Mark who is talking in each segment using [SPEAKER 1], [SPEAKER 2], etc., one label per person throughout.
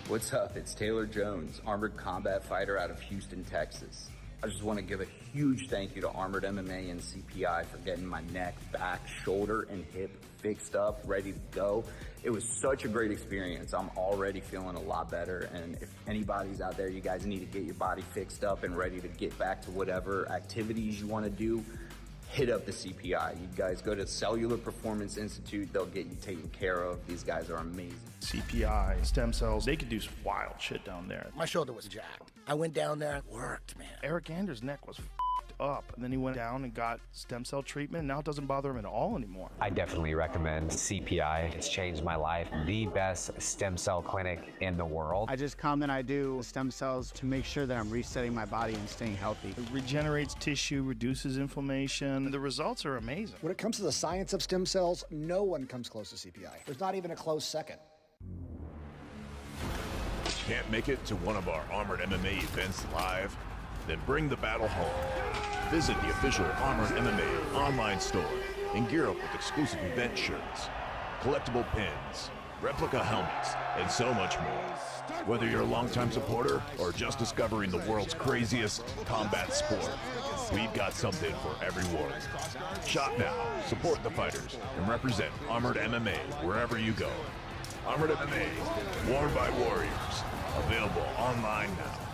[SPEAKER 1] What's up? It's Taylor Jones, armored combat fighter out of Houston, Texas. I just want to give a huge thank you to Armored MMA and CPI for getting my neck, back, shoulder, and hip fixed up, ready to go. It was such a great experience. I'm already feeling a lot better. And if anybody's out there, you guys need to get your body fixed up and ready to get back to whatever activities you want to do, hit up the CPI. You guys go to Cellular Performance Institute. They'll get you taken care of. These guys are amazing.
[SPEAKER 2] CPI, stem cells, they could do some wild shit down there.
[SPEAKER 3] My shoulder was jacked. I went down there, worked, man.
[SPEAKER 2] Eric Anders' neck was up, and then he went down and got stem cell treatment. Now it doesn't bother him at all anymore.
[SPEAKER 4] I definitely recommend CPI. It's changed my life. The best stem cell clinic in the world.
[SPEAKER 5] I just come and I do stem cells to make sure that I'm resetting my body and staying healthy.
[SPEAKER 2] It regenerates tissue, reduces inflammation. The results are amazing.
[SPEAKER 6] When it comes to the science of stem cells, no one comes close to CPI. There's not even a close second.
[SPEAKER 7] Can't make it to one of our Armored MMA events live? Then bring the battle home. Visit the official Armored MMA online store and gear up with exclusive event shirts, collectible pins, replica helmets, and so much more. Whether you're a longtime supporter or just discovering the world's craziest combat sport, we've got something for every warrior. Shop now, support the fighters, and represent Armored MMA wherever you go. Armored MMA, worn by warriors. Available online now.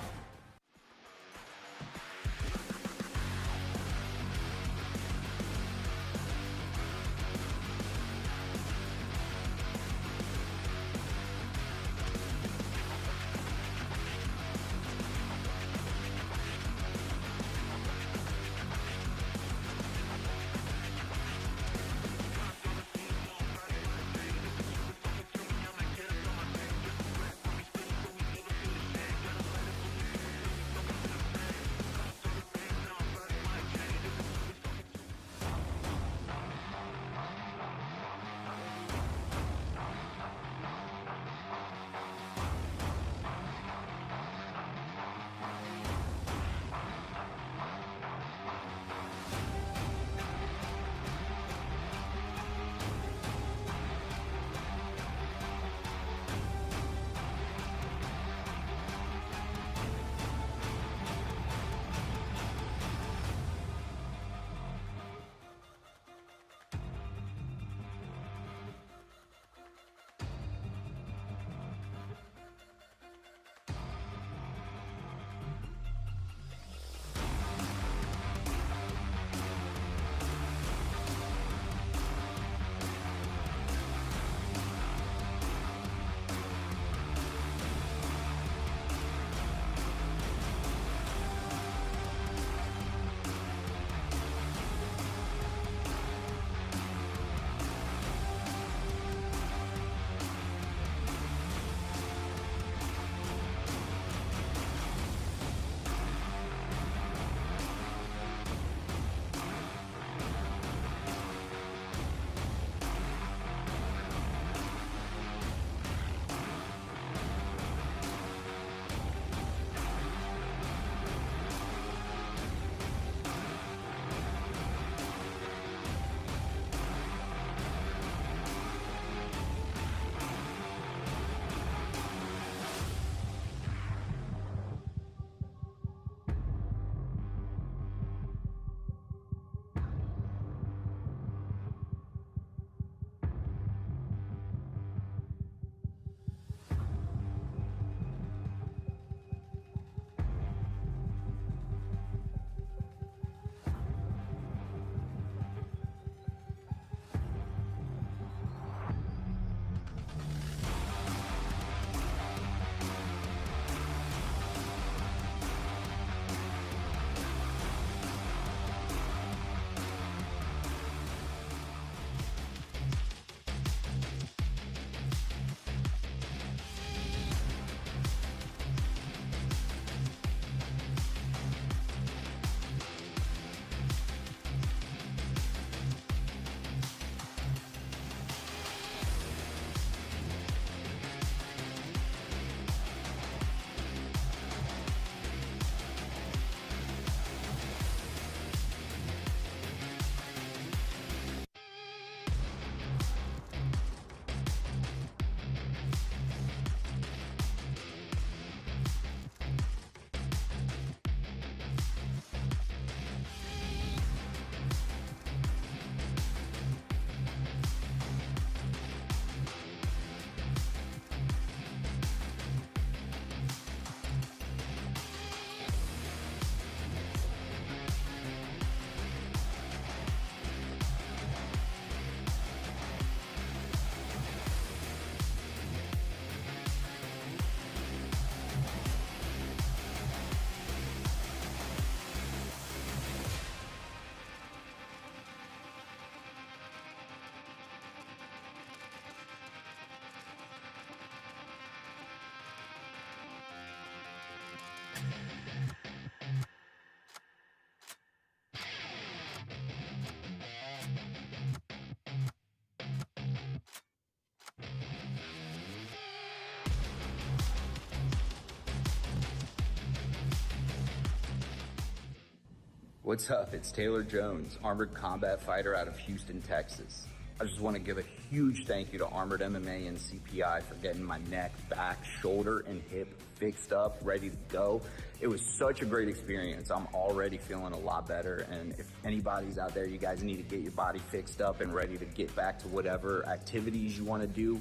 [SPEAKER 1] What's up? It's Taylor Jones, armored combat fighter out of Houston, Texas. I just want to give a huge thank you to Armored MMA and CPI for getting my neck, back, shoulder, and hip fixed up, ready to go. It was such a great experience. I'm already feeling a lot better, and if anybody's out there, you guys need to get your body fixed up and ready to get back to whatever activities you want to do,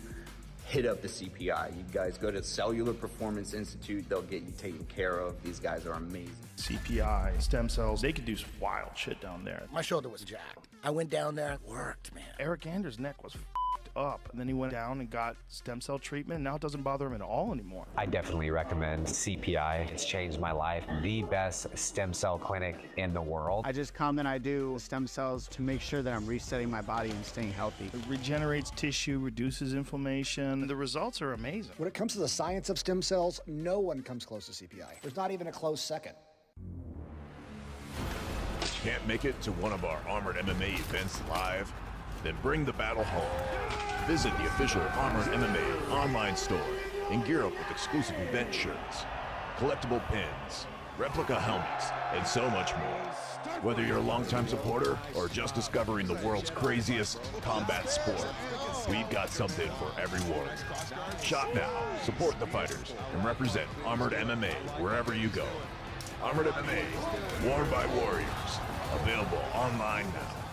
[SPEAKER 1] hit up the CPI. You guys go to Cellular Performance Institute. They'll get you taken care of. These guys are amazing.
[SPEAKER 2] CPI, stem cells, they could do some wild shit down there.
[SPEAKER 3] My shoulder was jacked. I went down there, worked, man.
[SPEAKER 2] Eric Anders' neck was up, and then he went down and got stem cell treatment. Now it doesn't bother him at all anymore.
[SPEAKER 4] I definitely recommend CPI. It's changed my life. The best stem cell clinic in the world.
[SPEAKER 5] I just come and I do stem cells to make sure that I'm resetting my body and staying healthy.
[SPEAKER 2] It regenerates tissue, reduces inflammation. The results are amazing.
[SPEAKER 6] When it comes to the science of stem cells, no one comes close to CPI. There's not even a close second.
[SPEAKER 7] Can't make it to one of our Armored MMA events live? Then bring the battle home. Visit the official Armored MMA online store and gear up with exclusive event shirts, collectible pins, replica helmets, and so much more. Whether you're a longtime supporter or just discovering the world's craziest combat sport, we've got something for every warrior. Shop now, support the fighters, and represent Armored MMA wherever you go. Armored MMA, worn by warriors. Available online now.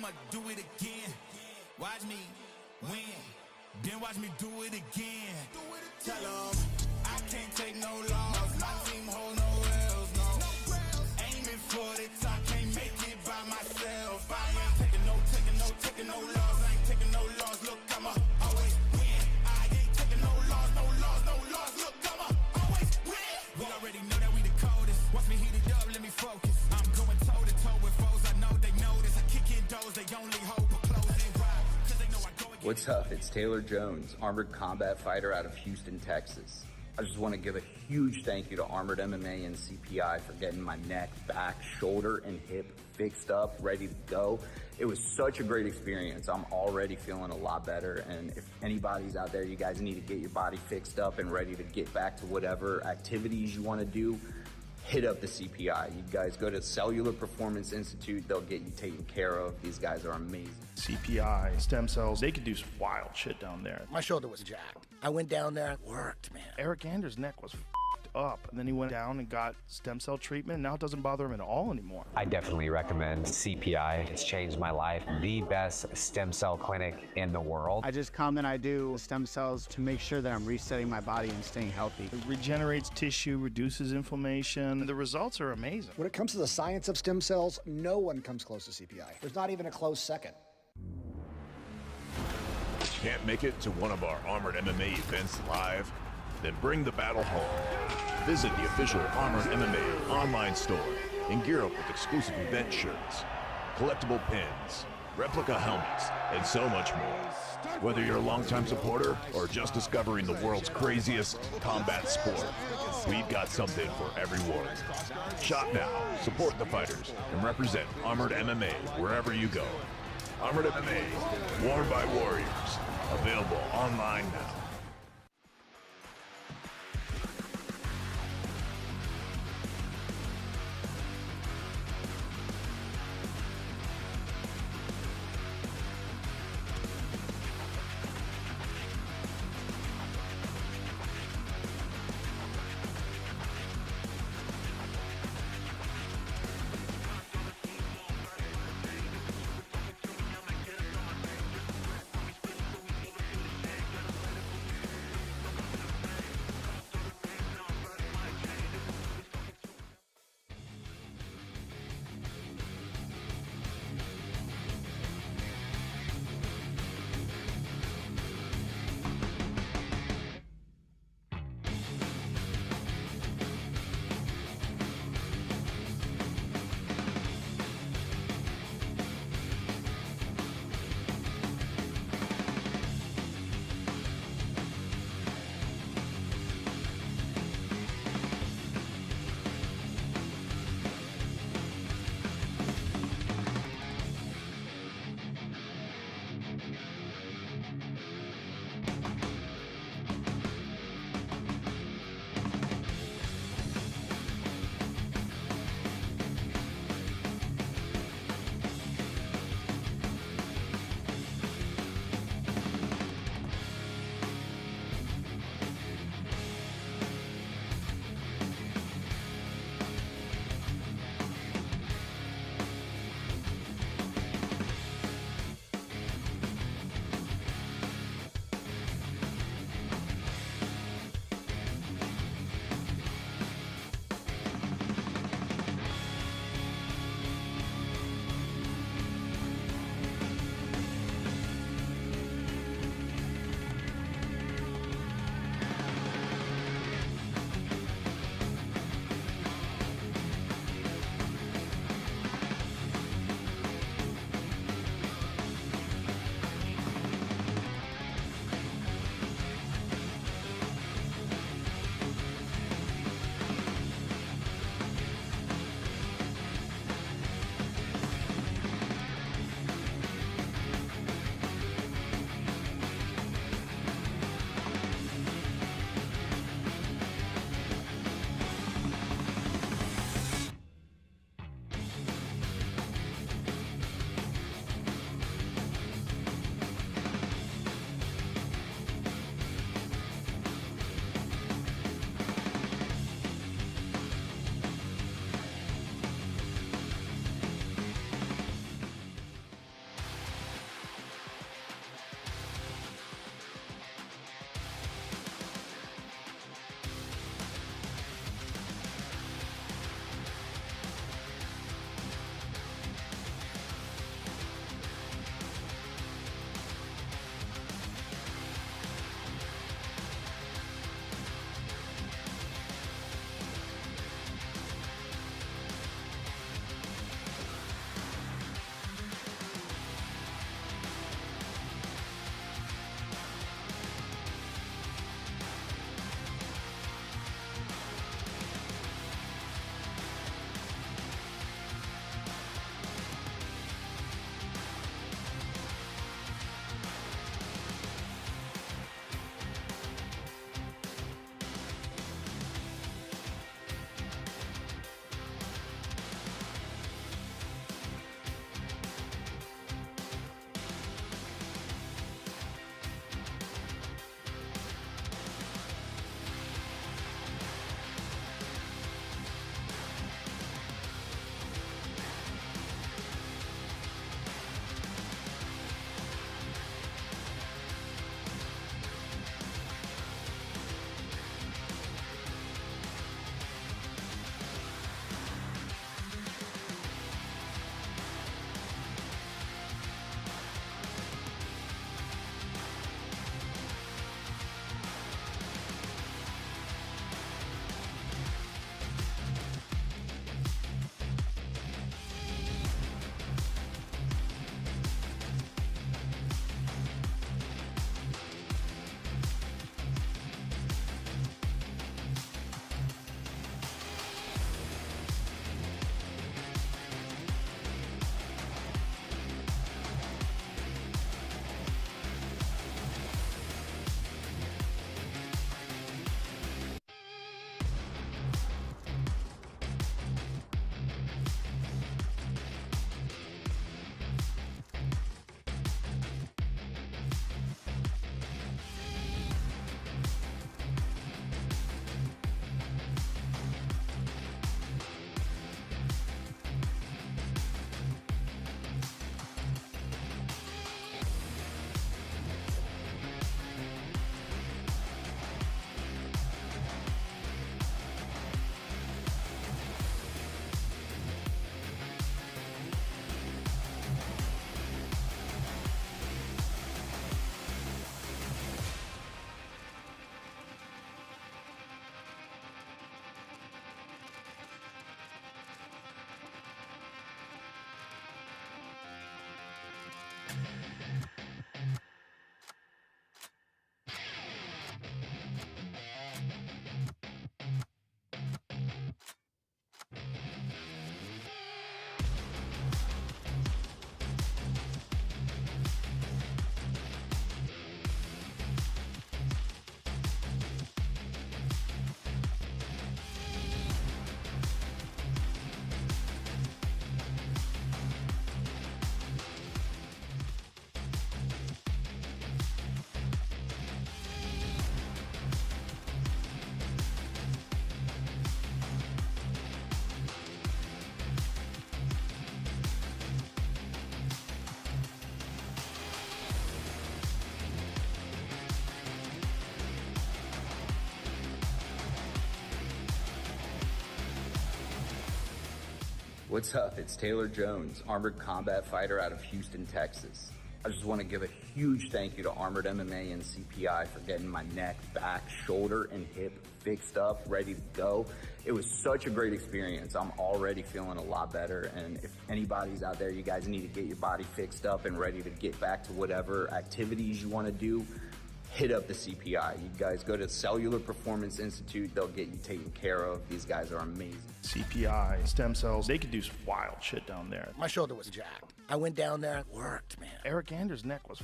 [SPEAKER 8] I'ma do it again. Watch me win, then watch me do it again. Tell 'em I can't take no loss. My team hold no L's, no. Aiming for the top, can't make it by myself. I ain't taking no loss. I ain't taking no loss. Look, I'ma always win. I ain't taking no loss. Look, I'ma always win. We already know that we the coldest. Watch me heat it up, let me focus. I'm going toe to toe with foes. I know they notice. I kick in doors, they only hope for closing. Cause they know I go against.
[SPEAKER 1] What's up? It's Taylor Jones, armored combat fighter out of Houston, Texas. I just want to give a huge thank you to Armored MMA and CPI for getting my neck, back, shoulder, and hip fixed up, ready to go. It was such a great experience. I'm already feeling a lot better, and if anybody's out there, you guys need to get your body fixed up and ready to get back to whatever activities you want to do, hit up the CPI. You guys go to Cellular Performance Institute, they'll get you taken care of. These guys are amazing.
[SPEAKER 2] CPI, stem cells, they could do some wild shit down there.
[SPEAKER 3] My shoulder was jacked. I went down there, worked, man.
[SPEAKER 2] Eric Anders' neck was up, and then he went down and got stem cell treatment. Now it doesn't bother him at all anymore.
[SPEAKER 4] I definitely recommend CPI. It's changed my life. The best stem cell clinic in the world.
[SPEAKER 5] I just come and I do stem cells to make sure that I'm resetting my body and staying healthy.
[SPEAKER 2] It regenerates tissue, reduces inflammation. The results are amazing.
[SPEAKER 6] When it comes to the science of stem cells, no one comes close to CPI. There's not even a close second.
[SPEAKER 7] Can't make it to one of our Armored MMA events live? Then bring the battle home. Visit the official Armored MMA online store and gear up with exclusive event shirts, collectible pins, replica helmets, and so much more. Whether you're a longtime supporter or just discovering the world's craziest combat sport, we've got something for everyone. Shop now, support the fighters, and represent Armored MMA wherever you go. Armored MMA, worn by warriors. Available online now.
[SPEAKER 1] What's up? It's Taylor Jones, armored combat fighter out of Houston, Texas. I just want to give a huge thank you to Armored MMA and CPI for getting my neck, back, shoulder, and hip fixed up, ready to go. It was such a great experience. I'm already feeling a lot better, and if anybody's out there, you guys need to get your body fixed up and ready to get back to whatever activities you want to do, hit up the CPI. You guys go to Cellular Performance Institute, they'll get you taken care of. These guys are amazing.
[SPEAKER 2] CPI, stem cells, they could do some wild shit down there.
[SPEAKER 3] My shoulder was jacked. I went down there, it worked, man.
[SPEAKER 2] Eric Anders' neck was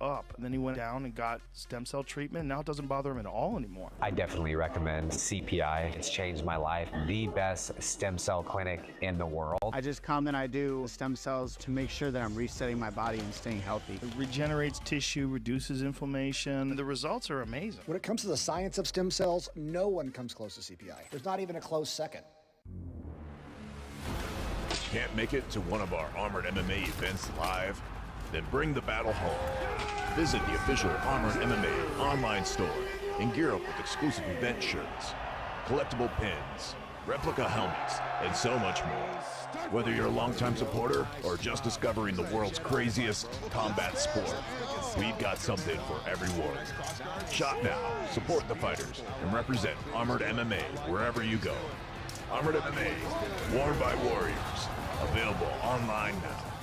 [SPEAKER 2] up, and then he went down and got stem cell treatment. Now it doesn't bother him at all anymore.
[SPEAKER 4] I definitely recommend CPI. It's changed my life. The best stem cell clinic in the world.
[SPEAKER 5] I just come and I do stem cells to make sure that I'm resetting my body and staying healthy.
[SPEAKER 2] It regenerates tissue, reduces inflammation. The results are amazing.
[SPEAKER 6] When it comes to the science of stem cells, no one comes close to CPI. There's not even a close second.
[SPEAKER 7] Can't make it to one of our Armored MMA events live? Then bring the battle home. Visit the official Armored MMA online store and gear up with exclusive event shirts, collectible pins, replica helmets, and so much more. Whether you're a longtime supporter or just discovering the world's craziest combat sport, we've got something for everyone. Shop now, support the fighters, and represent Armored MMA wherever you go. Armored MMA, worn by warriors. Available online now.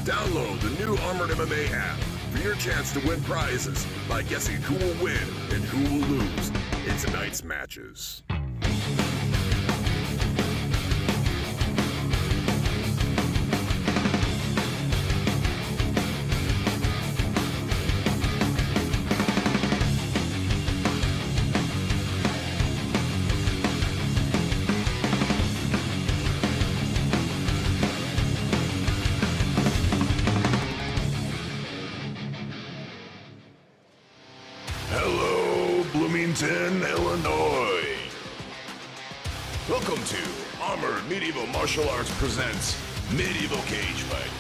[SPEAKER 7] Download the new Armored MMA app for your chance to win prizes by guessing who will win and who will lose in tonight's matches. Hello, Bloomington, Illinois. Welcome to Armored Medieval Martial Arts presents Medieval Cage Fight.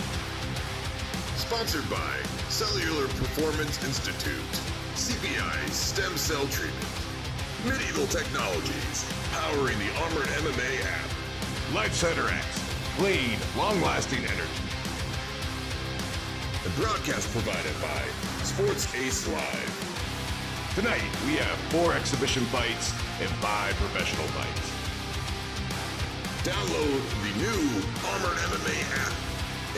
[SPEAKER 7] Sponsored by Cellular Performance Institute, CPI Stem Cell Treatment, Medieval Technologies, powering the Armored MMA app, Life Center X, clean, long-lasting energy. The broadcast provided by Sports Ace Live. Tonight, we have 4 exhibition fights and 5 professional fights. Download the new Armored MMA app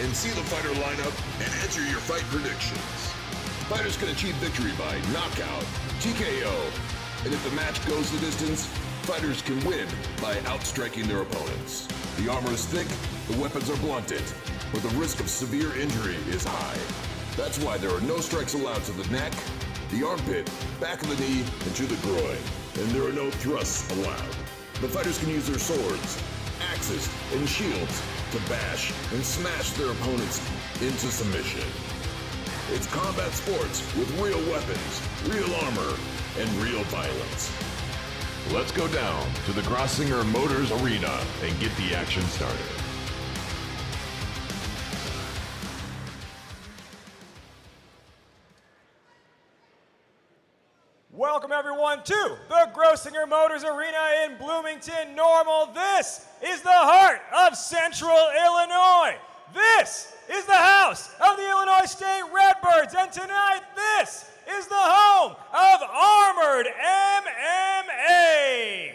[SPEAKER 7] and see the fighter lineup and enter your fight predictions. Fighters can achieve victory by knockout, TKO, and if the match goes the distance, fighters can win by outstriking their opponents. The armor is thick, the weapons are blunted, but the risk of severe injury is high. That's why there are no strikes allowed to the neck, the armpit, back of the knee, and to the groin, and there are no thrusts allowed. The fighters can use their swords, axes, and shields to bash and smash their opponents into submission. It's combat sports with real weapons, real armor, and real violence. Let's go down to the Grossinger Motors Arena and get the action started.
[SPEAKER 9] Welcome everyone to the Grossinger Motors Arena in Bloomington Normal. This is the heart of Central Illinois. This is the house of the Illinois State Redbirds, and tonight this is the home of Armored MMA.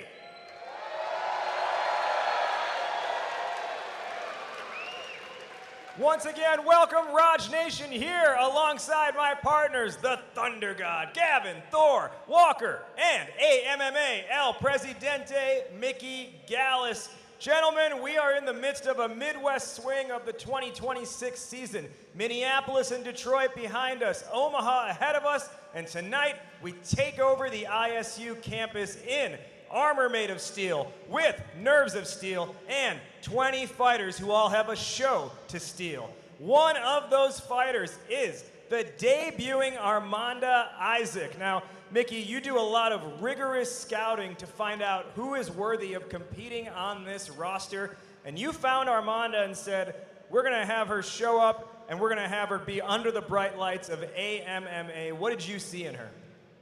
[SPEAKER 9] Once again, welcome Raj Nation here alongside my partners, the Thunder God, Gavin, Thor, Walker, and AMMA El Presidente, Mickey Gallus. Gentlemen, we are in the midst of a Midwest swing of the 2026 season. Minneapolis and Detroit behind us, Omaha ahead of us, and tonight we take over the ISU campus in armor made of steel, with nerves of steel, and 20 fighters who all have a show to steal. One of those fighters is the debuting Armanda Isaac. Now, Mickey, you do a lot of rigorous scouting to find out who is worthy of competing on this roster, and you found Armanda and said, we're gonna have her show up, and we're gonna have her be under the bright lights of AMMA. What did you see in her?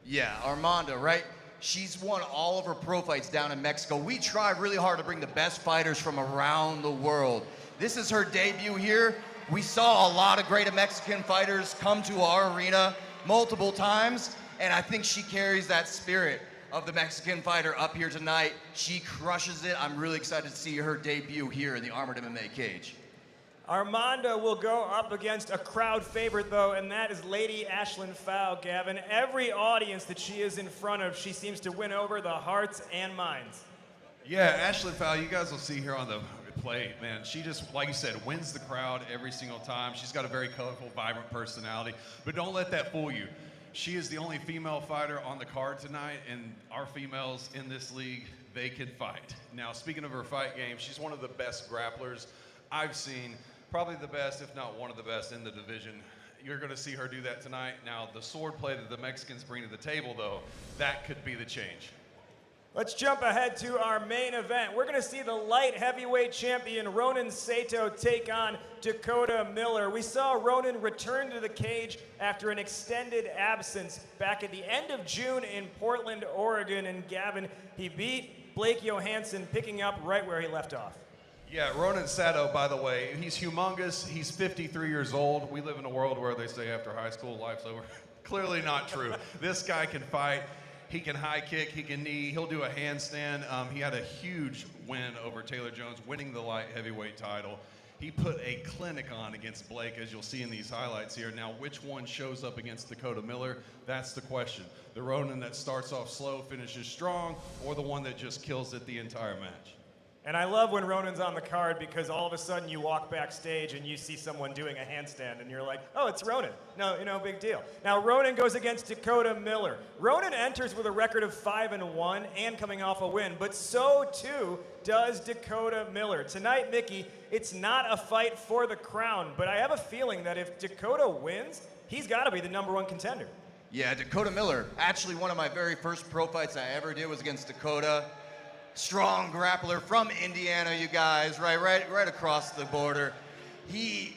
[SPEAKER 10] Yeah, Armanda, right? She's won all of her pro fights down in Mexico. We tried really hard to bring the best fighters from around the world. This is her debut here. We saw a lot of great Mexican fighters come to our arena multiple times, and I think she carries that spirit of the Mexican fighter up here tonight. She crushes it. I'm really excited to see her debut here in the Armored MMA cage.
[SPEAKER 9] Armanda will go up against a crowd favorite, though, and that is Lady Ashlyn Fowl, Gavin. Every audience that she is in front of, she seems to win over the hearts and minds.
[SPEAKER 11] Yeah, Ashlyn Fowl, you guys will see here on the plate, man. She just, like you said, wins the crowd every single time. She's got a very colorful, vibrant personality, but don't let that fool you. She is the only female fighter on the card tonight, and our females in this league, they can fight. Now, speaking of her fight game, she's one of the best grapplers I've seen. Probably the best, if not one of the best in the division. You're gonna see her do that tonight. Now, the sword play that the Mexicans bring to the table, though, that could be the change.
[SPEAKER 9] Let's jump ahead to our main event. We're gonna see the light heavyweight champion Ronan Sato take on Dakota Miller. We saw Ronan return to the cage after an extended absence back at the end of June in Portland, Oregon, and Gavin, he beat Blake Johansson, picking up right where he left off.
[SPEAKER 11] Yeah, Ronan Sato, by the way, he's humongous. He's 53 years old. We live in a world where they say after high school, life's over. Clearly not true. This guy can fight. He can high kick. He can knee. He'll do a handstand. He had a huge win over Taylor Jones, winning the light heavyweight title. He put a clinic on against Blake, as you'll see in these highlights here. Now, which one shows up against Dakota Miller? That's the question. The Ronin that starts off slow, finishes strong, or the one that just kills it the entire match?
[SPEAKER 9] And I love when Ronin's on the card because all of a sudden you walk backstage and you see someone doing a handstand and you're like, oh, it's Ronin. No, big deal. Now Ronin goes against Dakota Miller. Ronin enters with a record of 5-1 and coming off a win, but so too does Dakota Miller. Tonight, Mickey, it's not a fight for the crown, but I have a feeling that if Dakota wins, he's got to be the #1 contender.
[SPEAKER 10] Yeah, Dakota Miller. Actually, one of my very first pro fights I ever did was against Dakota. Strong grappler from Indiana, you guys, right across the border. He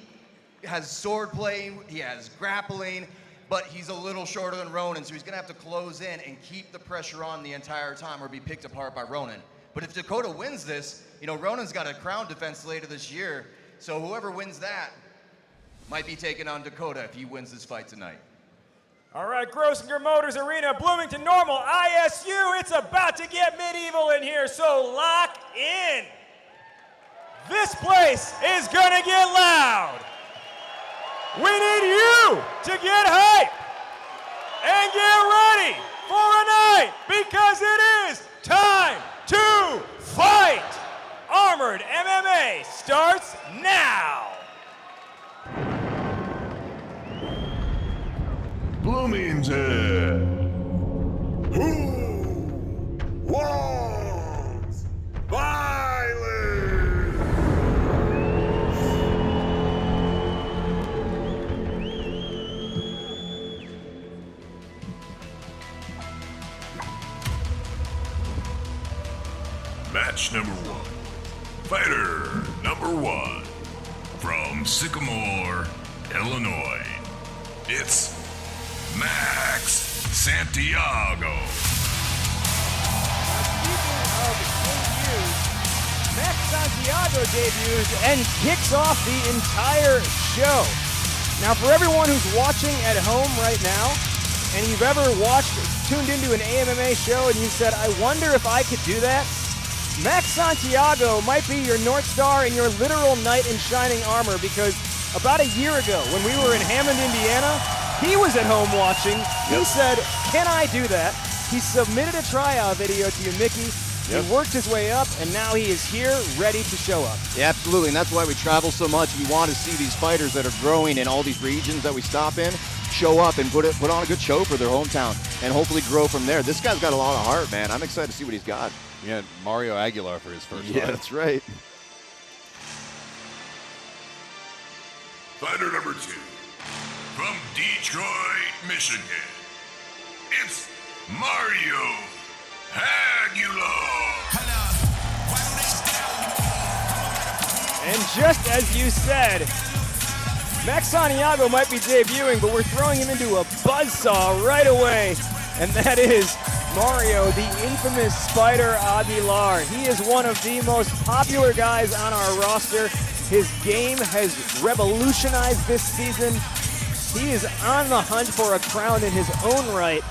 [SPEAKER 10] has sword play, he has grappling, but he's a little shorter than Ronin, so he's gonna have to close in and keep the pressure on the entire time or be picked apart by Ronin. But if Dakota wins this, you know, Ronin's got a crown defense later this year, so whoever wins that might be taking on Dakota if he wins this fight tonight.
[SPEAKER 9] All right, Grosinger Motors Arena, Bloomington Normal, ISU. It's about to get medieval in here, so lock in. This place is gonna get loud. We need you to get hype and get ready for a night because it is time to fight. Armored MMA starts now.
[SPEAKER 7] Bloomington. Who wants violence? Match number 1. Fighter number 1. From Sycamore, Illinois. It's Max Santiago.
[SPEAKER 9] Speaking of debuts, Max Santiago debuts and kicks off the entire show. Now, for everyone who's watching at home right now, and you've ever tuned into an AMMA show and you said, I wonder if I could do that, Max Santiago might be your North Star and your literal knight in shining armor, because about a year ago when we were in Hammond, Indiana, he was at home watching. He said, can I do that? He submitted a tryout video to you, Mickey. He worked his way up, and now he is here, ready to show up.
[SPEAKER 12] Yeah, absolutely, and that's why we travel so much. We want to see these fighters that are growing in all these regions that we stop in show up and put on a good show for their hometown and hopefully grow from there. This guy's got a lot of heart, man. I'm excited to see what he's got.
[SPEAKER 13] Yeah, Mario Aguilar for his first fight.
[SPEAKER 12] Yeah, that's right.
[SPEAKER 7] Fighter number 2. From Detroit, Michigan. It's Mario Aguilar.
[SPEAKER 9] And just as you said, Max Santiago might be debuting, but we're throwing him into a buzzsaw right away. And that is Mario, the infamous Spider Aguilar. He is one of the most popular guys on our roster. His game has revolutionized this season. He is on the hunt for a crown in his own right.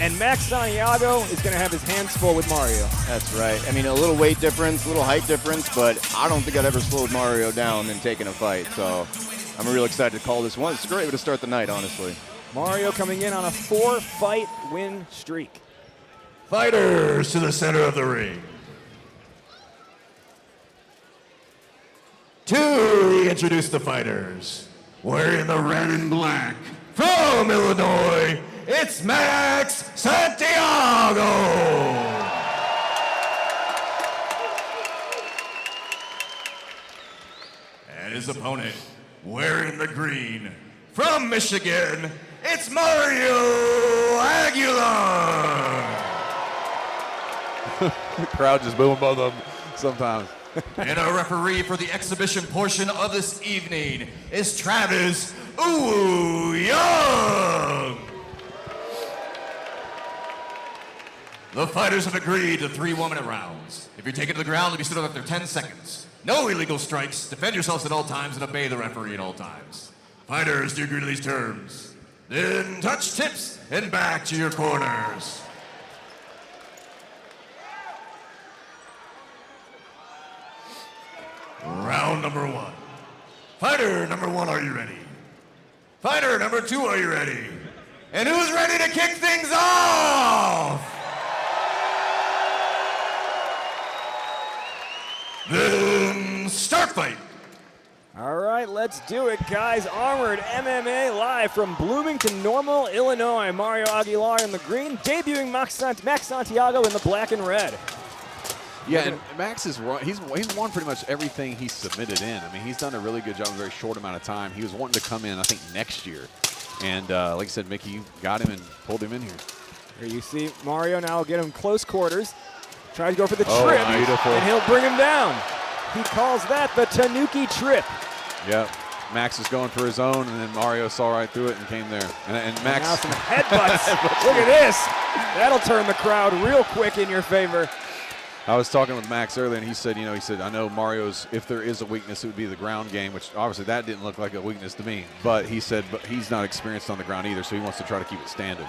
[SPEAKER 9] And Max Santiago is going to have his hands full with Mario.
[SPEAKER 12] That's right. I mean, a little weight difference, a little height difference, but I don't think I've ever slowed Mario down in taking a fight. So I'm real excited to call this one. It's a great way to start the night, honestly.
[SPEAKER 9] Mario coming in on a 4-fight win streak.
[SPEAKER 7] Fighters to the center of the ring. To introduce the fighters, wearing the red and black, from Illinois, it's Max Santiago. And his opponent, wearing the green, from Michigan, it's Mario Aguilar.
[SPEAKER 13] The crowd just booing both of them sometimes.
[SPEAKER 10] And our referee for the exhibition portion of this evening is Travis Uwu Young. The fighters have agreed to 3 1-minute rounds. If you're taken to the ground, you'll be stood up after 10 seconds. No illegal strikes. Defend yourselves at all times and obey the referee at all times. Fighters, do you agree to these terms? Then touch tips and back to your corners. Round number 1. Fighter number 1, are you ready? Fighter number 2, are you ready? And who's ready to kick things off? Then start fight.
[SPEAKER 9] All right, let's do it, guys. Armored MMA live from Bloomington Normal, Illinois. Mario Aguilar in the green, debuting Max Santiago in the black and red.
[SPEAKER 13] Yeah, and Max is he's won pretty much everything he's submitted in. I mean, he's done a really good job in a very short amount of time. He was wanting to come in, I think, next year. And like I said, Mickey, you got him and pulled him in here.
[SPEAKER 9] Here you see Mario now get him close quarters. Try to go for the trip,
[SPEAKER 13] beautiful.
[SPEAKER 9] And he'll bring him down. He calls that the Tanuki trip.
[SPEAKER 13] Yep. Max is going for his own, and then Mario saw right through it and came there. And Max.
[SPEAKER 9] Now some headbutts. Look at this. That'll turn the crowd real quick in your favor.
[SPEAKER 13] I was talking with Max earlier, and he said, I know Mario's, if there is a weakness, it would be the ground game, which obviously that didn't look like a weakness to me. But he said, but he's not experienced on the ground either, so he wants to try to keep it standing.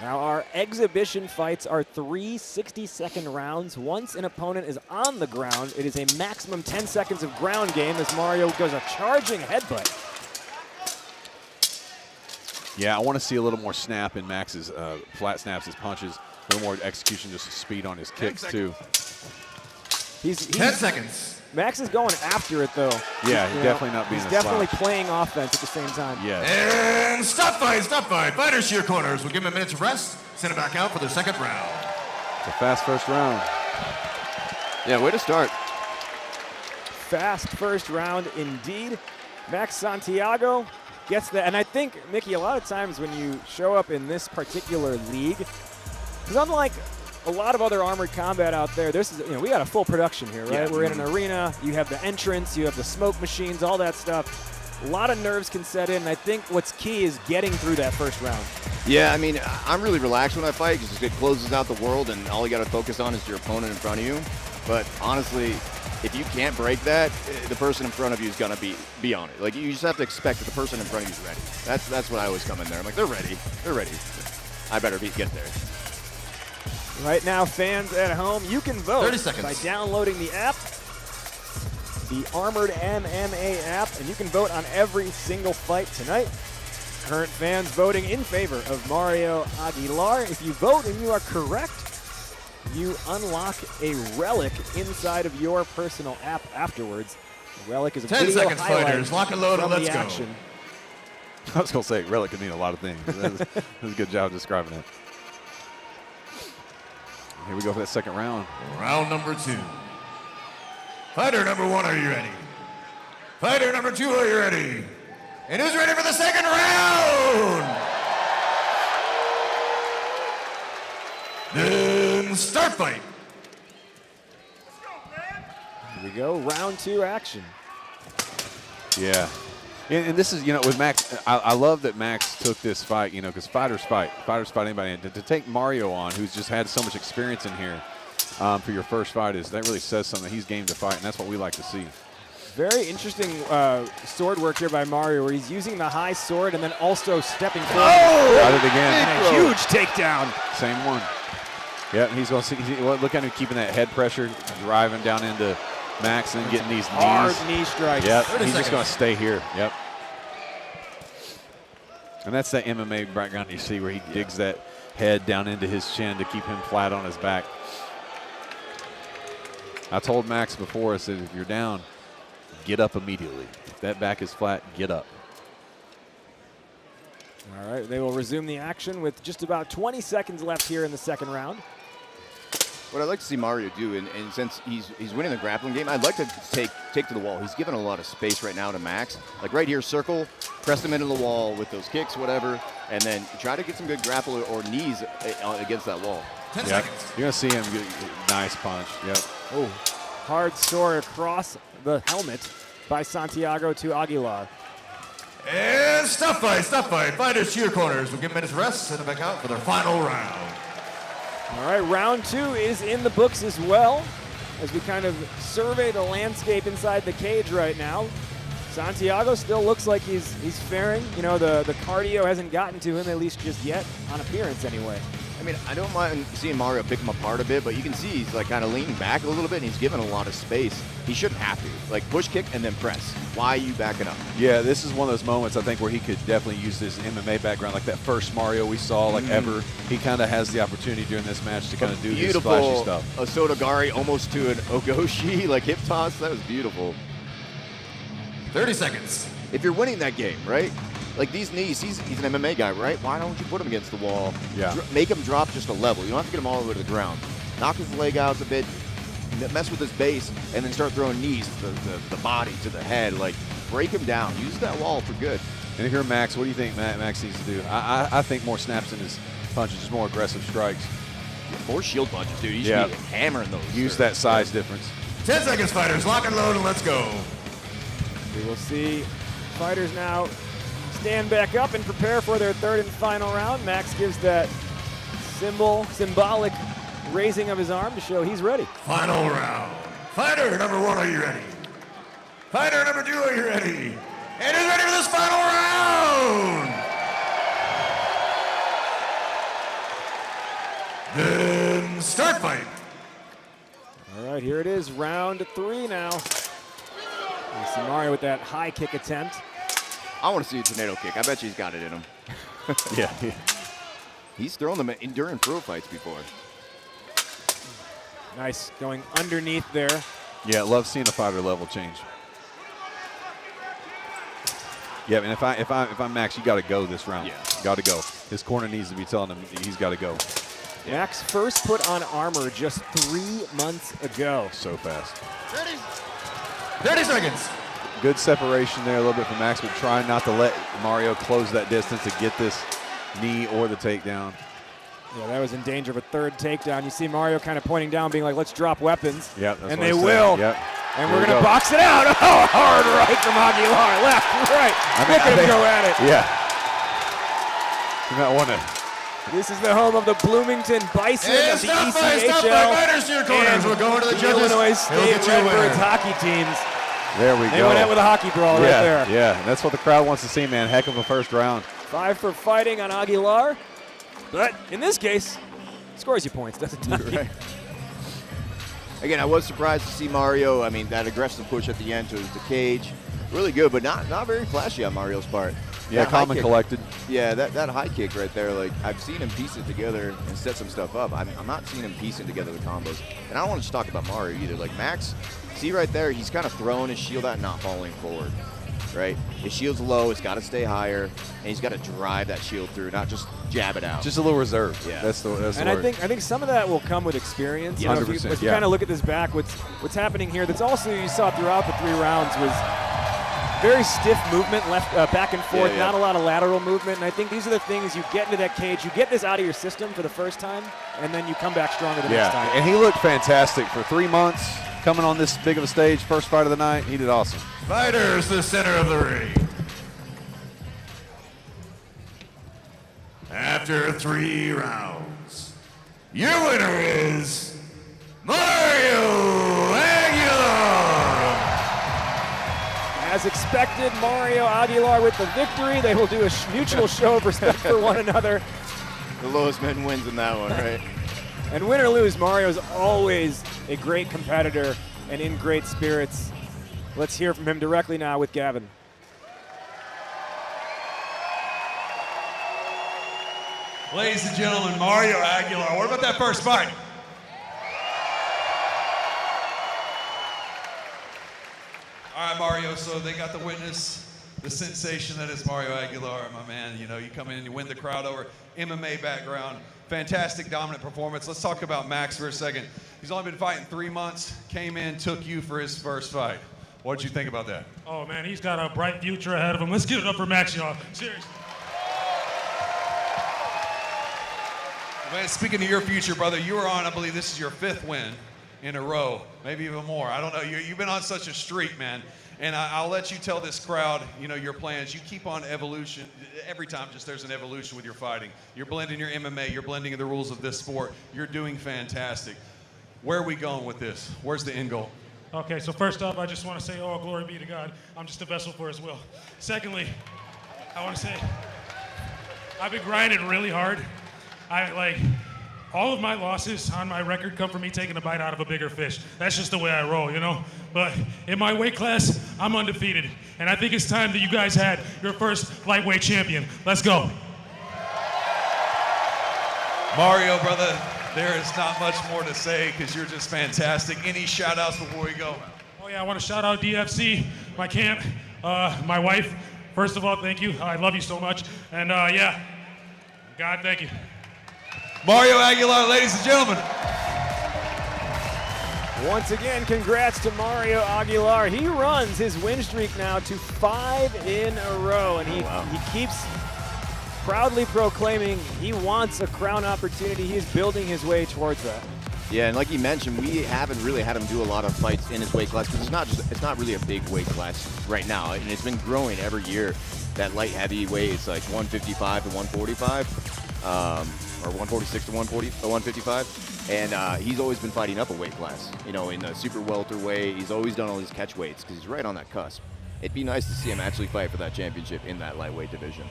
[SPEAKER 9] Now our exhibition fights are 3 60-second rounds. Once an opponent is on the ground, it is a maximum 10 seconds of ground game as Mario goes a charging headbutt.
[SPEAKER 13] Yeah, I want to see a little more snap in Max's flat snaps, his punches. A little more execution, just speed on his kicks, too.
[SPEAKER 9] He's
[SPEAKER 10] 10 seconds.
[SPEAKER 9] Max is going after it, though.
[SPEAKER 13] Yeah, he's definitely not being
[SPEAKER 9] He's
[SPEAKER 13] a
[SPEAKER 9] definitely
[SPEAKER 13] slouch.
[SPEAKER 9] playing offense at the same time.
[SPEAKER 13] Yeah.
[SPEAKER 10] And stop fight, stop fight. Fighters to your corners. We'll give them a minute to rest. Send it back out for their second round.
[SPEAKER 13] It's a fast first round.
[SPEAKER 12] Yeah, way to start.
[SPEAKER 9] Fast first round indeed. Max Santiago gets that. And I think, Mickey, a lot of times when you show up in this particular league, because unlike a lot of other armored combat out there, this is, we got a full production here, right?
[SPEAKER 13] Yeah.
[SPEAKER 9] We're in an arena, you have the entrance, you have the smoke machines, all that stuff. A lot of nerves can set in, and I think what's key is getting through that first round.
[SPEAKER 12] Yeah, I mean, I'm really relaxed when I fight because it closes out the world and all you got to focus on is your opponent in front of you. But honestly, if you can't break that, the person in front of you is going to be on it. Like, you just have to expect that the person in front of you is ready. That's what I always come in there. I'm like, they're ready. They're ready. I better get there.
[SPEAKER 9] Right now, fans at home, you can vote
[SPEAKER 10] 30 seconds.
[SPEAKER 9] by downloading the app, the Armored MMA app, and you can vote on every single fight tonight. Current fans voting in favor of Mario Aguilar. If you vote and you are correct, you unlock a relic inside of your personal app afterwards. The relic is a
[SPEAKER 10] 10
[SPEAKER 9] video
[SPEAKER 10] seconds,
[SPEAKER 9] highlight
[SPEAKER 10] fighters. Lock and load and
[SPEAKER 9] from
[SPEAKER 10] let's
[SPEAKER 9] the
[SPEAKER 10] go.
[SPEAKER 9] action.
[SPEAKER 13] I was going to say, relic could mean a lot of things. That was a good job describing it. Here we go for that second round.
[SPEAKER 10] Round number 2. Fighter number 1, are you ready? Fighter number 2, are you ready? And who's ready for the second round? Then start fight.
[SPEAKER 9] Here we go, round 2 action.
[SPEAKER 13] Yeah. And this is, with Max, I love that Max took this fight, because fighters fight anybody. And to take Mario on, who's just had so much experience in here for your first fight, that really says something. He's game to fight, and that's what we like to see.
[SPEAKER 9] Very interesting sword work here by Mario, where he's using the high sword and then also stepping forward.
[SPEAKER 13] Oh! Got it again.
[SPEAKER 9] And a huge takedown.
[SPEAKER 13] Same one. Yeah, and he's going to see, look at him keeping that head pressure, driving down into Max and getting these
[SPEAKER 9] Hard
[SPEAKER 13] knees.
[SPEAKER 9] knee strikes.
[SPEAKER 13] Yep, he's just going to stay here. Yep. And that's that MMA background you see where he digs that head down into his chin to keep him flat on his back. I told Max before, I said, if you're down, get up immediately. If that back is flat, get up.
[SPEAKER 9] All right, they will resume the action with just about 20 seconds left here in the second round.
[SPEAKER 12] What I'd like to see Mario do, and since he's winning the grappling game, I'd like to take to the wall. He's given a lot of space right now to Max. Like right here, circle, press him into the wall with those kicks, whatever, and then try to get some good grapple or knees against that wall.
[SPEAKER 10] 10 seconds.
[SPEAKER 13] You're going to see him get a nice punch. Yep.
[SPEAKER 9] Oh, hard sword across the helmet by Santiago to Aguilar.
[SPEAKER 10] And stop fight, stop fight. Fighters to your corners. We'll give them minutes of rest. Send them back out for their final round.
[SPEAKER 9] All right, round 2 is in the books as well, as we kind of survey the landscape inside the cage right now. Santiago still looks like he's faring. The cardio hasn't gotten to him, at least just yet, on appearance anyway.
[SPEAKER 12] I mean, I don't mind seeing Mario pick him apart a bit, but you can see he's like kind of leaning back a little bit, and he's given a lot of space. He shouldn't have to. Like, push kick and then press. Why are you backing up?
[SPEAKER 13] Yeah, this is one of those moments, I think, where he could definitely use his MMA background, like that first Mario we saw, like ever. He kind of has the opportunity during this match to kind of do his flashy stuff.
[SPEAKER 12] A Sotogari almost to an Ogoshi, like hip toss. That was beautiful.
[SPEAKER 10] 30 seconds.
[SPEAKER 12] If you're winning that game, right? Like these knees, he's an MMA guy, right? Why don't you put him against the wall?
[SPEAKER 13] Yeah.
[SPEAKER 12] Make him drop just a level. You don't have to get him all the way to the ground. Knock his leg out a bit, mess with his base, and then start throwing knees to the body, to the head. Like, break him down. Use that wall for good.
[SPEAKER 13] And if you're Max, what do you think Max needs to do? I think more snaps in his punches, just more aggressive strikes.
[SPEAKER 12] More shield punches, dude. You should be hammering those.
[SPEAKER 13] Use that size difference.
[SPEAKER 10] 10 seconds, fighters. Lock and load, and let's go.
[SPEAKER 9] We will see fighters now stand back up and prepare for their third and final round. Max gives that symbolic raising of his arm to show he's ready.
[SPEAKER 10] Final round. Fighter number 1, are you ready? Fighter number 2, are you ready? And who's ready for this final round? Then start fight.
[SPEAKER 9] All right, here it is, round 3 now. You see Mario with that high kick attempt.
[SPEAKER 12] I want to see a tornado kick. I bet you he's got it in him.
[SPEAKER 13] Yeah.
[SPEAKER 12] He's thrown them during pro fights before.
[SPEAKER 9] Nice, going underneath there.
[SPEAKER 13] Yeah, love seeing the fighter level change. Yeah, and if I'm Max, you got to go this round.
[SPEAKER 12] Yeah,
[SPEAKER 13] got to go. His corner needs to be telling him he's got to go.
[SPEAKER 9] Max first put on armor just 3 months ago.
[SPEAKER 13] So fast.
[SPEAKER 10] 30 seconds.
[SPEAKER 13] Good separation there a little bit from Max, but trying not to let Mario close that distance to get this knee or the takedown.
[SPEAKER 9] Yeah, that was in danger of a third takedown. You see Mario kind of pointing down, being like, let's drop weapons.
[SPEAKER 13] Yep,
[SPEAKER 9] and they will.
[SPEAKER 13] Yep.
[SPEAKER 9] And we're going to box it out. Oh, hard right from Aguilar. Left, right. Look at him go at it.
[SPEAKER 13] Yeah. You might want to.
[SPEAKER 9] This is the home of the Bloomington Bison of the ECHL.
[SPEAKER 10] Stop by, fighters to your corners. We're going to the judges.
[SPEAKER 9] Illinois State Redbirds hockey teams.
[SPEAKER 13] There we go.
[SPEAKER 9] They went out with a hockey brawl right there.
[SPEAKER 13] Yeah, that's what the crowd wants to see, man. Heck of a first round.
[SPEAKER 9] 5 for fighting on Aguilar. But in this case, scores you points, doesn't it?
[SPEAKER 12] Right. Again, I was surprised to see Mario. I mean, that aggressive push at the end to the cage. Really good, but not very flashy on Mario's part.
[SPEAKER 13] Yeah, calm and collected.
[SPEAKER 12] Yeah, that high kick right there, like, I've seen him piece it together and set some stuff up. I'm not seeing him piecing together the combos. And I don't want to just talk about Mario either. Like, Max, see right there, he's kind of throwing his shield out and not falling forward, right? His shield's low, it's got to stay higher, and he's got to drive that shield through, not just jab it out.
[SPEAKER 13] Just a little reserve.
[SPEAKER 12] Yeah.
[SPEAKER 13] That's the word.
[SPEAKER 9] I think some of that will come with experience.
[SPEAKER 13] Yeah,
[SPEAKER 9] you know, if you kind of look at this back, what's happening here, that's also you saw throughout the 3 rounds was very stiff movement, left back and forth, not a lot of lateral movement. And I think these are the things you get into that cage, you get this out of your system for the first time, and then you come back stronger the next time.
[SPEAKER 13] And he looked fantastic for 3 months, coming on this big of a stage, first fight of the night. He did awesome.
[SPEAKER 10] Fighters, the center of the ring. After 3 rounds, your winner is Mario Aguilar.
[SPEAKER 9] As expected, Mario Aguilar with the victory. They will do a mutual show of respect for one another.
[SPEAKER 12] The lowest man wins in that one, right?
[SPEAKER 9] And win or lose, Mario's always a great competitor and in great spirits. Let's hear from him directly now with Gavin.
[SPEAKER 11] Ladies and gentlemen, Mario Aguilar. What about that first fight? All right, Mario, so they got to witness the sensation that is Mario Aguilar, my man. You know, you come in and you win the crowd over. MMA background, fantastic, dominant performance. Let's talk about Max for a second. He's only been fighting 3 months, came in, took you for his first fight. What did you think about that?
[SPEAKER 14] Oh, man, he's got a bright future ahead of him. Let's give it up for Max, y'all. Seriously.
[SPEAKER 11] Man, speaking of your future, brother, you were on, I believe this is your 5th win in a row, maybe even more. I don't know. You've been on such a streak, man. And I'll let you tell this crowd, you know, your plans. You keep on evolution. Every time just there's an evolution with your fighting. You're blending your MMA. You're blending the rules of this sport. You're doing fantastic. Where are we going with this? Where's the end goal?
[SPEAKER 14] Okay, so first off, I just want to say, oh, glory be to God. I'm just a vessel for his will. Secondly, I want to say, I've been grinding really hard. all of my losses on my record come from me taking a bite out of a bigger fish. That's just the way I roll, you know? But in my weight class, I'm undefeated. And I think it's time that you guys had your first lightweight champion. Let's go.
[SPEAKER 11] Mario, brother, there is not much more to say because you're just fantastic. Any shout outs before we go?
[SPEAKER 14] Oh yeah, I want to shout out DFC, my camp, my wife. First of all, thank you. I love you so much. And yeah, God, thank you.
[SPEAKER 11] Mario Aguilar, ladies and gentlemen.
[SPEAKER 9] Once again, congrats to Mario Aguilar. He runs his win streak now to 5 in a row, and he keeps proudly proclaiming he wants a crown opportunity. He is building his way towards that.
[SPEAKER 12] Yeah, and like you mentioned, we haven't really had him do a lot of fights in his weight class because it's not really a big weight class right now, and it's been growing every year. That light heavyweight is like 155 to 145, or 146 to 155, and he's always been fighting up a weight class. You know, in the super welterweight, he's always done all these catch weights because he's right on that cusp. It'd be nice to see him actually fight for that championship in that lightweight division.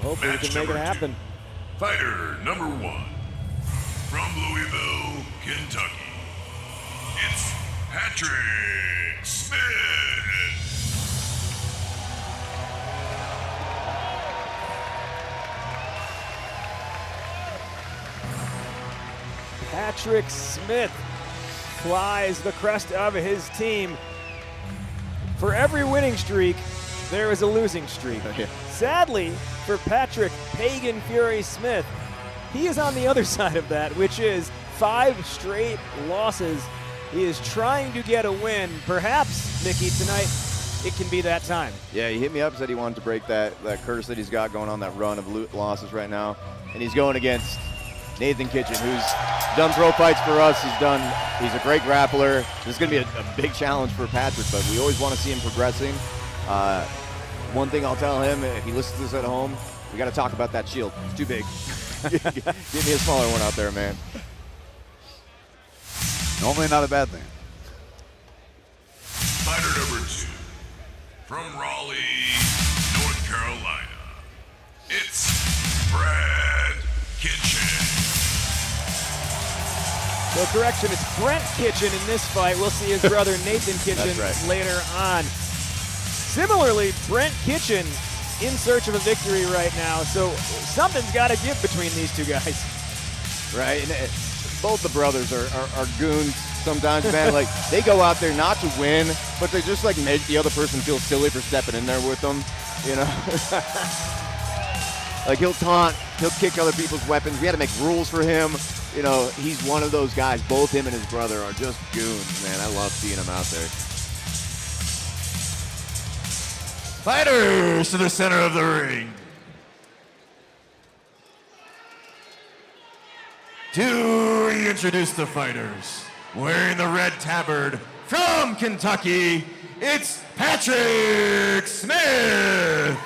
[SPEAKER 9] Hopefully we can make it happen.
[SPEAKER 7] Fighter number 1. From Louisville, Kentucky, it's Patrick Smith.
[SPEAKER 9] Patrick Smith flies the crest of his team. For every winning streak, there is a losing streak. Sadly, for Patrick Pagan Fury Smith, he is on the other side of that, which is 5 straight losses. He is trying to get a win. Perhaps, Mickey, tonight it can be that time.
[SPEAKER 12] Yeah, he hit me up, said he wanted to break that curse that he's got going on, that run of losses right now. And he's going against Nathan Kitchen, who's done pro fights for us. He's a great grappler. This is going to be a big challenge for Patrick, but we always want to see him progressing. One thing I'll tell him, if he listens to this at home, we got to talk about that shield. It's too big. Give me a smaller one out there, man.
[SPEAKER 13] Normally not a bad thing.
[SPEAKER 7] Fighter number 2. From Raleigh, North Carolina, it's Brad Kitchen.
[SPEAKER 9] So correction, it's Brent Kitchen in this fight. We'll see his brother Nathan Kitchen later on. Similarly, Brent Kitchen in search of a victory right now, so something's got to give between these two guys.
[SPEAKER 12] Right, and both the brothers are goons sometimes, man. Like, they go out there not to win, but they just like make the other person feel silly for stepping in there with them, you know? Like, he'll taunt, he'll kick other people's weapons. We had to make rules for him. You know, he's one of those guys. Both him and his brother are just goons, man. I love seeing him out there.
[SPEAKER 15] Fighters to the center of the ring. To reintroduce the fighters, wearing the red tabard from Kentucky, it's Patrick Smith.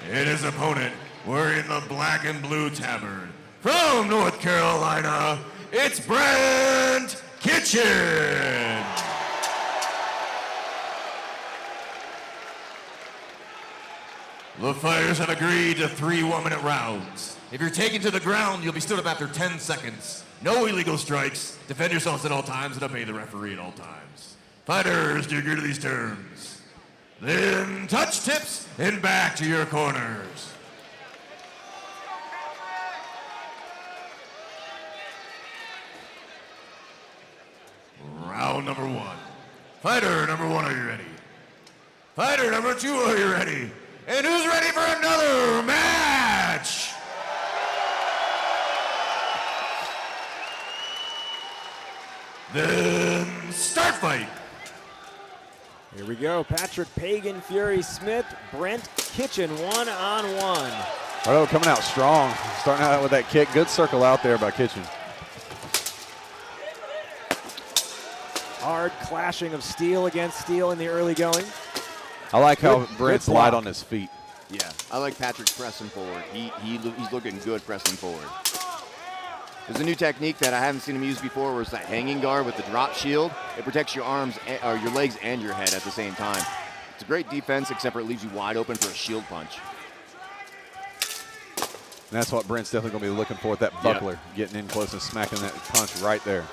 [SPEAKER 15] And his opponent, wearing the black and blue tabard from North Carolina, it's Brent Kitchen. The fighters have agreed to 3 1-minute rounds. If you're taken to the ground, you'll be stood up after 10 seconds. No illegal strikes. Defend yourselves at all times and obey the referee at all times. Fighters, do you agree to these terms? Then touch tips and back to your corners. Round number 1. Fighter number 1, are you ready? Fighter number 2, are you ready? And who's ready for another match? Then start fight.
[SPEAKER 9] Here we go. Patrick Pagan Fury Smith, Brent Kitchen, 1-on-1.
[SPEAKER 13] Oh, coming out strong. Starting out with that kick. Good circle out there by Kitchen.
[SPEAKER 9] Hard clashing of steel against steel in the early going.
[SPEAKER 13] I like how Brent's light on his feet.
[SPEAKER 12] Yeah, I like Patrick's pressing forward. He's looking good pressing forward. There's a new technique that I haven't seen him use before, where it's that hanging guard with the drop shield. It protects your arms, or your legs and your head at the same time. It's a great defense, except for it leaves you wide open for a shield punch.
[SPEAKER 13] And that's what Brent's definitely going to be looking for with that buckler, getting in close and smacking that punch right there.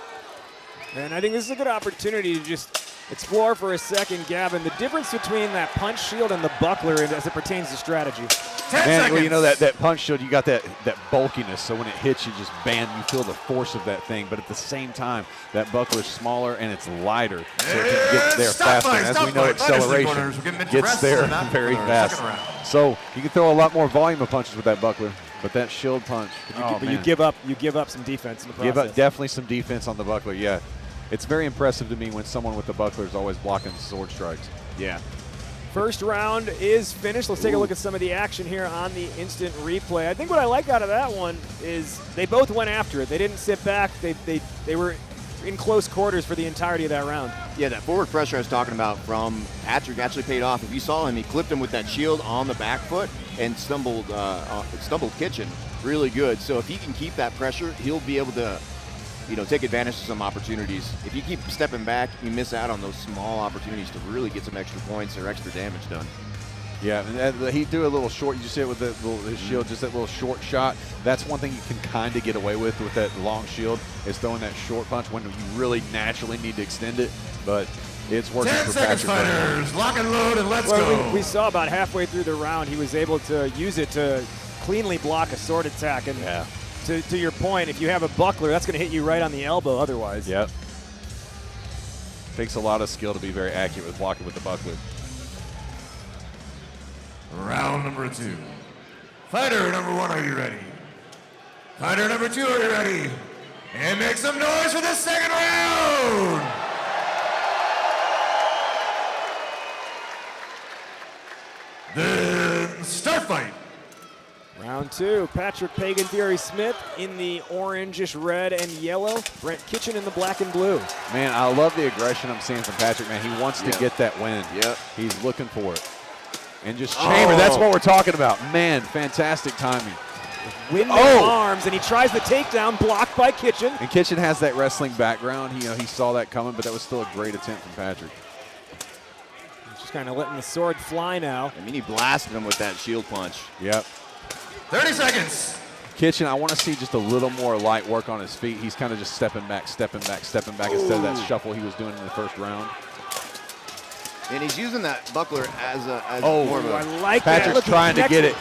[SPEAKER 9] And I think this is a good opportunity to just explore for a second, Gavin, the difference between that punch shield and the buckler as it pertains to strategy.
[SPEAKER 15] 10
[SPEAKER 13] Man,
[SPEAKER 15] seconds.
[SPEAKER 13] well, you know that punch shield, you got that bulkiness, so when it hits you, just bam, you feel the force of that thing. But at the same time, that buckler's smaller and it's lighter, so it can get there faster. And as we know, acceleration gets there very fast. So you can throw a lot more volume of punches with that buckler, but that shield punch.
[SPEAKER 9] But you give up some defense in the process.
[SPEAKER 13] Give up definitely some defense on the buckler. Yeah, it's very impressive to me when someone with the buckler is always blocking sword strikes.
[SPEAKER 12] Yeah.
[SPEAKER 9] First round is finished. Let's take a look at some of the action here on the instant replay. I think what I like out of that one is they both went after it. They didn't sit back. They were in close quarters for the entirety of that round.
[SPEAKER 12] Yeah, that forward pressure I was talking about from Patrick actually paid off. If you saw him, he clipped him with that shield on the back foot and stumbled Kitchen really good. So if he can keep that pressure, he'll be able to, take advantage of some opportunities. If you keep stepping back, you miss out on those small opportunities to really get some extra points or extra damage done.
[SPEAKER 13] Yeah, and he threw a little short. You just see it with his shield, just that little short shot. That's one thing you can kind of get away with that long shield, is throwing that short punch when you really naturally need to extend it. But it's working
[SPEAKER 15] 10
[SPEAKER 13] for
[SPEAKER 15] seconds,
[SPEAKER 13] Patrick.
[SPEAKER 15] fighters. Lock and load and let's go.
[SPEAKER 9] We saw about halfway through the round, he was able to use it to cleanly block a sword attack. And to your point, if you have a buckler, that's going to hit you right on the elbow otherwise.
[SPEAKER 13] Yep. Takes a lot of skill to be very accurate with blocking with the buckler.
[SPEAKER 15] Round number 2. Fighter number 1, are you ready? Fighter number 2, are you ready? And make some noise for the second round! Then start fight.
[SPEAKER 9] Round 2, Patrick Pagan Fury Smith in the orangish red and yellow. Brent Kitchen in the black and blue.
[SPEAKER 13] Man, I love the aggression I'm seeing from Patrick, man. He wants to get that win.
[SPEAKER 12] Yep.
[SPEAKER 13] He's looking for it. And just chamber, that's what we're talking about. Man, fantastic timing.
[SPEAKER 9] Windmill arms, and he tries the takedown, blocked by Kitchen.
[SPEAKER 13] And Kitchen has that wrestling background. He saw that coming, but that was still a great attempt from Patrick.
[SPEAKER 9] He's just kind of letting the sword fly now.
[SPEAKER 12] I mean, he blasted him with that shield punch.
[SPEAKER 13] Yep.
[SPEAKER 15] 30 seconds.
[SPEAKER 13] Kitchen, I want to see just a little more light work on his feet. He's kind of just stepping back instead of that shuffle he was doing in the first round.
[SPEAKER 12] And he's using that buckler as more of a...
[SPEAKER 9] I like
[SPEAKER 13] Patrick's
[SPEAKER 9] that.
[SPEAKER 13] trying to get it.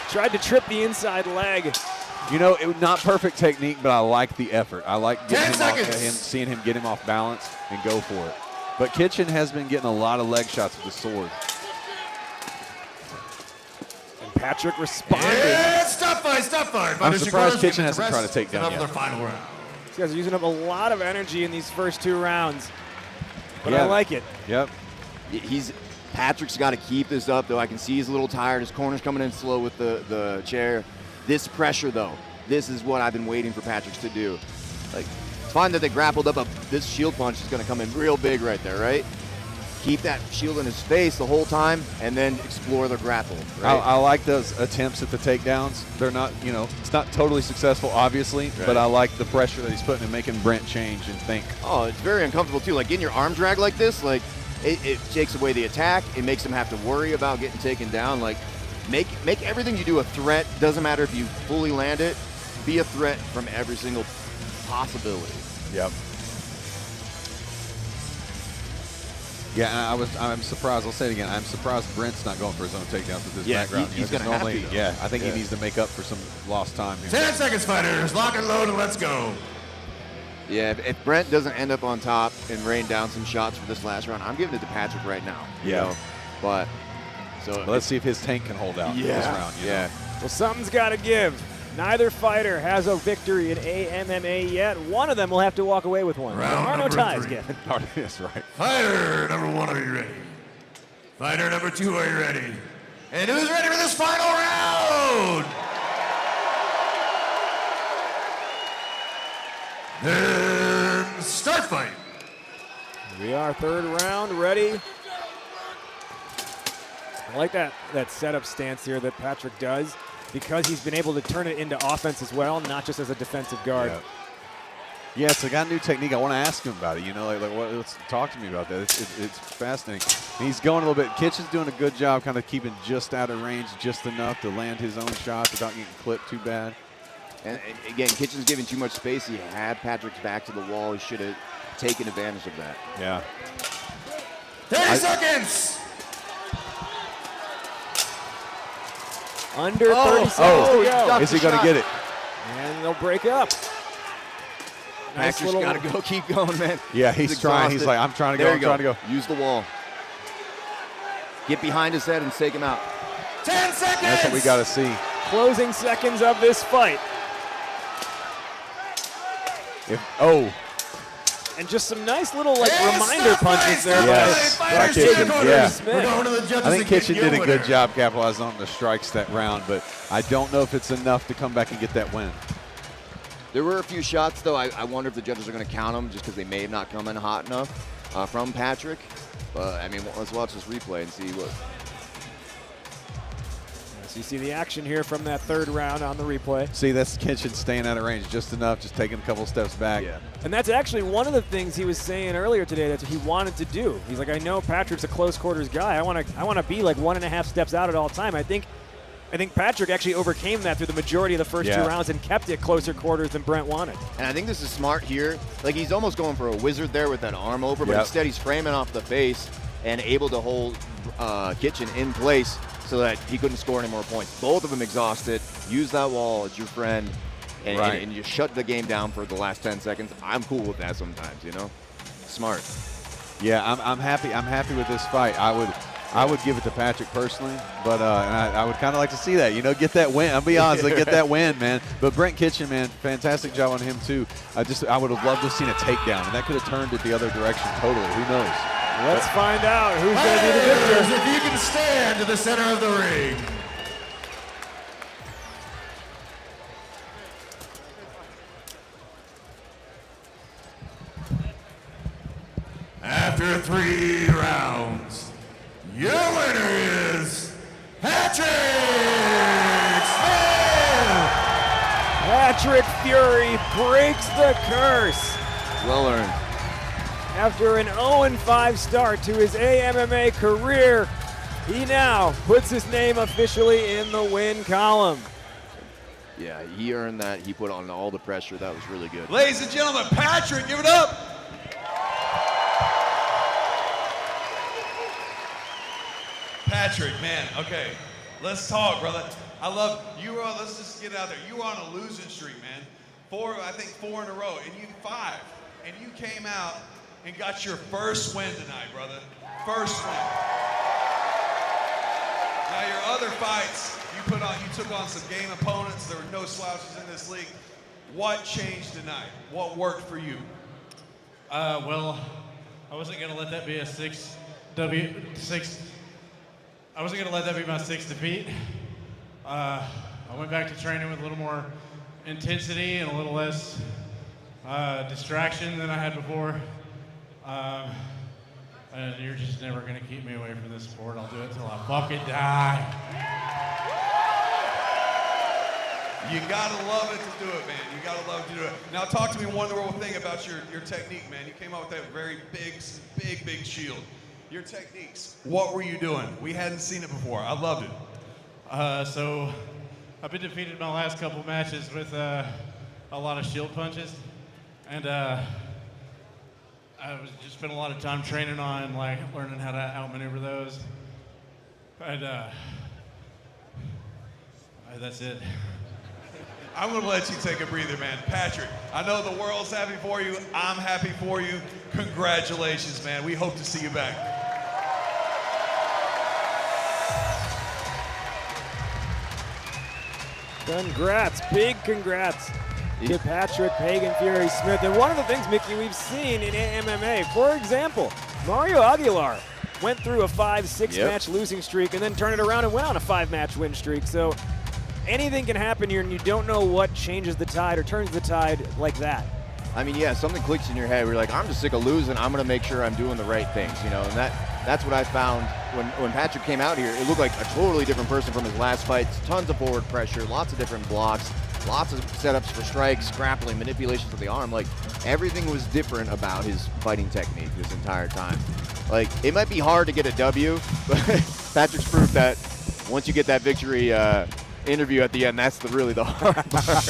[SPEAKER 9] Tried to trip the inside leg.
[SPEAKER 13] It was not perfect technique, but I like the effort. I like seeing him get him off balance and go for it. But Kitchen has been getting a lot of leg shots with the sword.
[SPEAKER 9] And Patrick responded.
[SPEAKER 15] Yeah, stop fight.
[SPEAKER 13] I'm surprised Kitchen hasn't tried to take down yet.
[SPEAKER 15] Their final round.
[SPEAKER 9] These guys are using up a lot of energy in these first 2 rounds. But I like it.
[SPEAKER 13] Yep.
[SPEAKER 12] Patrick's got to keep this up, though. I can see he's a little tired. His corner's coming in slow with the chair. This pressure, though, this is what I've been waiting for Patrick to do. It's fine that they grappled up, but this shield punch is going to come in real big right there, right? Keep that shield in his face the whole time, and then explore the grapple. Right?
[SPEAKER 13] I like those attempts at the takedowns. They're not, it's not totally successful, obviously, but I like the pressure that he's putting and making Brent change and think.
[SPEAKER 12] Oh, it's very uncomfortable, too. Like, getting your arm drag like this, it takes away the attack. It makes him have to worry about getting taken down. Make everything you do a threat. Doesn't matter if you fully land it. Be a threat from every single possibility.
[SPEAKER 13] Yep. Yeah, I'm surprised. I'll say it again. I'm surprised Brent's not going for his own takedowns with this background.
[SPEAKER 12] He's going to have to.
[SPEAKER 13] Yeah, I think he needs to make up for some lost time here.
[SPEAKER 15] 10 seconds, fighters. Lock and load and let's go.
[SPEAKER 12] Yeah, if Brent doesn't end up on top and rain down some shots for this last round, I'm giving it to Patrick right now.
[SPEAKER 13] Yeah.
[SPEAKER 12] But
[SPEAKER 13] let's see if his tank can hold out this round.
[SPEAKER 12] Yeah.
[SPEAKER 9] Well, something's got to give. Neither fighter has a victory in AMMA yet. One of them will have to walk away with one. There are no ties, Gavin.
[SPEAKER 13] That's right.
[SPEAKER 15] Fighter number 1, are you ready? Fighter number 2, are you ready? And who's ready for this final round? Then start fight.
[SPEAKER 9] We are 3rd round, ready. I like that setup stance here that Patrick does, because he's been able to turn it into offense as well, not just as a defensive guard.
[SPEAKER 13] Yeah, it's like I got a new technique. I want to ask him about it. You know, like let's talk to me about that. It's fascinating. And he's going a little bit. Kitchen's doing a good job kind of keeping just out of range just enough to land his own shots without getting clipped too bad.
[SPEAKER 12] And again, Kitchen's giving too much space. He had Patrick's back to the wall. He should have taken advantage of that.
[SPEAKER 13] Yeah.
[SPEAKER 15] 30 seconds!
[SPEAKER 16] Under 30 seconds to go.
[SPEAKER 13] Is he going to get it?
[SPEAKER 16] And they'll break up. Nice
[SPEAKER 12] Patrick's got to go. Keep going, man.
[SPEAKER 13] Yeah, he's trying. He's like, I'm trying to go. I'm trying to go.
[SPEAKER 12] Use the wall. Get behind his head and take him out.
[SPEAKER 15] 10 seconds!
[SPEAKER 13] That's what we got to see.
[SPEAKER 16] Closing seconds of this fight. And just some nice little reminder punches there by
[SPEAKER 13] Kitchen. Yeah.
[SPEAKER 16] Smith.
[SPEAKER 13] I think Kitchen did a good job capitalizing on the strikes that round, but I don't know if it's enough to come back and get that win.
[SPEAKER 12] There were a few shots, though. I wonder if the judges are going to count them just because they may have not come in hot enough from Patrick. But, I mean, let's watch this replay and see what.
[SPEAKER 16] So you see the action here from that third round on the replay.
[SPEAKER 13] See, that's Kitchen staying out of range just enough, just taking a couple steps back.
[SPEAKER 12] Yeah.
[SPEAKER 16] And that's actually one of the things he was saying earlier today that he wanted to do. He's like, I know Patrick's a close quarters guy. I want to be like 1.5 steps out at all time. I think Patrick actually overcame that through the majority of the first 2 rounds and kept it closer quarters than Brent wanted.
[SPEAKER 12] And I think this is smart here. Like, he's almost going for a wizard there with that arm over, but instead he's framing off the face and able to hold Kitchen in place so that he couldn't score any more points. Both of them exhausted. Use that wall as your friend, and you shut the game down for the last 10 seconds. I'm cool with that sometimes, you know? Smart.
[SPEAKER 13] Yeah, I'm happy. I'm happy with this fight. I would give it to Patrick personally, but I would kind of like to see that, you know, get that win. I'll be honest, get that win, man. But Brent Kitchen, man, fantastic job on him too. I would have loved to have seen a takedown, and that could have turned it the other direction totally. Who knows?
[SPEAKER 16] Let's find out who's going to be the victor.
[SPEAKER 15] If you can stand to the center of the ring. After 3 rounds, your winner is Patrick Smith!
[SPEAKER 16] Patrick Fury breaks the curse.
[SPEAKER 12] Well earned.
[SPEAKER 16] After an 0-5 start to his AMMA career, he now puts his name officially in the win column.
[SPEAKER 12] Yeah, he earned that. He put on all the pressure. That was really good.
[SPEAKER 11] Ladies and gentlemen, Patrick, give it up. Patrick, man, okay, let's talk, brother. I love you. Let's just get out there. You were on a losing streak, man. 4 in a row, and you 5, and you came out and got your first win tonight, brother. First win. Now your other fights, you took on some game opponents. There were no slouches in this league. What changed tonight? What worked for you?
[SPEAKER 14] Well, I wasn't gonna let that be I wasn't gonna let that be my 6th defeat. I went back to training with a little more intensity and a little less distraction than I had before. And you're just never gonna keep me away from this sport. I'll do it till I fucking die.
[SPEAKER 11] You gotta love it to do it, man. You gotta love it to do it. Now talk to me one more thing about your technique, man. You came out with that very big shield. Your techniques, what were you doing? We hadn't seen it before. I loved it.
[SPEAKER 14] So I've been defeated in my last couple matches with a lot of shield punches. And I just spent a lot of time training on like learning how to outmaneuver those. And that's it.
[SPEAKER 11] I'm gonna let you take a breather, man. Patrick, I know the world's happy for you. I'm happy for you. Congratulations, man. We hope to see you back.
[SPEAKER 16] Congrats, big congrats to Patrick Pagan Fury Smith. And one of the things, Mickey, we've seen in MMA, for example, Mario Aguilar went through a 5-6 match losing streak and then turned it around and went on a 5-match win streak. So anything can happen here, and you don't know what changes the tide or turns the tide like that.
[SPEAKER 12] I mean, yeah, something clicks in your head where you're like, I'm just sick of losing. I'm going to make sure I'm doing the right things, you know, and that's what I found when Patrick came out here. It looked like a totally different person from his last fights. Tons of forward pressure, lots of different blocks. lots of setups for strikes, grappling, manipulations of the arm. Like, everything was different about his fighting technique this entire time. Like, it might be hard to get a W, but Patrick's proof that once you get that victory interview at the end, that's really the hard part.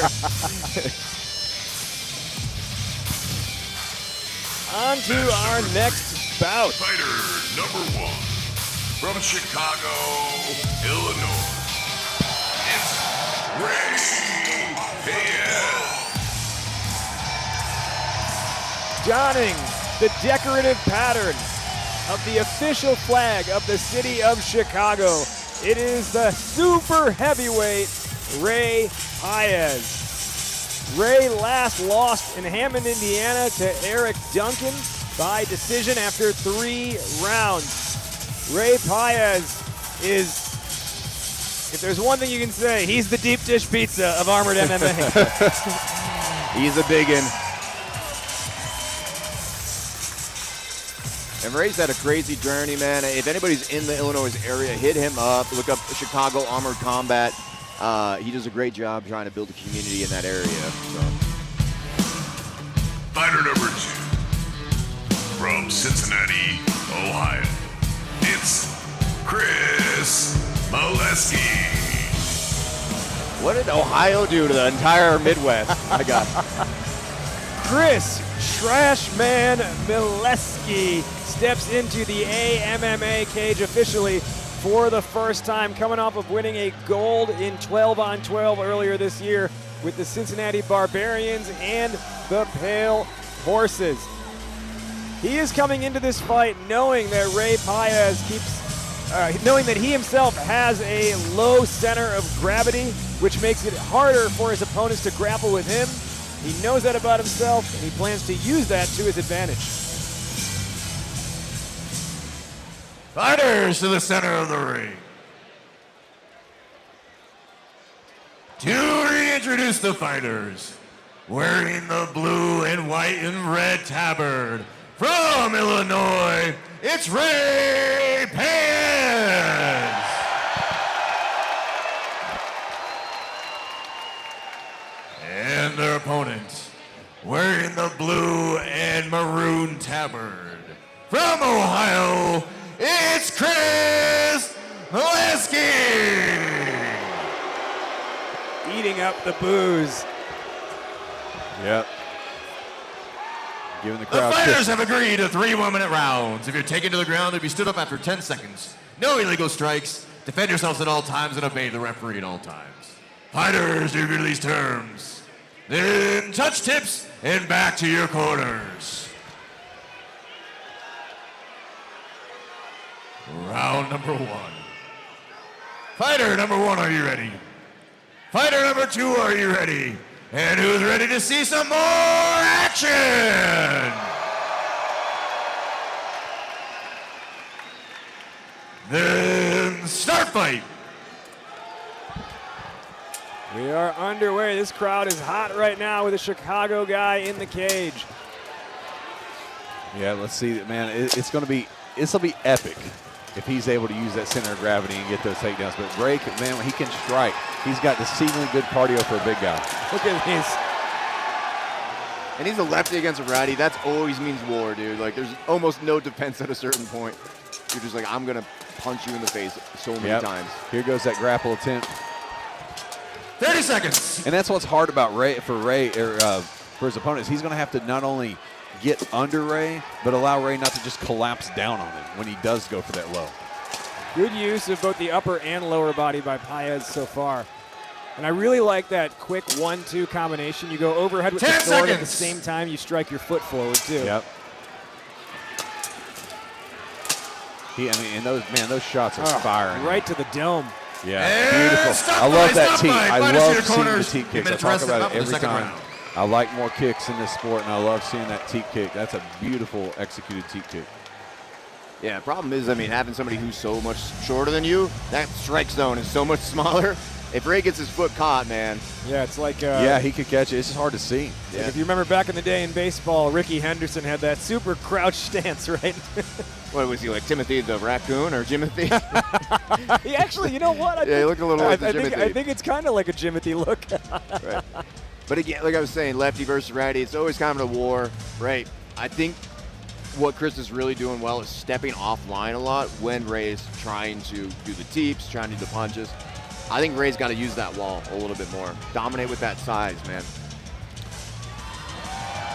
[SPEAKER 16] On to our next bout.
[SPEAKER 7] Fighter number 1 from Chicago, Illinois. It's Ray Payette.
[SPEAKER 16] Donning the decorative pattern of the official flag of the city of Chicago. It is the super heavyweight Ray Paez. Ray last lost in Hammond, Indiana to Eric Duncan by decision after 3 rounds. Ray Paez is, if there's one thing you can say, he's the deep dish pizza of Armored MMA.
[SPEAKER 12] He's a biggin. And Ray's had a crazy journey, man. If anybody's in the Illinois area, hit him up. Look up Chicago Armored Combat. He does a great job trying to build a community in that area. So.
[SPEAKER 7] Fighter number 2 from Cincinnati, Ohio. It's Chris Molesky.
[SPEAKER 12] What did Ohio do to the entire Midwest? My God.
[SPEAKER 16] Chris Trashman Molesky steps into the AMMA cage officially for the first time, coming off of winning a gold in 12-on-12 earlier this year with the Cincinnati Barbarians and the Pale Horses. He is coming into this fight knowing that Ray Paez knowing that he himself has a low center of gravity, which makes it harder for his opponents to grapple with him. He knows that about himself, and he plans to use that to his advantage.
[SPEAKER 15] Fighters to the center of the ring. To reintroduce the fighters, wearing the blue and white and red tabard from Illinois, it's Ray Paez. And their opponent, wearing the blue and maroon tabard from Ohio, it's Chris Molesky.
[SPEAKER 16] Eating up the booze.
[SPEAKER 13] Yep. Giving the
[SPEAKER 15] The
[SPEAKER 13] crowd
[SPEAKER 15] fighters have agreed to 3 1-minute rounds. If you're taken to the ground, you'll be stood up after 10 seconds. No illegal strikes. Defend yourselves at all times and obey the referee at all times. Fighters, do agree to these terms. Then touch tips and back to your corners. Round number 1. Fighter number 1, are you ready? Fighter number 2, are you ready? And who's ready to see some more action? Then start fight.
[SPEAKER 16] We are underway. This crowd is hot right now with a Chicago guy in the cage.
[SPEAKER 13] Yeah, let's see, man. This will be epic if he's able to use that center of gravity and get those takedowns. But Ray, man, when he can strike, he's got deceivingly good cardio for a big guy.
[SPEAKER 16] Look at this.
[SPEAKER 12] And he's a lefty against a righty. That always means war, dude. Like, there's almost no defense at a certain point. You're just like, I'm going to punch you in the face so many times.
[SPEAKER 13] Here goes that grapple attempt.
[SPEAKER 15] 30 seconds.
[SPEAKER 13] And that's what's hard about Ray for his opponents. He's going to have to not only get under Ray, but allow Ray not to just collapse down on him when he does go for that low.
[SPEAKER 16] Good use of both the upper and lower body by Paez so far. And I really like that quick 1-2 combination. You go overhead with the sword at the same time you strike your foot forward too.
[SPEAKER 13] Yep. And those shots are firing.
[SPEAKER 16] Right to the dome.
[SPEAKER 13] Yeah, beautiful. I love that teep. I love seeing the teep kicks. I talk about it every time. I like more kicks in this sport, and I love seeing that teep kick. That's a beautiful executed teep kick.
[SPEAKER 12] Yeah, problem is, I mean, having somebody who's so much shorter than you, that strike zone is so much smaller. if Ray gets his foot caught, man.
[SPEAKER 16] Yeah, it's like
[SPEAKER 13] yeah, he could catch it. It's just hard to see.
[SPEAKER 16] Like if you remember back in the day in baseball, Ricky Henderson had that super crouch stance, right?
[SPEAKER 12] What was he, like Timothy the Raccoon or Jimothy?
[SPEAKER 16] He actually, you know what?
[SPEAKER 12] He looked a little like Jimothy.
[SPEAKER 16] I think it's kind of like a Jimothy look.
[SPEAKER 12] Right. But again, like I was saying, lefty versus righty, it's always kind of a war, right? I think what Chris is really doing well is stepping offline a lot when Ray's trying to do the teeps, trying to do the punches. I think Ray's got to use that wall a little bit more. Dominate with that size, man.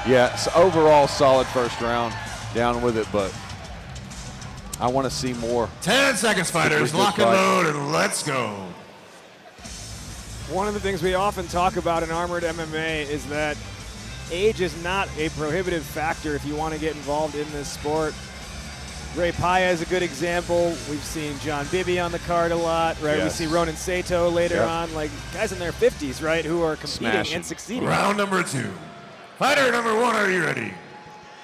[SPEAKER 13] Yeah, so overall solid first round. Down with it, but I want to see more.
[SPEAKER 15] 10 seconds, fighters. Lock and load, and let's go.
[SPEAKER 16] One of the things we often talk about in Armored MMA is that age is not a prohibitive factor if you want to get involved in this sport. Ray Paez is a good example. We've seen John Bibby on the card a lot, right?
[SPEAKER 15] Yes.
[SPEAKER 16] We see Ronan Sato later on, like guys in their 50s, right, who are competing
[SPEAKER 15] Smashing.
[SPEAKER 16] and succeeding.
[SPEAKER 15] Round number 2. Fighter number 1, are you ready?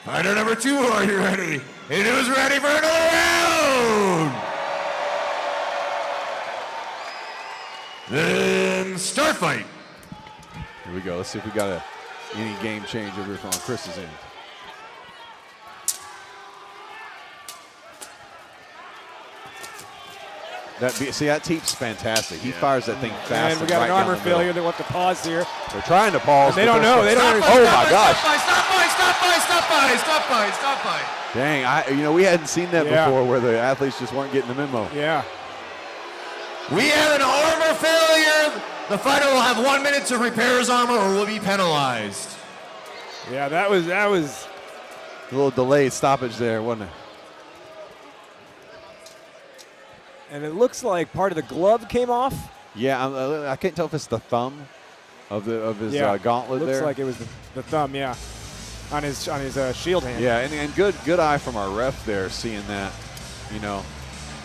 [SPEAKER 15] Fighter number 2, are you ready? And who's ready for another round? Then start fight.
[SPEAKER 13] Here we go. Let's see if we got any game change over from Chris's end. That teep's fantastic. He fires that thing fast.
[SPEAKER 16] And we got an armor failure. They want to pause here.
[SPEAKER 13] They're trying to pause.
[SPEAKER 16] And they don't know. They don't understand.
[SPEAKER 13] Oh my gosh!
[SPEAKER 15] Stop fight.
[SPEAKER 13] Dang, we hadn't seen that before, where the athletes just weren't getting the memo.
[SPEAKER 16] Yeah.
[SPEAKER 15] We have an armor failure. The fighter will have 1 minute to repair his armor or will be penalized.
[SPEAKER 16] Yeah, that was
[SPEAKER 13] a little delayed stoppage there, wasn't it?
[SPEAKER 16] And it looks like part of the glove came off.
[SPEAKER 13] Yeah, I can't tell if it's the thumb of his gauntlet there.
[SPEAKER 16] Looks like it was the thumb, yeah, on his shield hand.
[SPEAKER 13] Yeah, and good eye from our ref there, seeing that,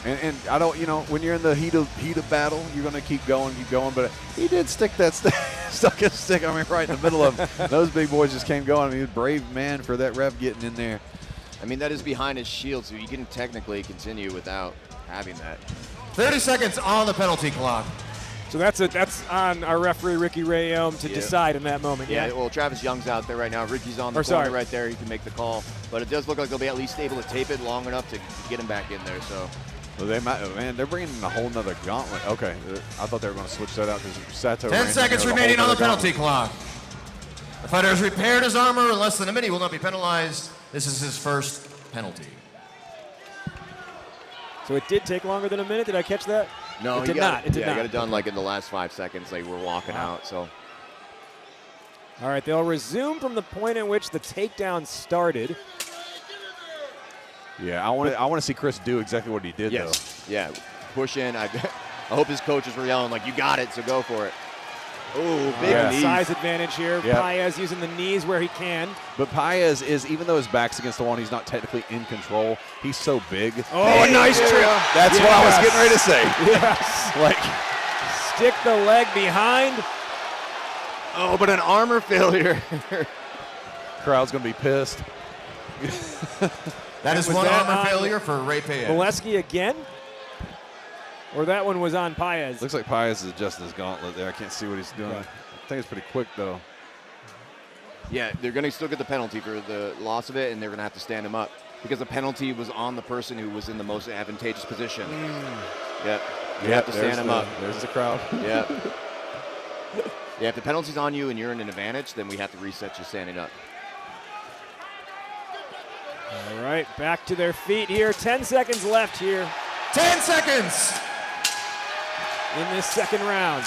[SPEAKER 13] And I don't, when you're in the heat of battle, you're going to keep going. But he did stuck his stick. I mean, right in the middle of those big boys just came going. I mean, he was a brave man for that ref getting in there.
[SPEAKER 12] I mean, that is behind his shield, so you can technically continue without having that.
[SPEAKER 15] 30 seconds on the penalty clock.
[SPEAKER 16] So that's on our referee, Ricky Rayom, to decide in that moment.
[SPEAKER 12] Yeah, well, Travis Young's out there right now. Ricky's on the corner right there. He can make the call. But it does look like they'll be at least able to tape it long enough to get him back in there. So.
[SPEAKER 13] Well, they're bringing in a whole nother gauntlet. Okay, I thought they were going to switch that out because Sato.
[SPEAKER 15] 10 seconds remaining on the penalty clock. The fighter has repaired his armor in less than a minute. He will not be penalized. This is his first penalty.
[SPEAKER 16] So it did take longer than a minute. Did I catch that?
[SPEAKER 12] No,
[SPEAKER 16] it did not. It did not.
[SPEAKER 12] He got it done like in the last 5 seconds. Like we're walking out. So.
[SPEAKER 16] All right, they'll resume from the point in which the takedown started.
[SPEAKER 13] Yeah, I want to see Chris do exactly what he did, though.
[SPEAKER 12] Yeah, push in. I hope his coaches were yelling, like, you got it, so go for it. Oh, big knees.
[SPEAKER 16] Size advantage here.
[SPEAKER 13] Yep.
[SPEAKER 16] Paez using the knees where he can.
[SPEAKER 13] But Paez is, even though his back's against the wall and he's not technically in control, he's so big.
[SPEAKER 16] Oh, nice trip.
[SPEAKER 13] That's what I was getting ready to say.
[SPEAKER 16] Yes. Stick the leg behind.
[SPEAKER 12] Oh, but an armor failure.
[SPEAKER 13] Crowd's going to be pissed.
[SPEAKER 15] That is one armor failure for Ray Paez.
[SPEAKER 16] Molesky again? Or that one was on Paez?
[SPEAKER 13] Looks like Paez is adjusting his gauntlet there. I can't see what he's doing.
[SPEAKER 16] Right.
[SPEAKER 13] I think it's pretty quick, though.
[SPEAKER 12] Yeah, they're going to still get the penalty for the loss of it, and they're going to have to stand him up because the penalty was on the person who was in the most advantageous position. Yep. You have to stand him up.
[SPEAKER 13] There's the crowd.
[SPEAKER 12] Yep. Yeah, if the penalty's on you and you're in an advantage, then we have to reset you standing up.
[SPEAKER 16] All right, back to their feet here. 10 seconds left here.
[SPEAKER 15] 10 seconds!
[SPEAKER 16] In this second round.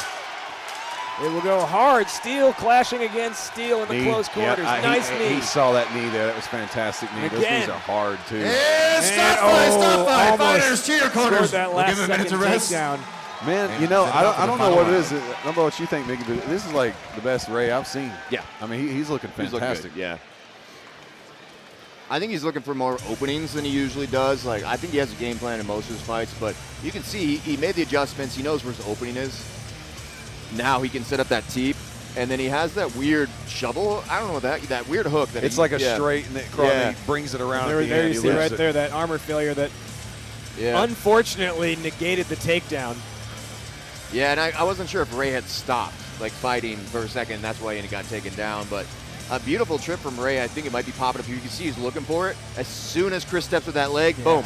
[SPEAKER 16] It will go hard. Steel clashing against steel in the close quarters. Nice knee.
[SPEAKER 13] He saw that knee there. That was fantastic knee. Those knees are hard, too.
[SPEAKER 15] And stop fight. Fighters to your corners. We'll give him a minute to rest.
[SPEAKER 16] Takedown.
[SPEAKER 13] Man, I don't know what it is. I don't know what you think, Mickey, but this is like the best Ray I've seen.
[SPEAKER 12] Yeah.
[SPEAKER 13] I mean, he's looking fantastic.
[SPEAKER 12] Yeah. I think he's looking for more openings than he usually does. Like, I think he has a game plan in most of his fights, but you can see he made the adjustments. He knows where his opening is. Now he can set up that teep, and then he has that weird shovel. I don't know what that weird hook. That
[SPEAKER 13] it's like a straight, and he brings it around.
[SPEAKER 16] There you see right there that armor failure that unfortunately negated the takedown.
[SPEAKER 12] Yeah, and I wasn't sure if Ray had stopped, like, fighting for a second. That's why he got taken down. But a beautiful trip from Ray. I think it might be popping up. You can see he's looking for it. As soon as Chris steps with that leg, boom.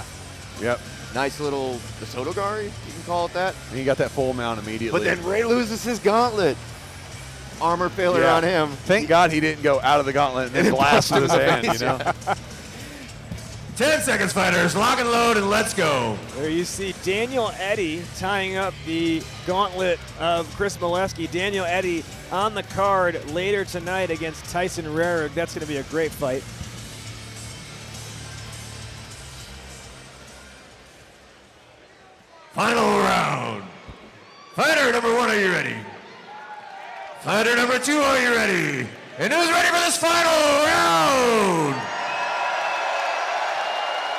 [SPEAKER 13] Yep.
[SPEAKER 12] Nice little Sotogari, you can call it that.
[SPEAKER 13] And he got that full mount immediately.
[SPEAKER 12] But then Ray loses his gauntlet. Armor failure on him.
[SPEAKER 13] Thank God he didn't go out of the gauntlet and then blast to his hand, you know?
[SPEAKER 15] 10 seconds, fighters. Lock and load, and let's go.
[SPEAKER 16] There you see Daniel Eddy tying up the gauntlet of Chris Molesky. Daniel Eddy on the card later tonight against Tyson Rarig. That's going to be a great fight.
[SPEAKER 15] Final round. Fighter number 1, are you ready? Fighter number 2, are you ready? And who's ready for this final round?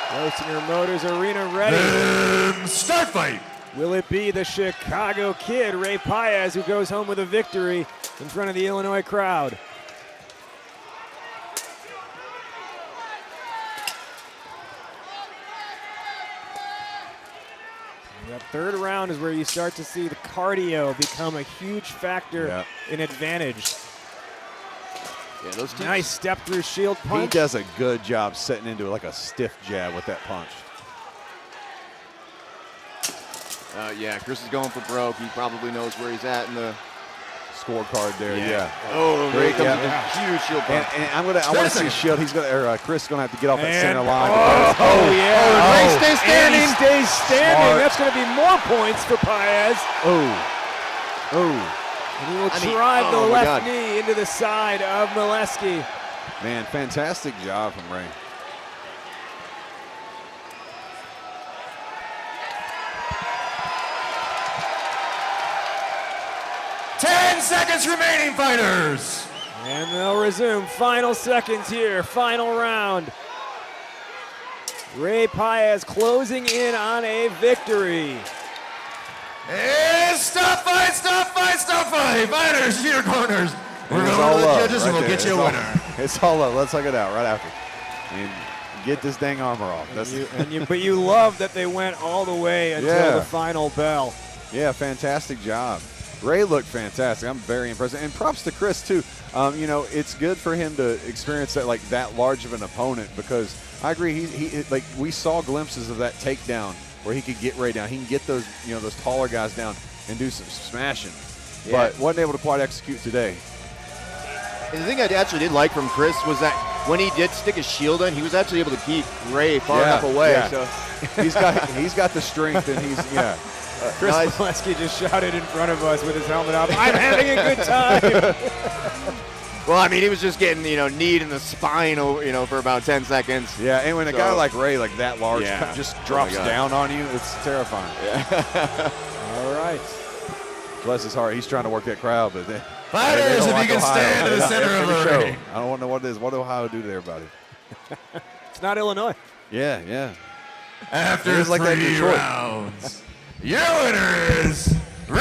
[SPEAKER 16] Grosinger Motors Arena ready.
[SPEAKER 15] Start fight.
[SPEAKER 16] Will it be the Chicago Kid, Ray Paez, who goes home with a victory in front of the Illinois crowd? That third round is where you start to see the cardio become a huge factor in advantage.
[SPEAKER 12] Yeah, those two.
[SPEAKER 16] Nice step through shield punch.
[SPEAKER 13] He does a good job setting into like a stiff jab with that punch.
[SPEAKER 12] Yeah, Chris is going for broke. He probably knows where he's at in the
[SPEAKER 13] scorecard there. Yeah.
[SPEAKER 12] Oh, great! Huge shield punch.
[SPEAKER 13] And I want to see Shield. He's gonna, Chris is gonna have to get off that center line.
[SPEAKER 16] Yeah.
[SPEAKER 12] Ray stays standing.
[SPEAKER 16] And he stays standing.
[SPEAKER 13] Smart.
[SPEAKER 16] That's going to be more points for Paez.
[SPEAKER 13] Oh.
[SPEAKER 16] And he will drive the left knee into the side of Molesky.
[SPEAKER 13] Man, fantastic job from Ray.
[SPEAKER 15] Seconds remaining, fighters.
[SPEAKER 16] And they'll resume. Final seconds here. Final round. Ray Paez closing in on a victory.
[SPEAKER 15] And stop fight, stop fight, stop fight. Fighters, to your corners. We're going to the judges and we'll get you a winner.
[SPEAKER 13] It's all up. Let's hug it out right after. And get this dang armor off.
[SPEAKER 16] But you love that they went all the way until the final bell.
[SPEAKER 13] Yeah, fantastic job. Ray looked fantastic. I'm very impressed. And props to Chris, too. You know, it's good for him to experience that, like, that large of an opponent because I agree. He like, we saw glimpses of that takedown where he could get Ray down. He can get those, you know, those taller guys down and do some smashing.
[SPEAKER 12] Yeah.
[SPEAKER 13] But wasn't able to quite execute today.
[SPEAKER 12] And the thing I actually did like from Chris was that when he did stick his shield in, he was actually able to keep Ray far enough away.
[SPEAKER 13] Yeah.
[SPEAKER 12] So
[SPEAKER 13] he's got the strength, and he's
[SPEAKER 16] Chris Molesky just shouted in front of us with his helmet off, "I'm having a good time."
[SPEAKER 12] Well, I mean, he was just getting, you know, kneed in the spine, you know, for about 10 seconds.
[SPEAKER 13] Yeah, and when a guy like Ray, like that large, just drops down on you, it's terrifying.
[SPEAKER 12] Yeah.
[SPEAKER 16] All right.
[SPEAKER 13] Bless his heart. He's trying to work that crowd, but
[SPEAKER 15] fighters, if you can stand in the center of the ring.
[SPEAKER 13] I don't want to know what it is. What did Ohio do to everybody?
[SPEAKER 16] It's not Illinois.
[SPEAKER 13] Yeah.
[SPEAKER 15] After
[SPEAKER 13] like
[SPEAKER 15] 3 rounds, your winner is Ray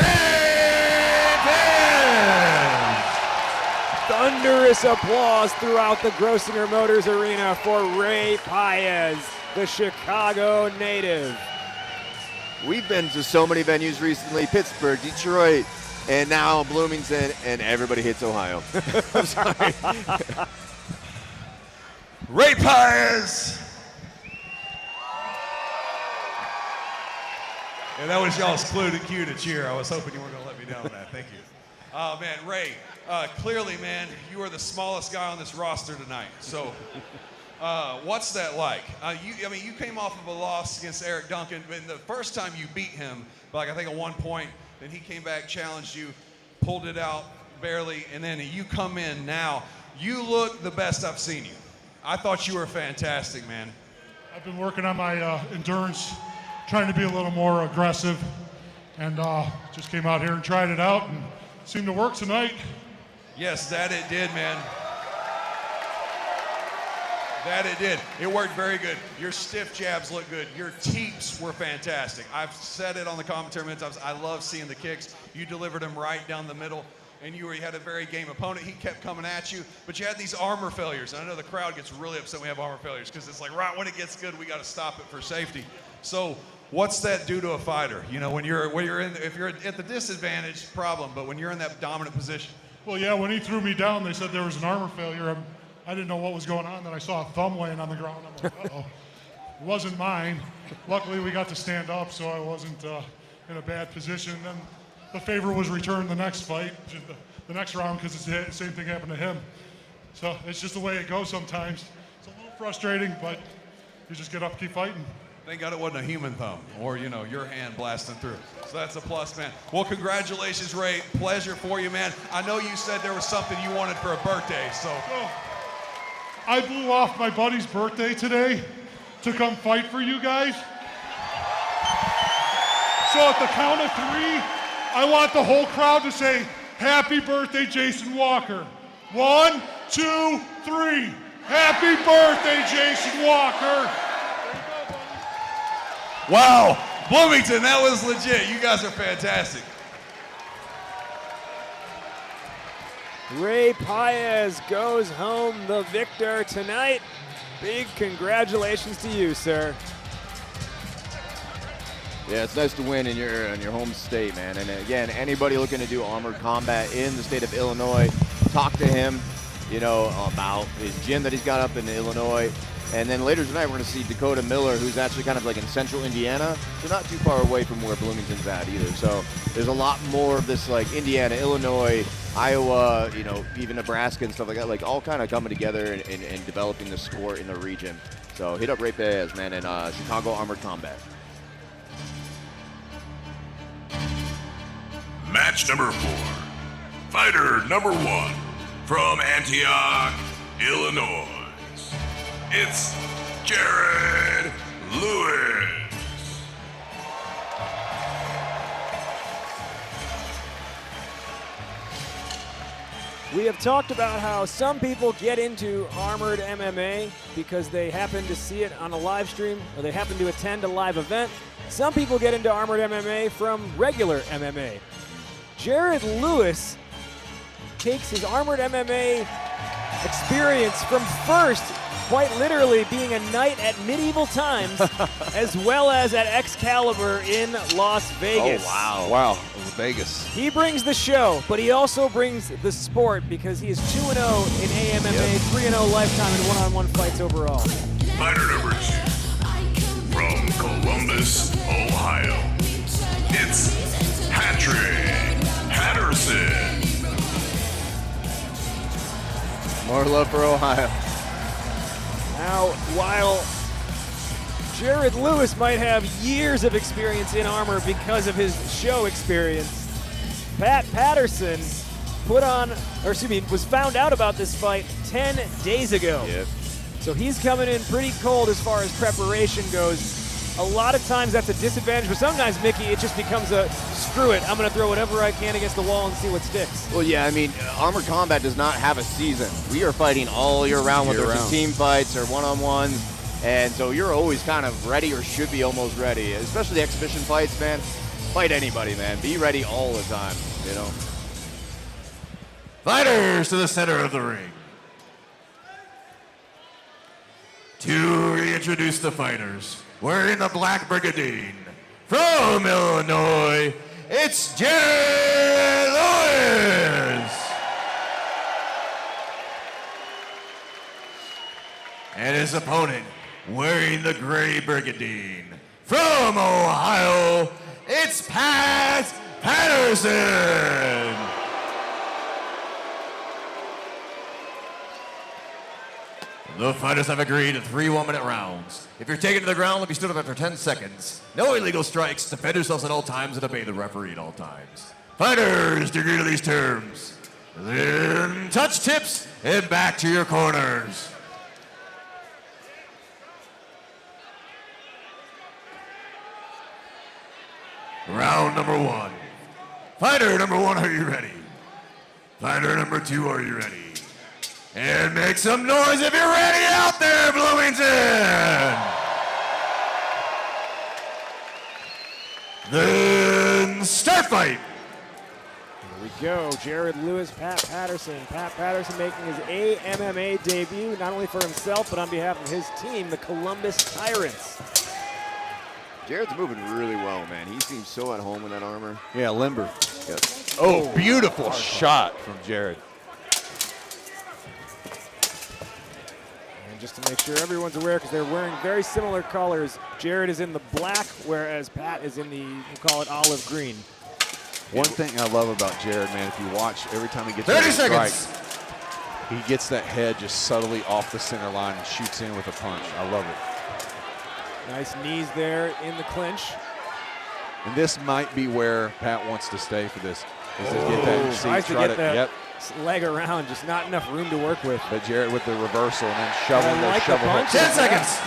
[SPEAKER 15] Paez.
[SPEAKER 16] Thunderous applause throughout the Grosinger Motors Arena for Ray Paez, the Chicago native.
[SPEAKER 12] We've been to so many venues recently, Pittsburgh, Detroit, and now Bloomington, and everybody hits Ohio. I'm sorry.
[SPEAKER 15] Ray Paez.
[SPEAKER 11] And that was y'all's clue to cue to cheer. I was hoping you weren't going to let me down on that. Thank you. Oh, man, Ray, clearly, man, you are the smallest guy on this roster tonight. So what's that like? You came off of a loss against Eric Duncan, but the first time you beat him, like I think at one point, then he came back, challenged you, pulled it out barely, and then you come in now. You look the best I've seen you. I thought you were fantastic, man.
[SPEAKER 14] I've been working on my endurance, trying to be a little more aggressive, and just came out here and tried it out, and seemed to work tonight.
[SPEAKER 11] Yes, that it did, man. That it did. It worked very good. Your stiff jabs look good. Your teeps were fantastic. I've said it on the commentary many times. I love seeing the kicks. You delivered them right down the middle, and you had a very game opponent. He kept coming at you, but you had these armor failures. And I know the crowd gets really upset when we have armor failures because it's like right when it gets good, we got to stop it for safety. So what's that do to a fighter? You know, when you're in, if you're at the disadvantage, problem, but when you're in that dominant position.
[SPEAKER 14] Well, yeah, when he threw me down, they said there was an armor failure. I didn't know what was going on. Then I saw a thumb laying on the ground. I'm like, uh-oh. It wasn't mine. Luckily, we got to stand up, so I wasn't in a bad position. Then the favor was returned the next fight, the next round, because the same thing happened to him. So it's just the way it goes sometimes. It's a little frustrating, but you just get up, keep fighting.
[SPEAKER 11] Thank God it wasn't a human thumb or, you know, your hand blasting through. So that's a plus, man. Well, congratulations, Ray. Pleasure for you, man. I know you said there was something you wanted for a birthday, so.
[SPEAKER 14] I blew off my buddy's birthday today to come fight for you guys. So at the count of 3, I want the whole crowd to say, happy birthday, Jason Walker. 1, 2, 3. Happy birthday, Jason Walker.
[SPEAKER 11] Wow, Bloomington, that was legit. You guys are fantastic.
[SPEAKER 16] Ray Paez goes home the victor tonight. Big congratulations to you, sir.
[SPEAKER 12] Yeah, it's nice to win in your home state, man. And again, anybody looking to do armored combat in the state of Illinois, talk to him, you know, about his gym that he's got up in Illinois. And then later tonight, we're going to see Dakota Miller, who's actually kind of like in central Indiana, so not too far away from where Bloomington's at either. So there's a lot more of this, like Indiana, Illinois, Iowa, you know, even Nebraska and stuff like that, like all kind of coming together and developing the sport in the region. So hit up Ray Paez, man, in Chicago Armored Combat.
[SPEAKER 7] Match number 4. Fighter number 1 from Antioch, Illinois. It's Jared Lewis.
[SPEAKER 16] We have talked about how some people get into armored MMA because they happen to see it on a live stream or they happen to attend a live event. Some people get into armored MMA from regular MMA. Jared Lewis takes his armored MMA experience from first, quite literally being a knight at medieval times, as well as at Excalibur in Las Vegas.
[SPEAKER 13] Oh, wow. Wow, it was Vegas.
[SPEAKER 16] He brings the show, but he also brings the sport because he is 2-0 in AMMA, 3-0 lifetime in one-on-one fights overall.
[SPEAKER 7] Fighter number 2 from Columbus, Ohio. It's Patrick Patterson.
[SPEAKER 12] More love for Ohio.
[SPEAKER 16] Now, while Jared Lewis might have years of experience in armor because of his show experience, Pat Patterson was found out about this fight 10 days ago.
[SPEAKER 12] Yep.
[SPEAKER 16] So he's coming in pretty cold as far as preparation goes. A lot of times that's a disadvantage, but sometimes, Mickey, it just becomes a screw it. I'm going to throw whatever I can against the wall and see what sticks.
[SPEAKER 12] Well, yeah, I mean, Armored Combat does not have a season. We are fighting all year round, whether it's team fights or one-on-ones. And so you're always kind of ready or should be almost ready, especially the exhibition fights, man. Fight anybody, man. Be ready all the time, you know.
[SPEAKER 15] Fighters to the center of the ring. To reintroduce the fighters, wearing the black brigandine from Illinois, it's Jared Lewis. And his opponent, wearing the gray brigandine from Ohio, it's Pat Patterson. The fighters have agreed to 3 1-minute rounds. If you're taken to the ground, let me stood up after 10 seconds. No illegal strikes. Defend yourselves at all times and obey the referee at all times. Fighters, do you agree to these terms? Then touch tips and back to your corners. Round number 1. Fighter number 1, are you ready? Fighter number 2, are you ready? And make some noise if you're ready out there, Bloomington! Then start fight!
[SPEAKER 16] Here we go. Jared Lewis, Pat Patterson. Pat Patterson making his AMMA debut, not only for himself, but on behalf of his team, the Columbus Tyrants.
[SPEAKER 12] Jared's moving really well, man. He seems so at home in that armor.
[SPEAKER 13] Yeah, limber.
[SPEAKER 12] Yep.
[SPEAKER 13] Oh, beautiful shot from Jared.
[SPEAKER 16] And just to make sure everyone's aware, because they're wearing very similar colors, Jared is in the black, whereas Pat is in the, we'll call it olive green.
[SPEAKER 13] One thing I love about Jared, man, if you watch every time he gets
[SPEAKER 15] 30
[SPEAKER 13] a strike,
[SPEAKER 15] seconds.
[SPEAKER 13] he gets that head just subtly off the center line and shoots in with a punch. I love it.
[SPEAKER 16] Nice knees there in the clinch.
[SPEAKER 13] And this might be where Pat wants to stay for this. Is to get that,
[SPEAKER 16] Tries to get that
[SPEAKER 13] yep.
[SPEAKER 16] leg around, just not enough room to work with.
[SPEAKER 13] But Jared with the reversal and then shoveling
[SPEAKER 16] I
[SPEAKER 13] those
[SPEAKER 16] like the
[SPEAKER 13] shovel
[SPEAKER 16] punch.
[SPEAKER 13] hooks.
[SPEAKER 15] 10 seconds.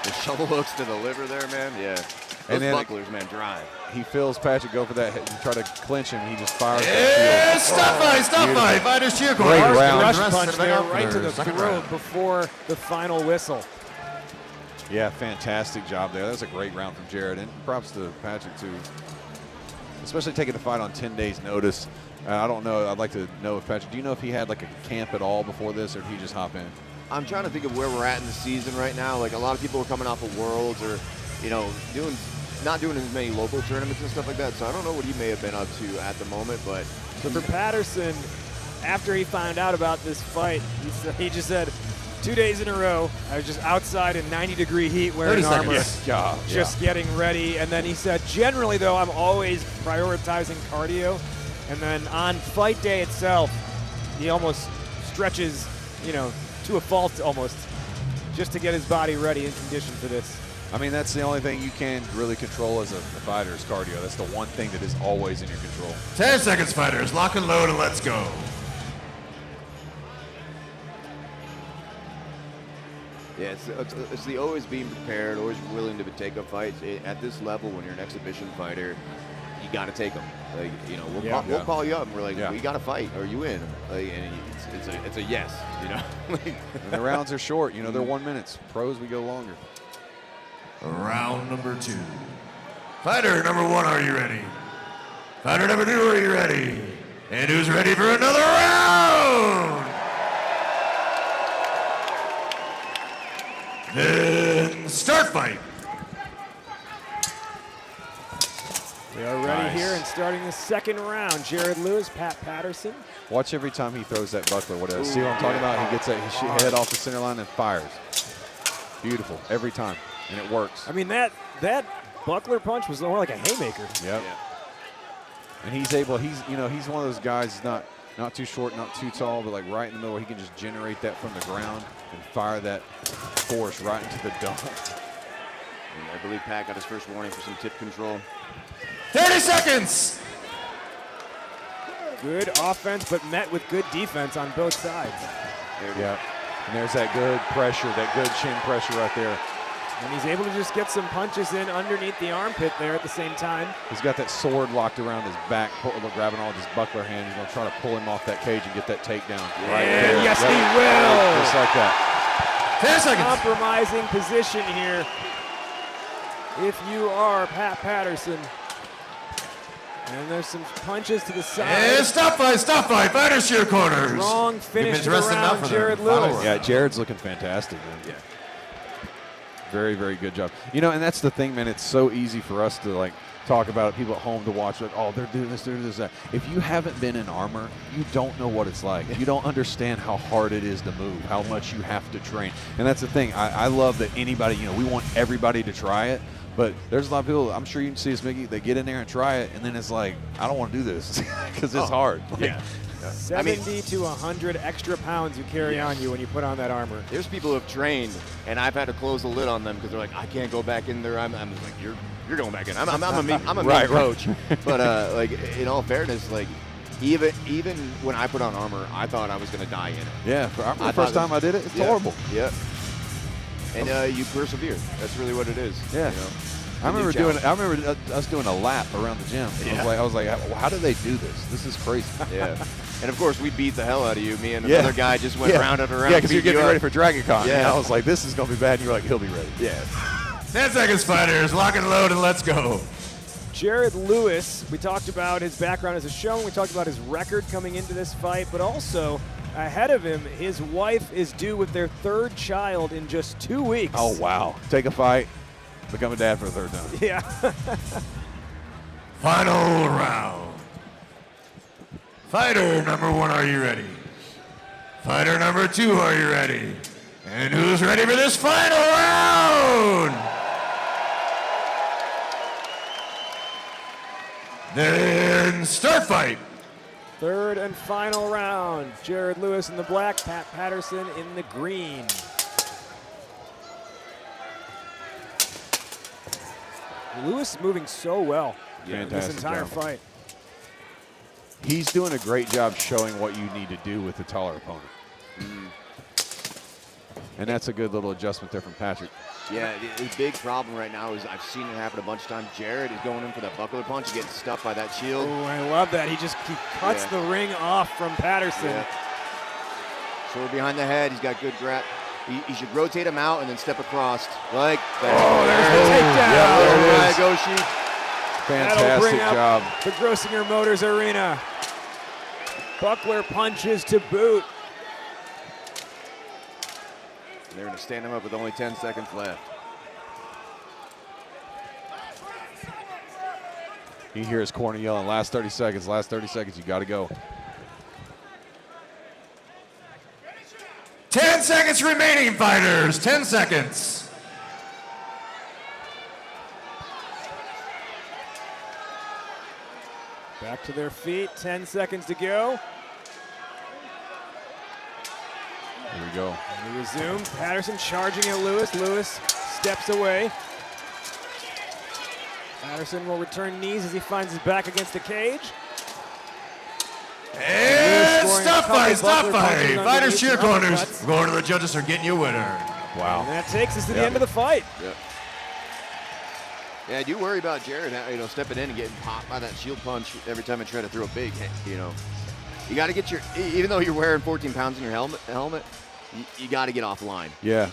[SPEAKER 12] The shovel hooks to the liver there, man. Yeah. Those
[SPEAKER 13] And then
[SPEAKER 12] bucklers, man, drive.
[SPEAKER 13] He feels Patrick go for that hit and try to clinch him. He just fires
[SPEAKER 15] Yeah,
[SPEAKER 13] that shield.
[SPEAKER 15] stop fight, stop
[SPEAKER 13] Beautiful.
[SPEAKER 15] fight. Fighters cheer
[SPEAKER 13] Great
[SPEAKER 15] corner.
[SPEAKER 13] round.
[SPEAKER 16] Rush punch there right to the
[SPEAKER 15] Second
[SPEAKER 16] throat
[SPEAKER 15] round.
[SPEAKER 16] before the final whistle.
[SPEAKER 13] Yeah, fantastic job there. That was a great round from Jared. And props to Patrick, too. Especially taking the fight on 10 days' notice. I don't know. I'd like to know if Patrick, do you know if he had like a camp at all before this, or did he just hop in?
[SPEAKER 12] I'm trying to think of where we're at in the season right now. Like, a lot of people are coming off of Worlds or, you know, not doing as many local tournaments and stuff like that. So I don't know what he may have been up to at the moment, but.
[SPEAKER 16] So for Patterson, after he found out about this fight, he just said, 2 days in a row, I was just outside in 90-degree heat wearing armor, just getting ready. And then he said, generally, though, I'm always prioritizing cardio. And then on fight day itself, he almost stretches, you know, to a fault almost, just to get his body ready and conditioned for this.
[SPEAKER 13] I mean, that's the only thing you can really control as a fighter is cardio. That's the one thing that is always in your control.
[SPEAKER 15] 10 seconds, fighters. Lock and load and let's go.
[SPEAKER 12] Yeah, it's the always being prepared, always willing to take up fights. At this level, when you're an exhibition fighter, you got to take them. Like, you know, we'll call you up and we're like, we got to fight. Are you in? Like, and it's a yes, you know.
[SPEAKER 13] And the rounds are short. You know, they're 1 minute. Pros, we go longer.
[SPEAKER 15] Round number 2. Fighter number 1, are you ready? Fighter number 2, are you ready? And who's ready for another round? Then start fight.
[SPEAKER 16] We are ready here and starting the second round. Jared Lewis, Pat Patterson.
[SPEAKER 13] Watch every time he throws that buckler. Whatever. See what I'm talking about? He gets that head off the center line and fires. Beautiful every time, and it works.
[SPEAKER 16] I mean, that buckler punch was more like a haymaker.
[SPEAKER 13] Yep. And he's able. He's one of those guys. Not too short, not too tall, but like right in the middle where he can just generate that from the ground and fire that force right into the dome.
[SPEAKER 12] And I believe Pat got his first warning for some tip control.
[SPEAKER 15] 30 seconds.
[SPEAKER 16] Good offense, but met with good defense on both sides.
[SPEAKER 13] Yeah. And there's that good pressure, that good chin pressure right there.
[SPEAKER 16] And he's able to just get some punches in underneath the armpit there at the same time.
[SPEAKER 13] He's got that sword locked around his back, grabbing all of his buckler hand. He's going to try to pull him off that cage and get that takedown. Right there.
[SPEAKER 16] Yes, he will.
[SPEAKER 13] Just like that.
[SPEAKER 15] 10 seconds.
[SPEAKER 16] Compromising position here. If you are Pat Patterson. And there's some punches to the side.
[SPEAKER 15] And stop fight. Fighters cheer corners.
[SPEAKER 16] Strong finish to the round, Jared Lewis.
[SPEAKER 13] Yeah, Jared's looking fantastic, man. Yeah. Very, very good job. You know, and that's the thing, man. It's so easy for us to, like, talk about it. People at home to watch, like, oh, they're doing this, that. If you haven't been in armor, you don't know what it's like. You don't understand how hard it is to move, how much you have to train. And that's the thing. I love that anybody, you know, we want everybody to try it. But there's a lot of people, I'm sure you can see this, Mickey, they get in there and try it, and then it's like, I don't want to do this because it's hard. Like,
[SPEAKER 16] 70 to 100 extra pounds you carry on you when you put on that armor.
[SPEAKER 12] There's people who have trained, and I've had to close the lid on them because they're like, I can't go back in there. I'm like, you're going back in. I'm a mean coach. But like, in all fairness, like, even when I put on armor, I thought I was going to die in it.
[SPEAKER 13] Yeah, the first time I did it, it's horrible.
[SPEAKER 12] Yeah. And you persevere. That's really what it is.
[SPEAKER 13] Yeah.
[SPEAKER 12] You know?
[SPEAKER 13] I remember us doing a lap around the gym.
[SPEAKER 12] Yeah.
[SPEAKER 13] I was like, how do they do this? This is crazy.
[SPEAKER 12] Yeah. And of course, we beat the hell out of you. Me and another guy just went round and around.
[SPEAKER 13] Yeah, because you're getting ready for Dragon Con.
[SPEAKER 12] Yeah.
[SPEAKER 13] And I was like, this is going to be bad. And you were like, he'll be ready.
[SPEAKER 12] Yeah.
[SPEAKER 15] 10 seconds, fighters. Lock and load and let's go.
[SPEAKER 16] Jared Lewis, we talked about his background as a showman. We talked about his record coming into this fight, but also ahead of him, his wife is due with their third child in just 2 weeks.
[SPEAKER 13] Oh, wow. Take a fight, become a dad for a third time.
[SPEAKER 16] Yeah.
[SPEAKER 15] Final round. Fighter number 1, are you ready? Fighter number 2, are you ready? And who's ready for this final round? Then start fight.
[SPEAKER 16] Third and final round. Jared Lewis in the black, Pat Patterson in the green. Lewis moving so well in this entire
[SPEAKER 13] job.
[SPEAKER 16] fight.
[SPEAKER 13] He's doing a great job showing what you need to do with a taller opponent. And that's a good little adjustment there from Patrick.
[SPEAKER 12] Yeah, his big problem right now is I've seen it happen a bunch of times. Jared is going in for that buckler punch, getting stuffed by that shield.
[SPEAKER 16] Oh, I love that. He cuts the ring off from Patterson.
[SPEAKER 12] Yeah. Sword behind the head. He's got good grab. He should rotate him out and then step across like that.
[SPEAKER 16] Oh, there's the takedown.
[SPEAKER 12] Yeah, there it is.
[SPEAKER 16] That'll
[SPEAKER 13] Fantastic
[SPEAKER 16] bring up
[SPEAKER 13] job.
[SPEAKER 16] the Grossinger Motors Arena. Buckler punches to boot.
[SPEAKER 12] They're going to stand him up with only 10 seconds left.
[SPEAKER 13] You hear his corner yelling, last 30 seconds, you got to go.
[SPEAKER 15] 10 seconds remaining, fighters. 10 seconds.
[SPEAKER 16] Back to their feet, 10 seconds to go.
[SPEAKER 13] Here we go.
[SPEAKER 16] And we resume. Patterson charging at Lewis. Lewis steps away. Patterson will return knees as he finds his back against the cage.
[SPEAKER 15] And stop fight. Fighters cheer corners. We're going to the judges are getting you a winner.
[SPEAKER 13] Wow.
[SPEAKER 16] And that takes us to the end of the fight.
[SPEAKER 12] Yep. Yeah, I do worry about Jared, stepping in and getting popped by that shield punch every time I try to throw a big hit, You got to get even though you're wearing 14 pounds in your helmet, you got to get offline.
[SPEAKER 13] Yeah.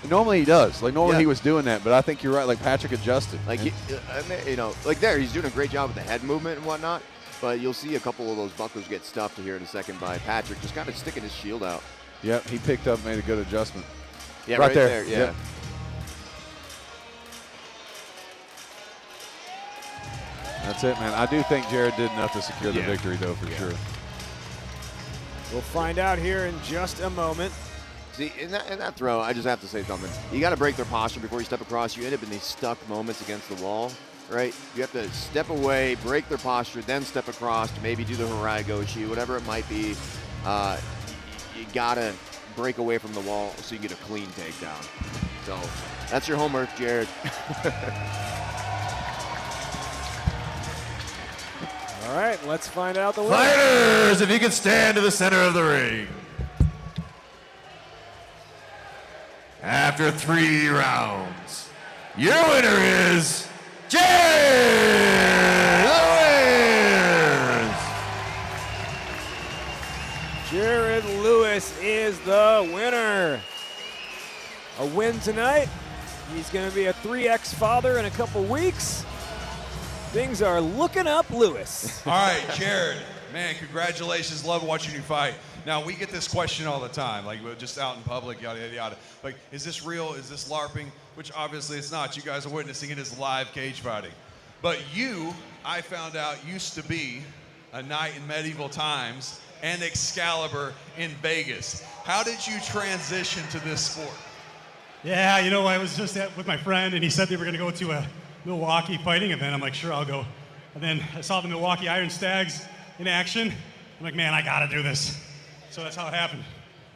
[SPEAKER 13] Normally he does. Normally he was doing that, but I think you're right. Like Patrick adjusted.
[SPEAKER 12] There, he's doing a great job with the head movement and whatnot, but you'll see a couple of those bucklers get stuffed here in a second by Patrick, just kind of sticking his shield out.
[SPEAKER 13] Yep, he picked up, made a good adjustment.
[SPEAKER 12] Yeah, right there. Yeah.
[SPEAKER 13] Yep. That's it, man. I do think Jared did enough to secure the victory, though, for sure.
[SPEAKER 16] We'll find out here in just a moment.
[SPEAKER 12] See, in that throw, I just have to say something. You got to break their posture before you step across. You end up in these stuck moments against the wall, right? You have to step away, break their posture, then step across to maybe do the Harai Goshi, whatever it might be. You got to break away from the wall so you get a clean takedown. So that's your homework, Jared.
[SPEAKER 16] All right, let's find out the winner.
[SPEAKER 15] Fighters, if you can stand to the center of the ring. After 3 rounds, your winner is Jared Lewis.
[SPEAKER 16] Jared Lewis is the winner. A win tonight. He's going to be a 3X father in a couple weeks. Things are looking up, Lewis.
[SPEAKER 11] All right, Jared, man, congratulations. Love watching you fight. Now, we get this question all the time, like we're just out in public, yada, yada, yada. Like, is this real? Is this LARPing? Which obviously it's not. You guys are witnessing it as live cage fighting. But you, I found out, used to be a knight in medieval times and Excalibur in Vegas. How did you transition to this sport?
[SPEAKER 17] Yeah, I was just with my friend, and he said they were going to go to a Milwaukee fighting event. I'm like, sure, I'll go. And then I saw the Milwaukee Iron Stags in action. I'm like, man, I got to do this. So that's how it happened.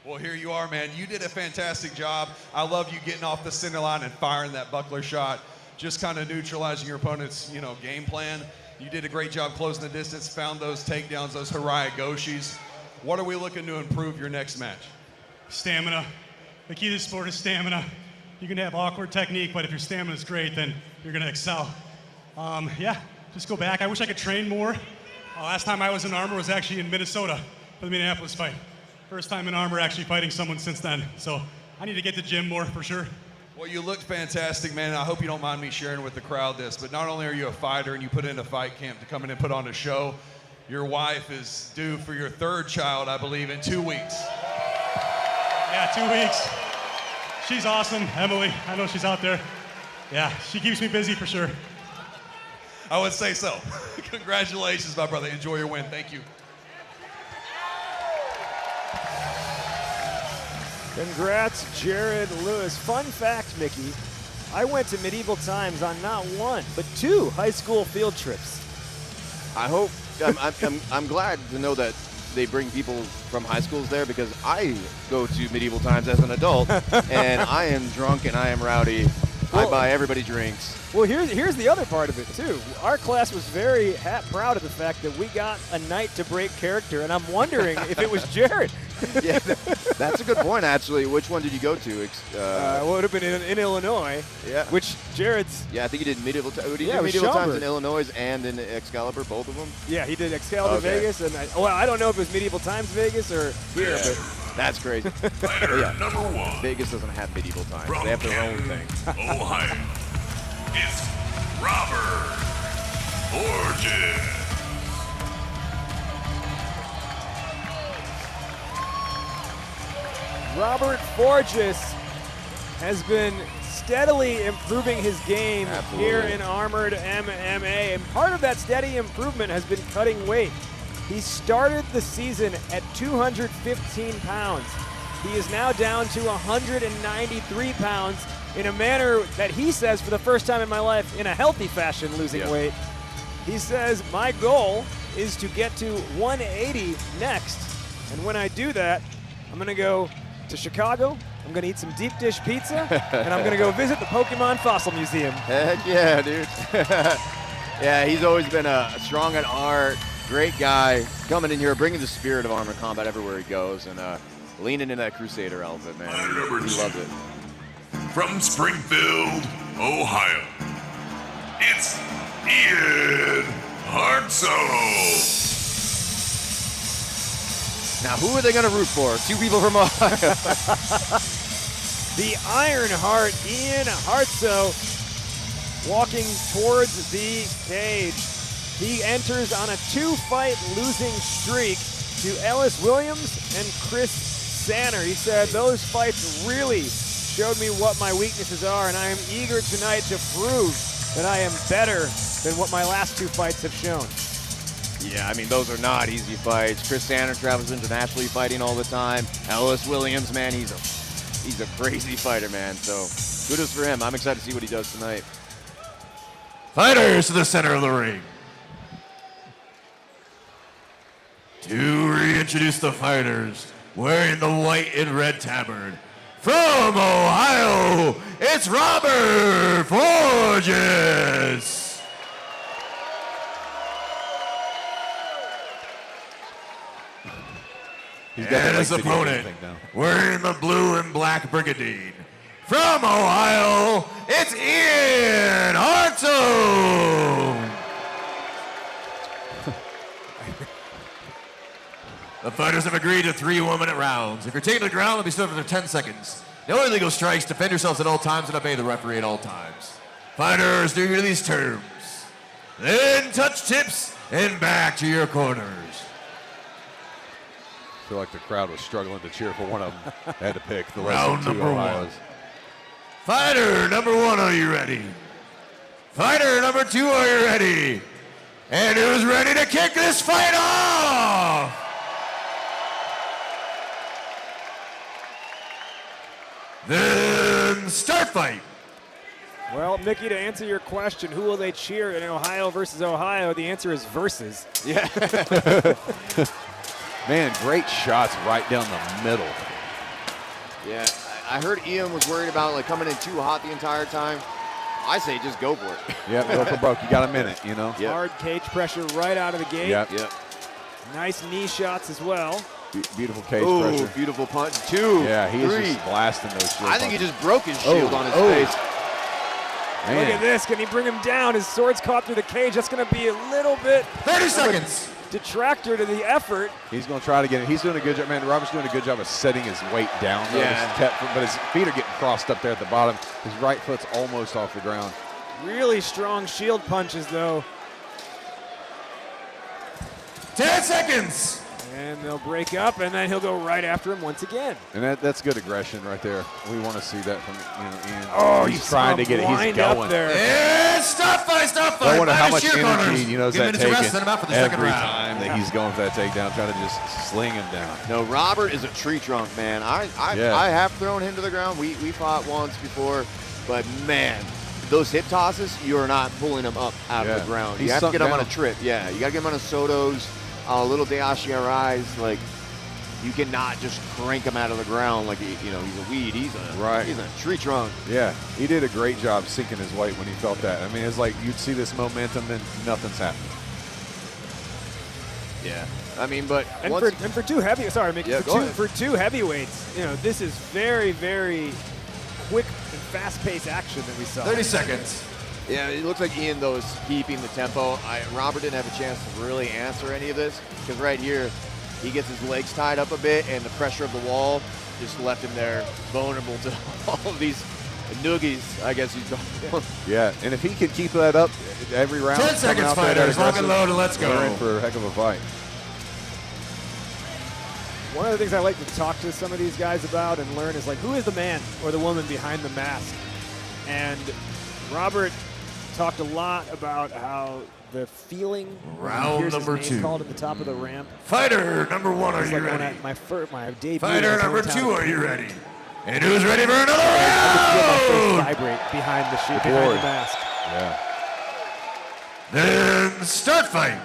[SPEAKER 11] Well, here you are, man. You did a fantastic job. I love you getting off the center line and firing that buckler shot, just kind of neutralizing your opponent's, game plan. You did a great job closing the distance, found those takedowns, those Harai Goshis. What are we looking to improve your next match?
[SPEAKER 17] Stamina. The key to the sport is stamina. You can have awkward technique, but if your stamina is great, then you're going to excel. Just go back. I wish I could train more. Last time I was in Armor was actually in Minnesota for the Minneapolis fight. First time in Armor actually fighting someone since then. So I need to get to the gym more for sure.
[SPEAKER 11] Well, you looked fantastic, man. I hope you don't mind me sharing with the crowd this, but not only are you a fighter and you put in a fight camp to come in and put on a show, your wife is due for your 3rd child, I believe, in 2 weeks.
[SPEAKER 17] Yeah, 2 weeks. She's awesome, Emily. I know she's out there. Yeah, she keeps me busy for sure.
[SPEAKER 11] I would say so. Congratulations, my brother. Enjoy your win. Thank you.
[SPEAKER 16] Congrats, Jared Lewis. Fun fact, Mickey, I went to medieval times on not one, but 2 high school field trips.
[SPEAKER 12] I hope, I'm glad to know that they bring people from high schools there, because I go to medieval times as an adult, and I am drunk and I am rowdy. I buy everybody drinks.
[SPEAKER 16] Well, here's the other part of it, too. Our class was very proud of the fact that we got a night to break character, and I'm wondering if it was Jared.
[SPEAKER 12] Yeah, that's a good point, actually. Which one did you go to?
[SPEAKER 16] It would have been in Illinois.
[SPEAKER 12] Yeah.
[SPEAKER 16] Which Jared's.
[SPEAKER 12] Yeah, I think he did medieval. Did he
[SPEAKER 16] Yeah,
[SPEAKER 12] do medieval times
[SPEAKER 16] Schaumburg.
[SPEAKER 12] in Illinois and in Excalibur, both of them?
[SPEAKER 16] Yeah, he did Excalibur Vegas, and I don't know if it was medieval times Vegas or here,
[SPEAKER 12] Yeah.
[SPEAKER 16] but
[SPEAKER 12] That's crazy.
[SPEAKER 15] Fighter number 1.
[SPEAKER 12] Vegas doesn't have medieval times.
[SPEAKER 15] From
[SPEAKER 12] They have their own
[SPEAKER 15] Canton,
[SPEAKER 12] thing.
[SPEAKER 15] Ohio. It's Robert Forges.
[SPEAKER 16] Robert Forges has been steadily improving his game here in Armored MMA, and part of that steady improvement has been cutting weight. He started the season at 215 pounds. He is now down to 193 pounds in a manner that he says, for the first time in my life, in a healthy fashion, losing weight. He says, my goal is to get to 180 next. And when I do that, I'm going to go to Chicago, I'm going to eat some deep dish pizza, and I'm going to go visit the Pokemon Fossil Museum.
[SPEAKER 12] Heck yeah, dude. Yeah, he's always been strong at art, great guy, coming in here, bringing the spirit of Armored Combat everywhere he goes, and leaning into that Crusader outfit, man. He loves it.
[SPEAKER 15] From Springfield, Ohio. It's Ian Hartso.
[SPEAKER 12] Now, who are they going to root for? 2 people from Ohio.
[SPEAKER 16] The Ironheart, Ian Hartso, walking towards the cage. He enters on a 2-fight losing streak to Ellis Williams and Chris Sanner. He said, those fights really showed me what my weaknesses are, and I am eager tonight to prove that I am better than what my last 2 fights have shown.
[SPEAKER 12] Yeah, I mean, those are not easy fights. Chris Sanner travels internationally fighting all the time. Ellis Williams, man, he's a crazy fighter, man. So kudos for him. I'm excited to see what he does tonight.
[SPEAKER 15] Fighters to the center of the ring. To reintroduce the fighters, wearing the white and red tabard. From Ohio, it's Robert Forges. And his opponent, wearing the blue and black brigandine. From Ohio, it's Ian Hartso. The fighters have agreed to 3 1-minute rounds. If you're taking the ground, they'll be stood for 10 seconds. No illegal strikes. Defend yourselves at all times and obey the referee at all times. Fighters, do your these terms. Then touch tips and back to your corners.
[SPEAKER 13] I feel like the crowd was struggling to cheer for one of them. I had to pick the
[SPEAKER 15] Round
[SPEAKER 13] lesser 2
[SPEAKER 15] number
[SPEAKER 13] Ohio's.
[SPEAKER 15] 1. Fighter number 1, are you ready? Fighter number 2, are you ready? And who's ready to kick this fight off? Then start fight.
[SPEAKER 16] Well, Mickey, to answer your question, who will they cheer in Ohio versus Ohio? The answer is versus.
[SPEAKER 12] Yeah.
[SPEAKER 13] Man, great shots right down the middle.
[SPEAKER 12] Yeah, I heard Ian was worried about like coming in too hot the entire time. I say just go for it.
[SPEAKER 13] Yep, go for broke. You got a minute, you know.
[SPEAKER 12] Yep.
[SPEAKER 16] Hard cage pressure right out of the gate.
[SPEAKER 12] Yep.
[SPEAKER 16] Nice knee shots as well.
[SPEAKER 13] Beautiful cage
[SPEAKER 12] Ooh,
[SPEAKER 13] pressure.
[SPEAKER 12] beautiful punch. 2,
[SPEAKER 13] Yeah, he
[SPEAKER 12] 3.
[SPEAKER 13] is just blasting those shield
[SPEAKER 12] I think he
[SPEAKER 13] punches.
[SPEAKER 12] just broke his shield on his face.
[SPEAKER 13] Man.
[SPEAKER 16] Look at this. Can he bring him down? His sword's caught through the cage. That's going to be a little bit
[SPEAKER 15] 30 seconds.
[SPEAKER 16] Detractor to the effort.
[SPEAKER 13] He's going to try to get it. He's doing a good job. Man, Robert's doing a good job of setting his weight down. Though.
[SPEAKER 12] Yeah.
[SPEAKER 13] But his feet are getting crossed up there at the bottom. His right foot's almost off the ground.
[SPEAKER 16] Really strong shield punches, though.
[SPEAKER 15] 10 seconds.
[SPEAKER 16] And they'll break up, and then he'll go right after him once again.
[SPEAKER 13] And that's good aggression right there. We want to see that from Ian.
[SPEAKER 16] Oh,
[SPEAKER 13] he's trying to get it. He's going.
[SPEAKER 15] Up there. Yeah, stop fight.
[SPEAKER 13] I wonder how much energy is that taking
[SPEAKER 15] every
[SPEAKER 13] time that he's going for that takedown, trying to just sling him down.
[SPEAKER 12] No, Robert is a tree trunk, man. I have thrown him to the ground. We fought once before, but man, those hip tosses, you are not pulling him up out of the ground. You have to get him on a trip. Yeah, you got to get him on a Soto's, a little Dayashi Arais. Like, you cannot just crank him out of the ground like he's a weed. He's a tree trunk.
[SPEAKER 13] Yeah, he did a great job sinking his weight when he felt that. I mean, it's like you'd see this momentum, then nothing's happening.
[SPEAKER 12] Yeah, I mean, but
[SPEAKER 16] for two heavy, sorry, Mickey, for two heavyweights, this is very, very quick and fast-paced action that we saw.
[SPEAKER 15] 30 seconds.
[SPEAKER 12] Yeah, it looks like Ian, though, is keeping the tempo. Robert didn't have a chance to really answer any of this because right here, he gets his legs tied up a bit, and the pressure of the wall just left him there vulnerable to all of these noogies, I guess you'd call them.
[SPEAKER 13] Yeah, and if he can keep that up every round,
[SPEAKER 15] 10 seconds, fighters, lock and load, and let's go.
[SPEAKER 13] We're in for a heck of a fight.
[SPEAKER 16] One of the things I like to talk to some of these guys about and learn is, like, who is the man or the woman behind the mask? And Robert talked a lot about how the feeling
[SPEAKER 15] round number 2
[SPEAKER 16] called at the top of the ramp.
[SPEAKER 15] Fighter number 1, are you ready?
[SPEAKER 16] My debut.
[SPEAKER 15] Fighter number 2, are you ready? And who's ready for another round?
[SPEAKER 16] I could feel my face vibrate behind the sheet, behind the mask.
[SPEAKER 13] Yeah.
[SPEAKER 15] Then start fight.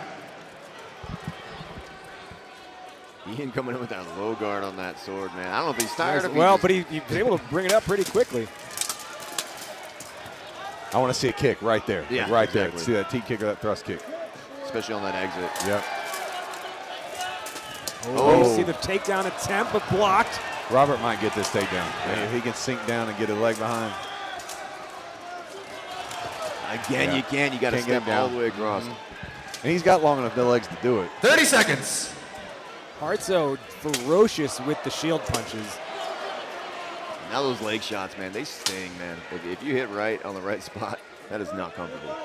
[SPEAKER 12] Ian coming in with that low guard on that sword, man. I don't know if he's tired of
[SPEAKER 16] but he was able to bring it up pretty quickly.
[SPEAKER 13] I want to see a kick right there.
[SPEAKER 12] Yeah,
[SPEAKER 13] right
[SPEAKER 12] exactly.
[SPEAKER 13] there. See that T kick or that thrust kick.
[SPEAKER 12] Especially on that exit.
[SPEAKER 13] Yep.
[SPEAKER 16] You see the takedown attempt, but blocked.
[SPEAKER 13] Robert might get this takedown. Yeah. If he can sink down and get a leg behind.
[SPEAKER 12] Again, you can't. You got to step all the way across.
[SPEAKER 13] And he's got long enough legs to do it.
[SPEAKER 15] 30 seconds.
[SPEAKER 16] Hartso ferocious with the shield punches.
[SPEAKER 12] Now those leg shots, man, they sting, man. If you hit right on the right spot, that is not comfortable.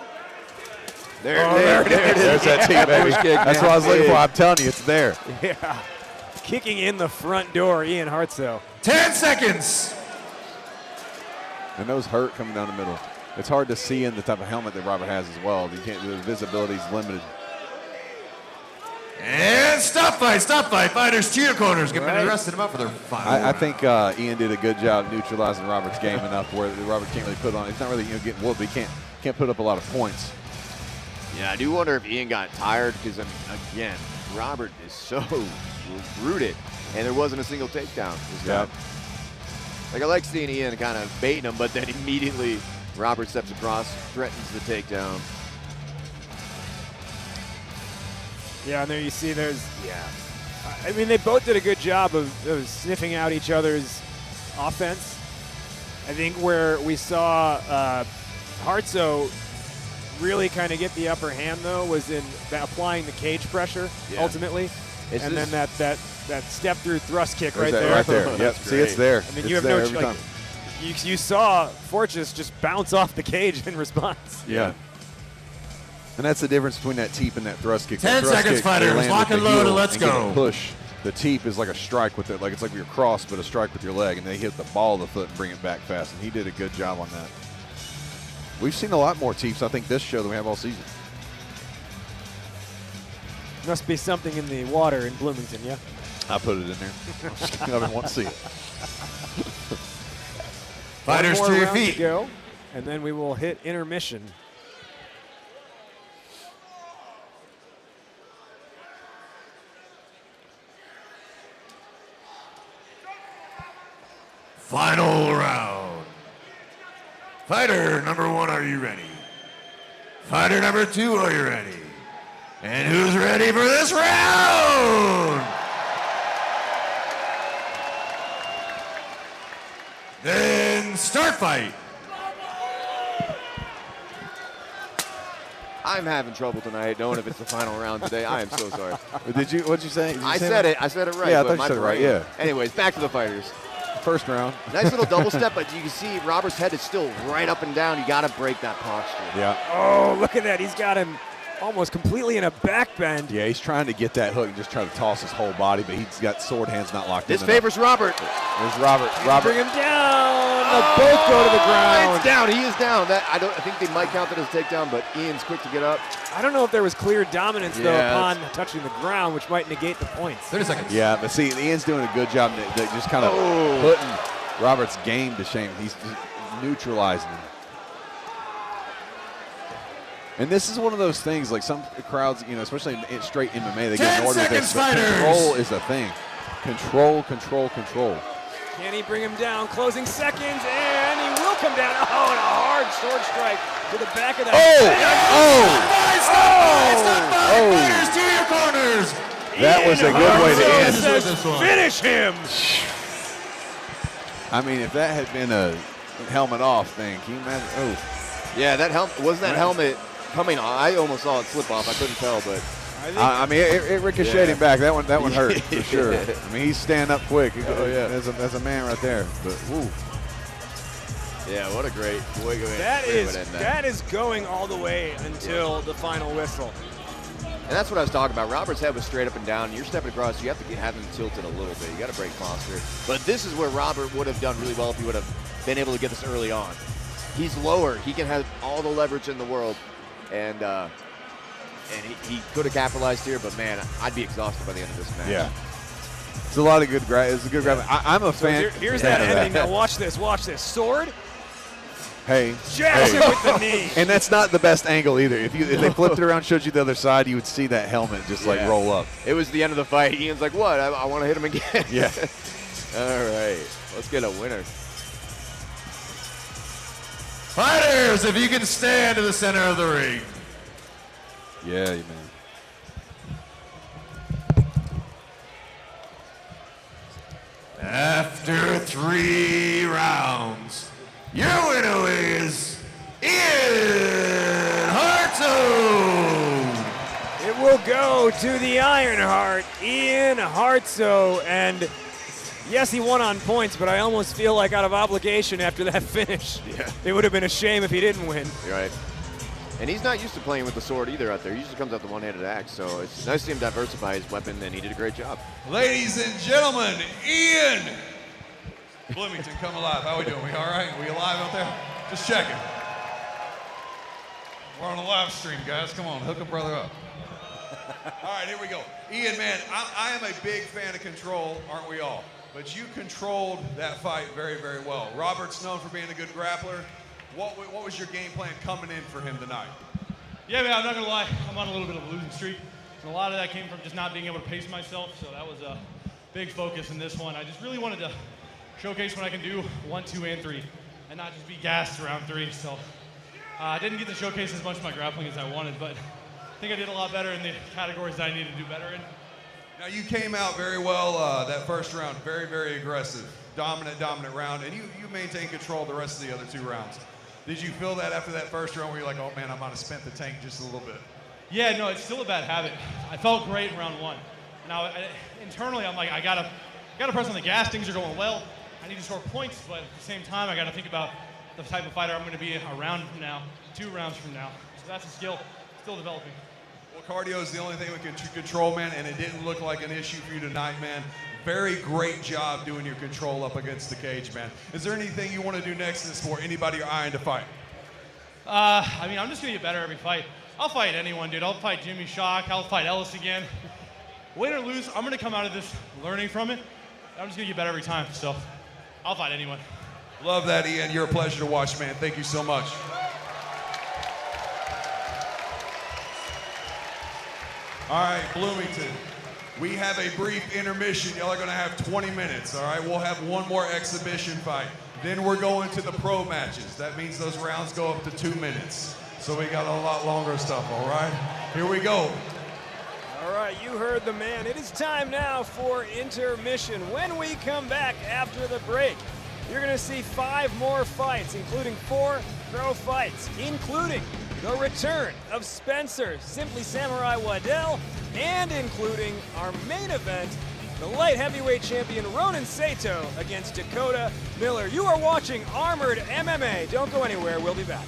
[SPEAKER 12] There it is.
[SPEAKER 13] There's that team, baby. That's what I was looking for. I'm telling you, it's there.
[SPEAKER 16] Yeah. Kicking in the front door, Ian Hartso.
[SPEAKER 15] 10 seconds.
[SPEAKER 13] And those hurt coming down the middle. It's hard to see in the type of helmet that Robert has as well. You can't. The visibility is limited.
[SPEAKER 15] And stop fight. Fighters to your corners. Get ready to rest him up for their final
[SPEAKER 13] I think Ian did a good job neutralizing Robert's game enough where Robert can't really put on. It's not really getting whooped, but he can't put up a lot of points.
[SPEAKER 12] Yeah, I do wonder if Ian got tired because, again, Robert is so rooted, and there wasn't a single takedown.
[SPEAKER 13] Yeah.
[SPEAKER 12] Like, I like seeing Ian kind of baiting him, but then immediately Robert steps across, threatens the takedown.
[SPEAKER 16] Yeah, and there you see I mean, they both did a good job of sniffing out each other's offense. I think where we saw Hartso really kind of get the upper hand, though, was in applying the cage pressure, ultimately. And then that step-through thrust kick right there.
[SPEAKER 13] Right there. Yep. See, it's there.
[SPEAKER 16] I mean, you have no you saw Fortress just bounce off the cage in response.
[SPEAKER 13] Yeah. And that's the difference between that teep and that thrust kick.
[SPEAKER 15] 10 seconds, fighters. Lock and load, and let's go.
[SPEAKER 13] Push. The teep is like a strike with it, like it's like your cross, but a strike with your leg, and they hit the ball of the foot and bring it back fast. And he did a good job on that. We've seen a lot more teeps, I think, this show than we have all season.
[SPEAKER 16] Must be something in the water in Bloomington, yeah?
[SPEAKER 13] I put it in there. I didn't want to see it.
[SPEAKER 15] Fighters to your feet.
[SPEAKER 16] To go, and then we will hit intermission.
[SPEAKER 15] Final round. Fighter number 1, are you ready? Fighter number 2, are you ready? And who's ready for this round? Then start fight.
[SPEAKER 12] I'm having trouble tonight knowing if it's the final round today. I am so sorry.
[SPEAKER 13] What'd you say?
[SPEAKER 12] I said it right.
[SPEAKER 13] Yeah, I
[SPEAKER 12] but
[SPEAKER 13] thought you said it right, yeah.
[SPEAKER 12] Anyways, back to the fighters.
[SPEAKER 13] First round.
[SPEAKER 12] Nice little double step, but you can see Robert's head is still right up and down. You got to break that posture.
[SPEAKER 13] Yeah.
[SPEAKER 16] Oh, look at that. He's got him almost completely in a back bend.
[SPEAKER 13] Yeah, he's trying to get that hook and just try to toss his whole body, but he's got sword hands not locked in.
[SPEAKER 12] This favors Robert.
[SPEAKER 13] There's Robert.
[SPEAKER 16] Bring him down. They both go to the ground.
[SPEAKER 12] It's down. He is down. I think they might count that as a takedown, but Ian's quick to get up.
[SPEAKER 16] I don't know if there was clear dominance, though, upon touching the ground, which might negate the points.
[SPEAKER 15] 30 seconds.
[SPEAKER 13] Yeah, but see, Ian's doing a good job just kind of putting Robert's game to shame. He's neutralizing him. And this is one of those things, like some crowds, especially in straight MMA, they get annoyed with this. But control is a thing. Control.
[SPEAKER 16] Can he bring him down? Closing seconds, and he will come down. Oh, and a hard sword strike to the back of the head.
[SPEAKER 15] Fighters to your corners.
[SPEAKER 13] That was a good way to end.
[SPEAKER 16] Says, finish him.
[SPEAKER 13] I mean, if that had been a helmet off thing, can you imagine? Oh.
[SPEAKER 12] Yeah, that helmet, wasn't that helmet coming on? I almost saw it slip off. I couldn't tell, but.
[SPEAKER 13] I mean, it ricocheted him back. That one hurt for sure. I mean, he's standing up quick. There's a man right there. But woo.
[SPEAKER 12] Yeah, what a great way to end
[SPEAKER 16] That is going all the way until the final whistle.
[SPEAKER 12] And that's what I was talking about. Robert's head was straight up and down. You're stepping across. You have to have him tilted a little bit. You got to break posture. But this is where Robert would have done really well if he would have been able to get this early on. He's lower. He can have all the leverage in the world. And he could have capitalized here, but man, I'd be exhausted by the end of this match.
[SPEAKER 13] Yeah. It's a lot of good grab. It's a good grab. I'm a fan.
[SPEAKER 16] Here's that ending. Now watch this. Sword.
[SPEAKER 13] Hey.
[SPEAKER 16] Jabs him with the knee.
[SPEAKER 13] And that's not the best angle either. If they flipped it around, showed you the other side, you would see that helmet just like roll up.
[SPEAKER 12] It was the end of the fight. Ian's like, what? I want to hit him again.
[SPEAKER 13] Yeah.
[SPEAKER 12] All right. Let's get a winner.
[SPEAKER 15] Fighters, if you can stand to the center of the ring.
[SPEAKER 13] Yeah, man.
[SPEAKER 15] After 3 rounds, your winner is Ian Hartso.
[SPEAKER 16] It will go to the Ironheart, Ian Hartso, and yes, he won on points, but I almost feel like out of obligation after that finish.
[SPEAKER 12] Yeah.
[SPEAKER 16] It would have been a shame if he didn't win.
[SPEAKER 12] You're right. And he's not used to playing with the sword either out there. He usually comes out the one-handed axe, so it's nice to see him diversify his weapon, and he did a great job.
[SPEAKER 11] Ladies and gentlemen, Ian Bloomington, come alive. How we doing? We all right? We alive out there? Just checking. We're on a live stream, guys. Come on, hook a brother up. All right, here we go. Ian, man, I am a big fan of control, aren't we all? But you controlled that fight very, very well. Robert's known for being a good grappler. What was your game plan coming in for him tonight?
[SPEAKER 17] Yeah, man, I'm not gonna lie. I'm on a little bit of a losing streak. And a lot of that came from just not being able to pace myself. So that was a big focus in this one. I just really wanted to showcase what I can do 1, 2, and 3, and not just be gassed around 3. So I didn't get to showcase as much of my grappling as I wanted, but I think I did a lot better in the categories that I needed to do better in.
[SPEAKER 11] Now, you came out very well that first round, very, very aggressive, dominant round, and you maintained control the rest of the other 2 rounds. Did you feel that after that first round where you're like, oh man, I might have spent the tank just a little bit?
[SPEAKER 17] Yeah, no, it's still a bad habit. I felt great in round 1. Now, internally, I'm like, I gotta press on the gas. Things are going well. I need to score points, but at the same time, I gotta think about the type of fighter I'm gonna be a round from now, 2 rounds from now. So that's a skill, still developing.
[SPEAKER 11] Well, cardio is the only thing we can control, man, and it didn't look like an issue for you tonight, man. Very great job doing your control up against the cage, man. Is there anything you want to do next in this sport? Anybody you're eyeing to fight?
[SPEAKER 17] I mean, I'm just gonna get better every fight. I'll fight anyone, dude. I'll fight Jimmy Shock. I'll fight Ellis again. Win or lose, I'm gonna come out of this learning from it. I'm just gonna get better every time, so I'll fight anyone.
[SPEAKER 11] Love that, Ian. You're a pleasure to watch, man. Thank you so much. All right, Bloomington. We have a brief intermission. Y'all are gonna have 20 minutes, all right? We'll have one more exhibition fight. Then we're going to the pro matches. That means those rounds go up to 2 minutes. So we got a lot longer stuff, all right? Here we go.
[SPEAKER 16] All right, you heard the man. It is time now for intermission. When we come back after the break, you're gonna see 5 more fights, including 4 pro fights, including the return of Spencer Simply Samurai Waddell, and including our main event, the light heavyweight champion Ronan Sato against Dakota Miller. You are watching Armored MMA. Don't go anywhere. We'll be back.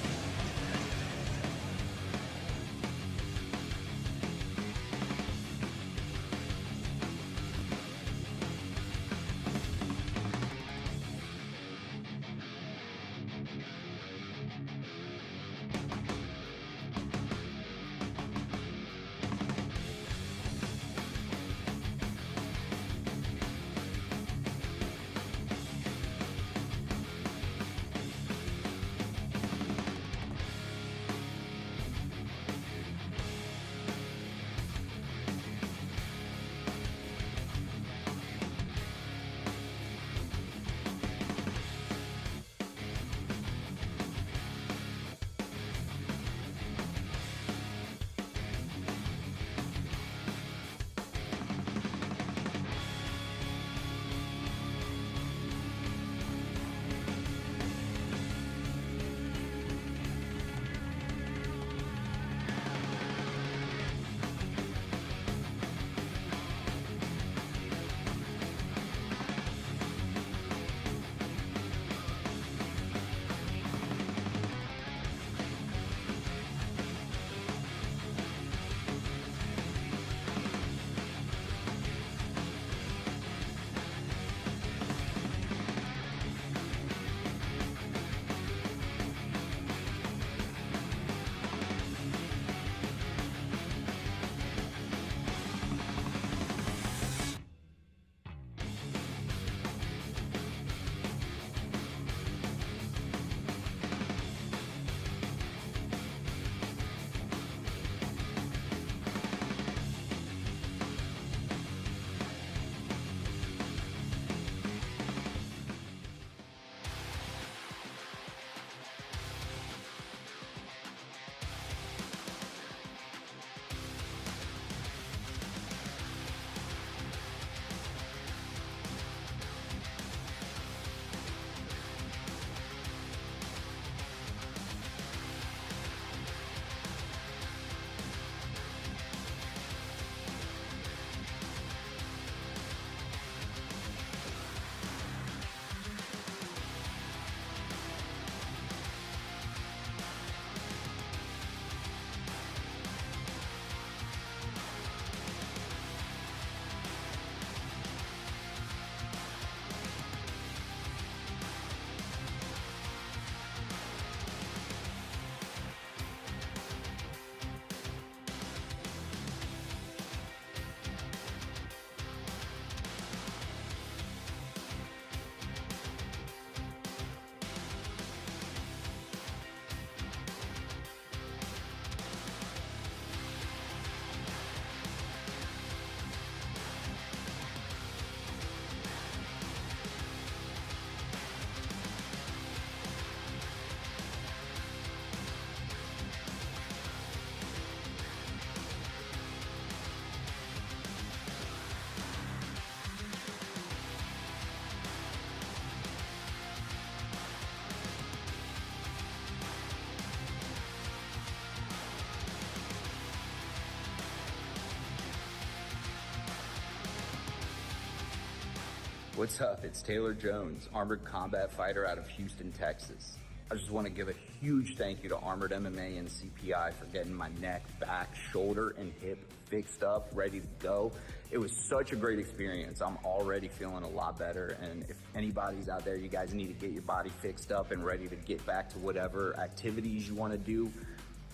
[SPEAKER 1] What's up? It's Taylor Jones, armored combat fighter out of Houston, Texas. I just want to give a huge thank you to Armored MMA and CPI for getting my neck, back, shoulder, and hip fixed up, ready to go. It was such a great experience. I'm already feeling a lot better, and if anybody's out there, you guys need to get your body fixed up and ready to get back to whatever activities you want to do,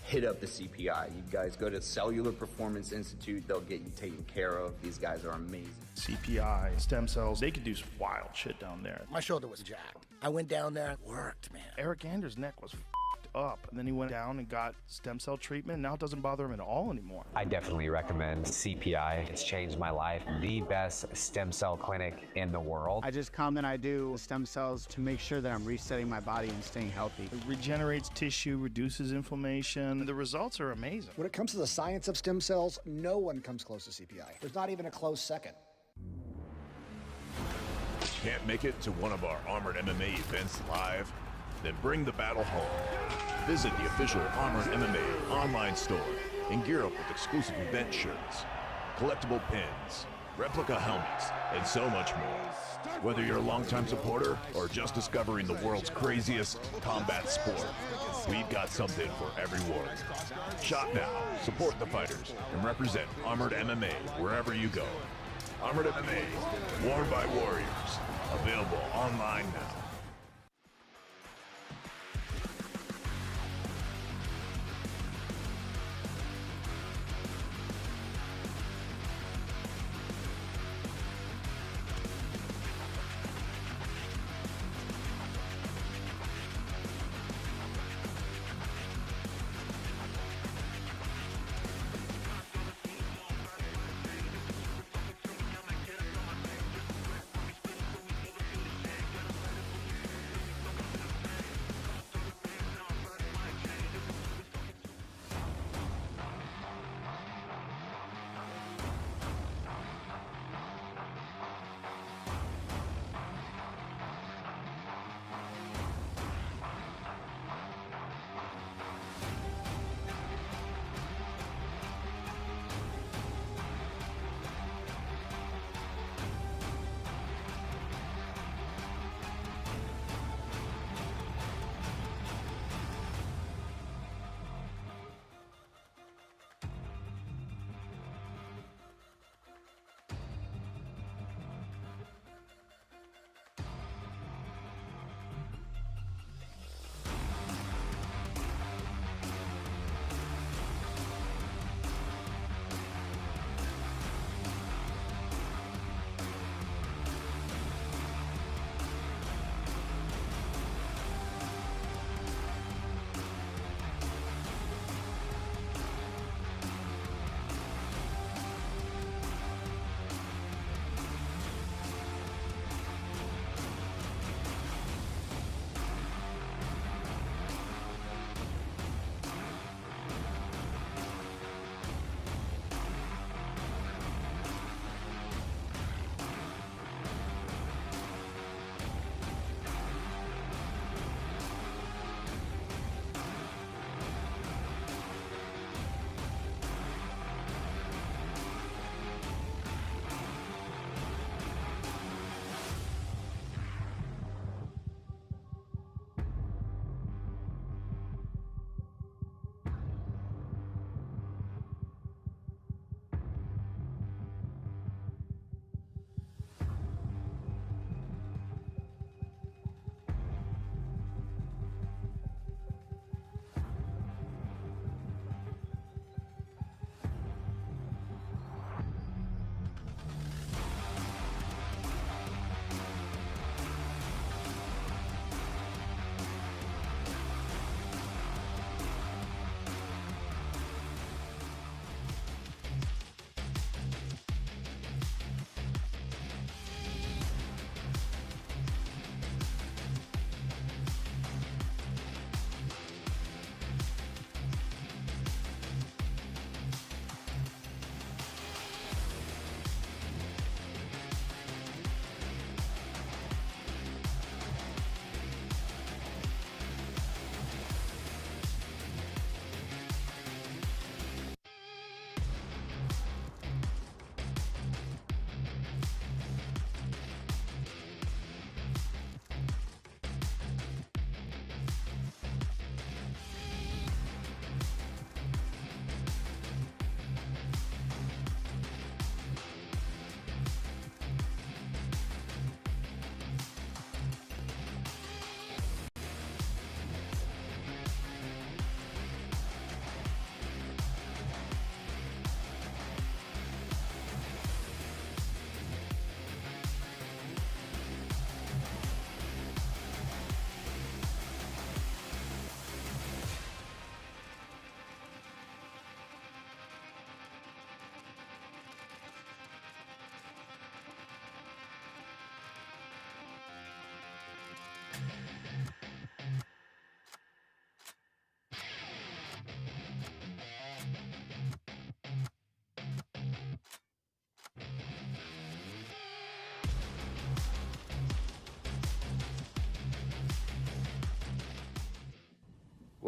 [SPEAKER 1] hit up the CPI. You guys go to Cellular Performance Institute, they'll get you taken care of. These guys are amazing.
[SPEAKER 2] CPI, stem cells, they could do some wild shit down there.
[SPEAKER 3] My shoulder was jacked. I went down there, it worked, man.
[SPEAKER 2] Eric Anders' neck was up, and then he went down and got stem cell treatment. Now it doesn't bother him at all anymore.
[SPEAKER 4] I definitely recommend CPI. It's changed my life. The best stem cell clinic in the world.
[SPEAKER 5] I just come and I do stem cells to make sure that I'm resetting my body and staying healthy.
[SPEAKER 2] It regenerates tissue, reduces inflammation. The results are amazing.
[SPEAKER 6] When it comes to the science of stem cells, no one comes close to CPI. There's not even a close second.
[SPEAKER 7] Can't make it to one of our Armored MMA events live? Then bring the battle home. Visit the official Armored MMA online store and gear up with exclusive event shirts, collectible pins, replica helmets, and so much more. Whether you're a longtime supporter or just discovering the world's craziest combat sport, we've got something for every warrior. Shop now, support the fighters, and represent Armored MMA wherever you go. Armored MMA, worn by warriors. Available online now.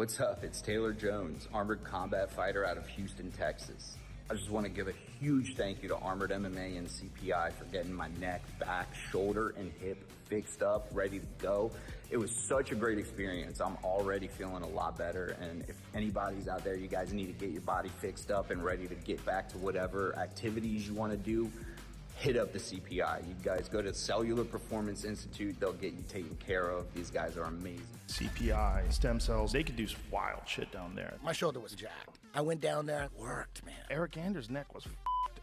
[SPEAKER 1] What's up? It's Taylor Jones, armored combat fighter out of Houston, Texas. I just want to give a huge thank you to Armored MMA and CPI for getting my neck, back, shoulder, and hip fixed up, ready to go. It was such a great experience. I'm already feeling a lot better, and if anybody's out there, you guys need to get your body fixed up and ready to get back to whatever activities you want to do, hit up the CPI. You guys go to Cellular Performance Institute. They'll get you taken care of. These guys are amazing.
[SPEAKER 2] CPI, stem cells, they could do some wild shit down there.
[SPEAKER 3] My shoulder was jacked. I went down there, it worked, man.
[SPEAKER 2] Eric Anders' neck was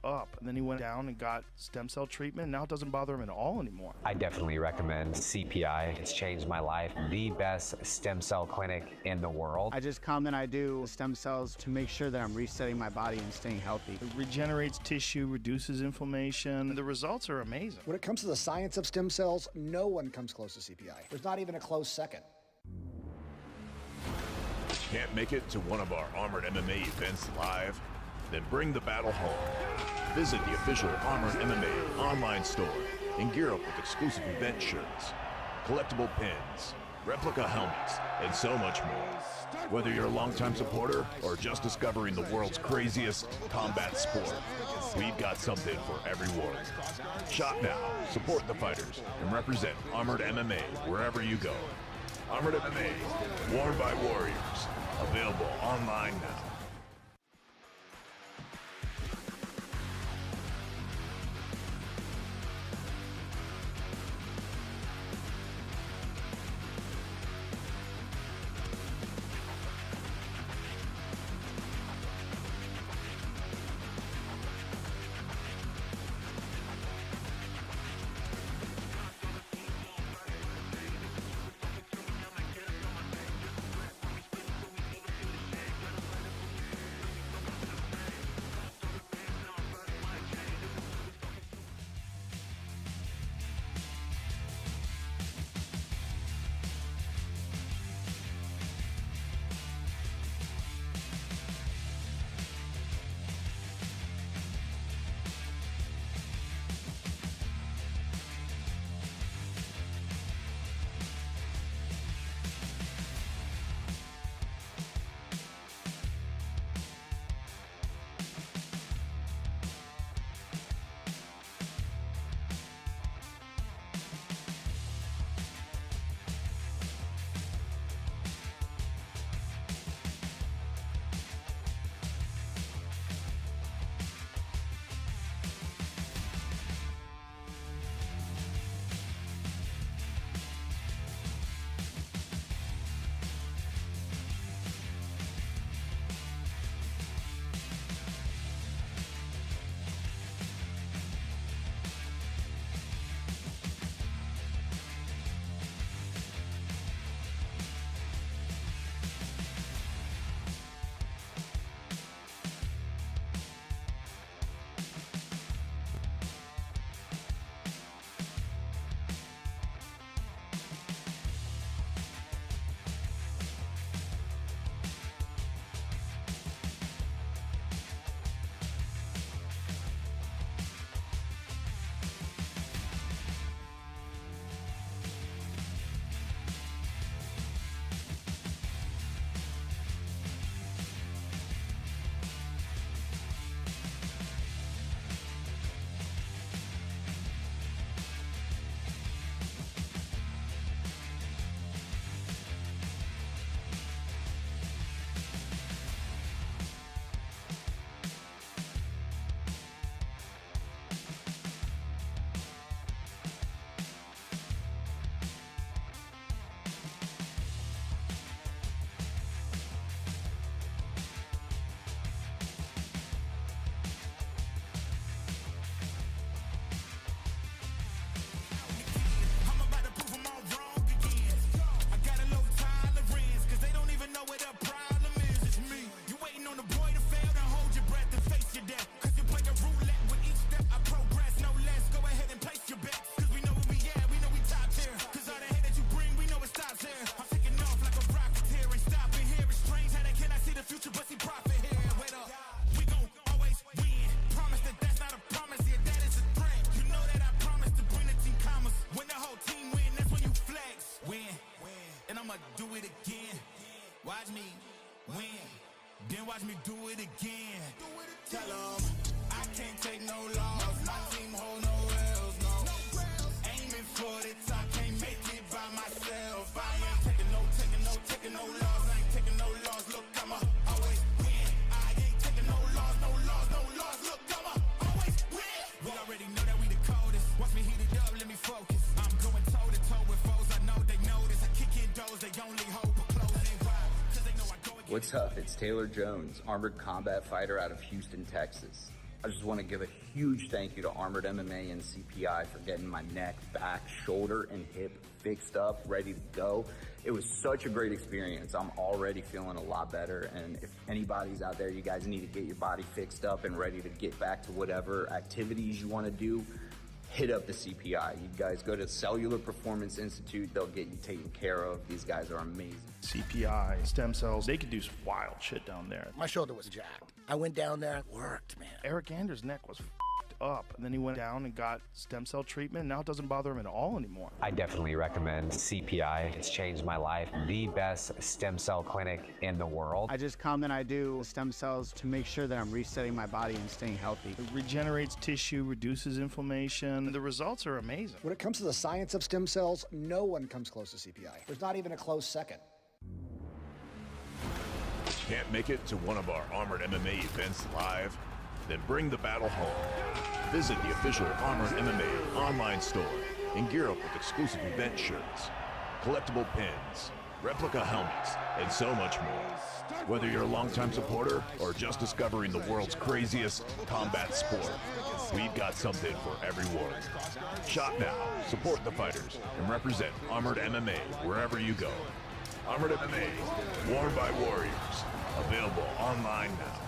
[SPEAKER 2] up, and then he went down and got stem cell treatment. Now it doesn't bother him at all anymore.
[SPEAKER 4] I definitely recommend CPI. It's changed my life. The best stem cell clinic in the world.
[SPEAKER 5] I just come and I do stem cells to make sure that I'm resetting my body and staying healthy.
[SPEAKER 2] It regenerates tissue, reduces inflammation. The results are amazing.
[SPEAKER 6] When it comes to the science of stem cells, no one comes close to CPI. There's not even a close second.
[SPEAKER 7] Can't make it to one of our Armored MMA events live? Then bring the battle home. Visit the official Armored MMA online store and gear up with exclusive event shirts, collectible pins, replica helmets, and so much more. Whether you're a longtime supporter or just discovering the world's craziest combat sport, we've got something for everyone. Shop now, support the fighters, and represent Armored MMA wherever you go. Armored MMA, worn by warriors. Available online now.
[SPEAKER 8] it again. Watch me win, then watch me do it again. Tell 'em I can't take no loss. My team hold no L's, no. Aiming for the top, can't make it by myself. I ain't taking no loss. I ain't taking no loss. Look, I'ma always win. I ain't taking no loss. Look, I'ma always win. We already know that we the coldest. Watch me heat it up, let me focus. I'm going toe to toe with foes. I know they notice. I kick in doors, they only hope for closing. Why? 'Cause they know I go against.
[SPEAKER 1] What's up? It's Taylor Jones, armored combat fighter out of Houston, Texas. I just want to give a huge thank you to Armored MMA and CPI for getting my neck, back, shoulder, and hip fixed up, ready to go. It was such a great experience. I'm already feeling a lot better, and if anybody's out there, you guys need to get your body fixed up and ready to get back to whatever activities you want to do, hit up the CPI. You guys go to Cellular Performance Institute, they'll get you taken care of. These guys are amazing.
[SPEAKER 2] CPI, stem cells, they could do some wild shit down there.
[SPEAKER 3] My shoulder was jacked. I went down there, worked, man.
[SPEAKER 2] Eric Anders' neck was up, and then he went down and got stem cell treatment. Now it doesn't bother him at all anymore.
[SPEAKER 4] I definitely recommend CPI. It's changed my life. The best stem cell clinic in the world.
[SPEAKER 5] I just come and I do stem cells to make sure that I'm resetting my body and staying healthy.
[SPEAKER 2] It regenerates tissue, reduces inflammation. The results are amazing.
[SPEAKER 6] When it comes to the science of stem cells, no one comes close to CPI. There's not even a close second.
[SPEAKER 7] Can't make it to one of our Armored MMA events live? Then bring the battle home. Visit the official Armored MMA online store and gear up with exclusive event shirts, collectible pins, replica helmets, and so much more. Whether you're a longtime supporter or just discovering the world's craziest combat sport, we've got something for everyone. Shop now, support the fighters, and represent Armored MMA wherever you go. Armored MMA, worn by warriors. Available online now.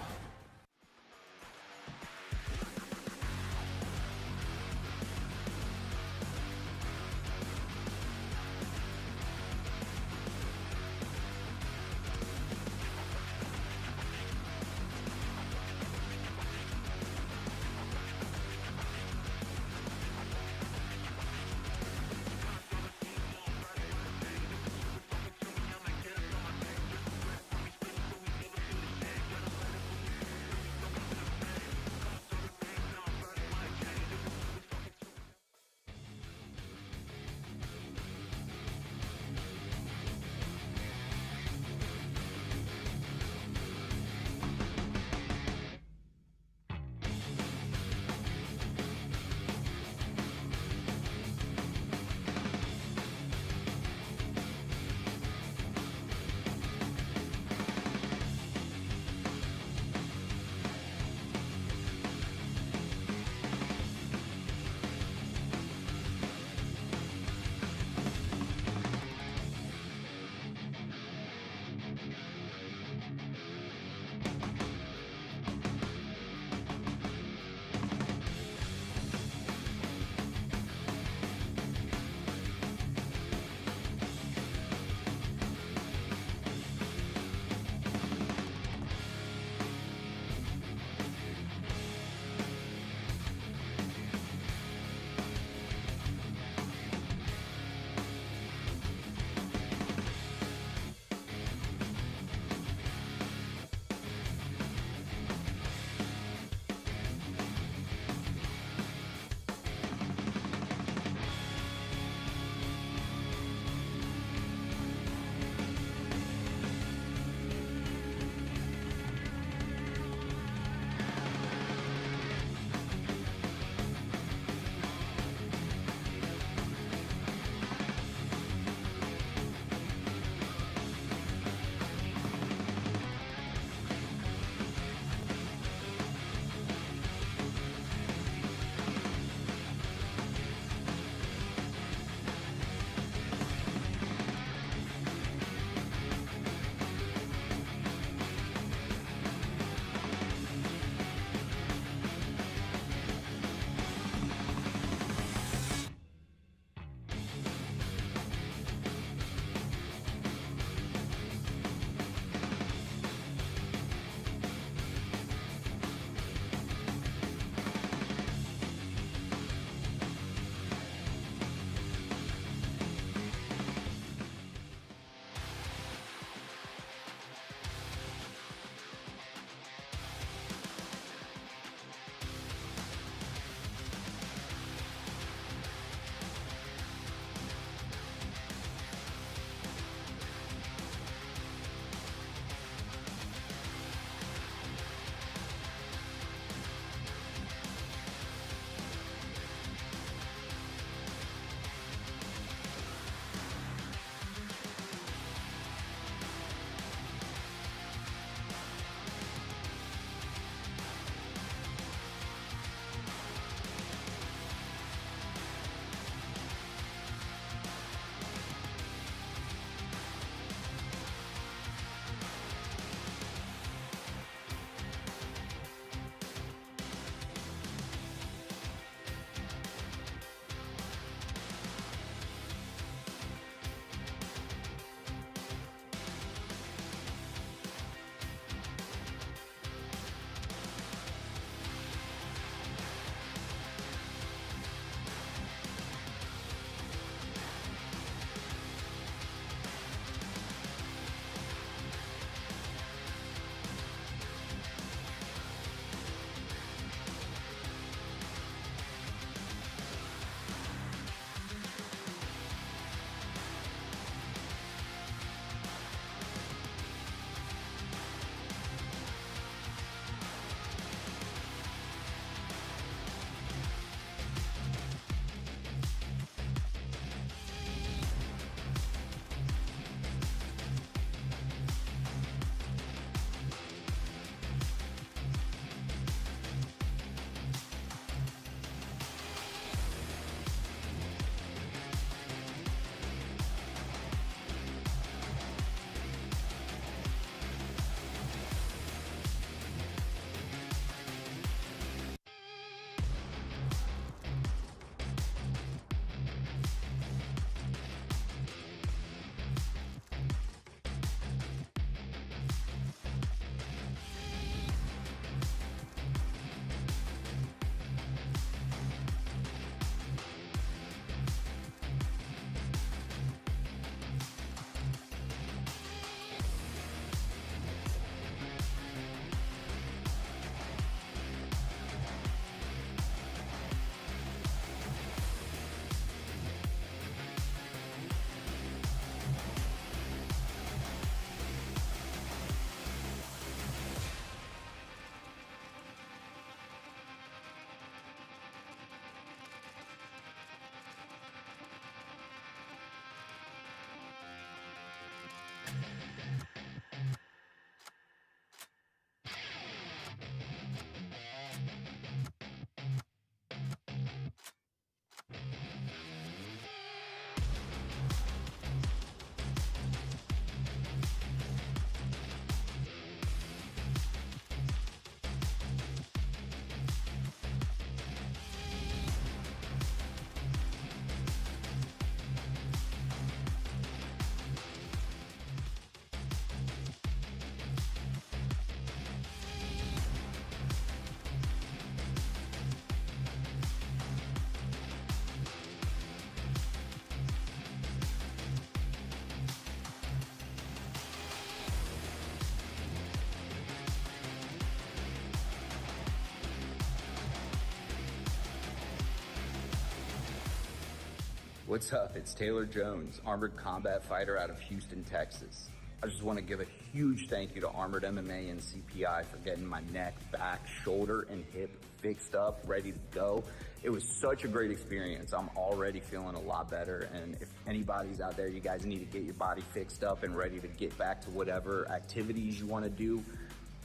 [SPEAKER 1] What's up? It's Taylor Jones, armored combat fighter out of Houston, Texas. I just want to give a huge thank you to Armored MMA and CPI for getting my neck, back, shoulder, and hip fixed up, ready to go. It was such a great experience. I'm already feeling a lot better, and if anybody's out there, you guys need to get your body fixed up and ready to get back to whatever activities you want to do,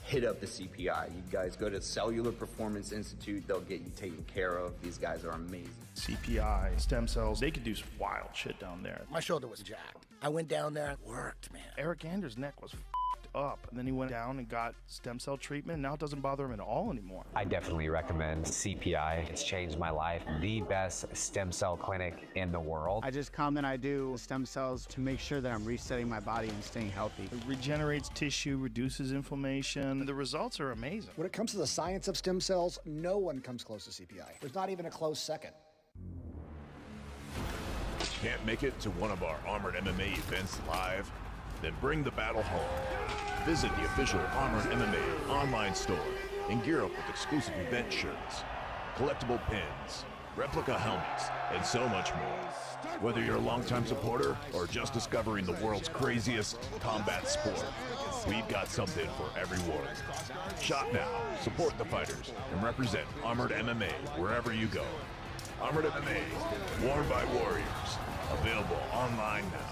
[SPEAKER 1] hit up the CPI. You guys go to Cellular Performance Institute, they'll get you taken care of. These guys are amazing.
[SPEAKER 2] CPI, stem cells, they could do some wild shit down there.
[SPEAKER 3] My shoulder was jacked. I went down there, worked, man.
[SPEAKER 2] Eric Anders' neck was up, and then he went down and got stem cell treatment. Now it doesn't bother him at all anymore.
[SPEAKER 4] I definitely recommend CPI. It's changed my life. The best stem cell clinic in the world.
[SPEAKER 5] I just come and I do stem cells to make sure that I'm resetting my body and staying healthy.
[SPEAKER 2] It regenerates tissue, reduces inflammation. The results are amazing.
[SPEAKER 6] When it comes to the science of stem cells, no one comes close to CPI. There's not even a close second.
[SPEAKER 7] Can't make it to one of our Armored MMA events live? Then bring the battle home. Visit the official Armored MMA online store and gear up with exclusive event shirts, collectible pins, replica helmets, and so much more. Whether you're a longtime supporter or just discovering the world's craziest combat sport, we've got something for everyone. Shop now, support the fighters, and represent Armored MMA wherever you go. Armored MMA, worn by warriors. Available online now.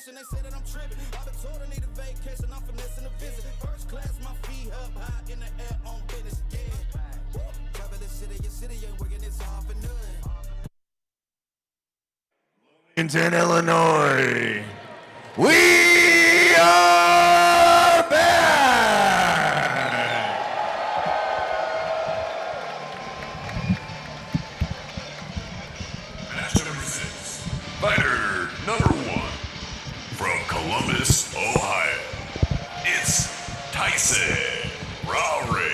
[SPEAKER 8] They say that I'm tripping. I've been told I need a vacation. I'm finessing a visit. First class, my feet up high in the air on business. Yeah. Cover the city, your city ain't working. It's all for nothing.
[SPEAKER 7] Bloomington, Illinois. We are back. Match number 6. Fighter number 1. From Columbus, Ohio, it's Tyson Rowry.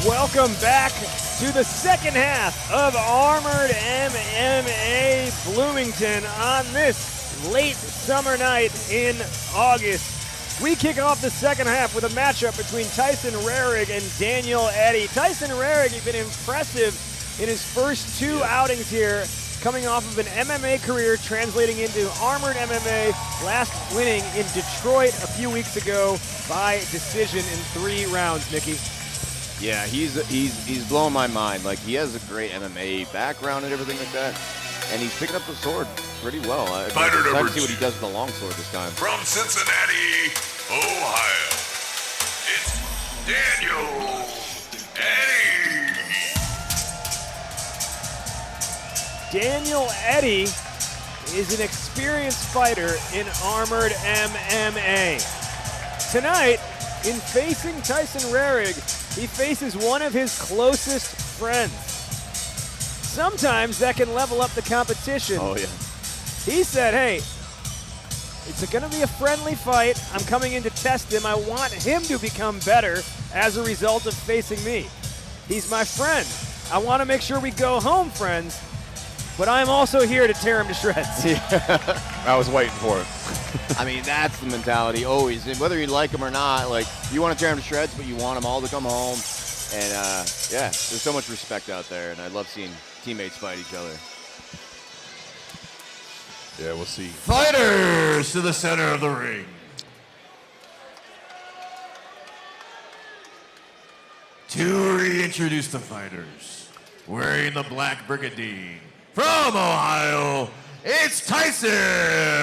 [SPEAKER 16] Welcome back to the second half of Armored MMA Bloomington on this late summer night in August. We kick off the second half with a matchup between Tyson Rarig and Daniel Eddy. Tyson Rarig has been impressive in his first 2 outings here, coming off of an MMA career translating into Armored MMA, last winning in Detroit a few weeks ago by decision in 3 rounds, Mickey.
[SPEAKER 12] Yeah, he's blowing my mind. Like, he has a great MMA background and everything like that, and he's picking up the sword pretty well.
[SPEAKER 7] Fighter
[SPEAKER 12] Excited
[SPEAKER 7] number
[SPEAKER 12] to see what he does with the longsword this time.
[SPEAKER 7] From Cincinnati, Ohio, it's Daniel Eddy.
[SPEAKER 16] Daniel Eddy is an experienced fighter in armored MMA. Tonight, in facing Tyson Rarig, he faces one of his closest friends. Sometimes that can level up the competition.
[SPEAKER 12] Oh, yeah.
[SPEAKER 16] He said, hey, it's going to be a friendly fight. I'm coming in to test him. I want him to become better as a result of facing me. He's my friend. I want to make sure we go home, friends, but I'm also here to tear him to shreds.
[SPEAKER 13] Yeah. I was waiting for it.
[SPEAKER 12] I mean, that's the mentality always. And whether you like him or not, like, you want to tear him to shreds, but you want them all to come home. And, yeah, there's so much respect out there, and I love seeing teammates fight each other.
[SPEAKER 13] Yeah, we'll see.
[SPEAKER 15] Fighters to the center of the ring. To reintroduce the fighters, wearing the black brigandine, from Ohio, it's Tyson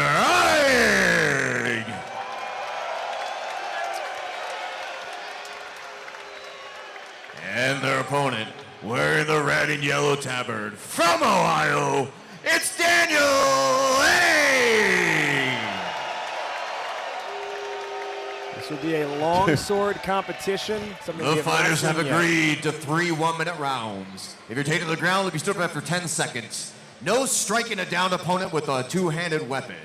[SPEAKER 15] Rarig. And their opponent, wearing the red and yellow tabard, from Ohio, it's Daniel Eddy.
[SPEAKER 16] This will be a long sword competition.
[SPEAKER 15] The fighters have agreed to 3 one-minute rounds. If you're taken to the ground, you'll be stood up after 10 seconds. No striking a downed opponent with a two-handed weapon.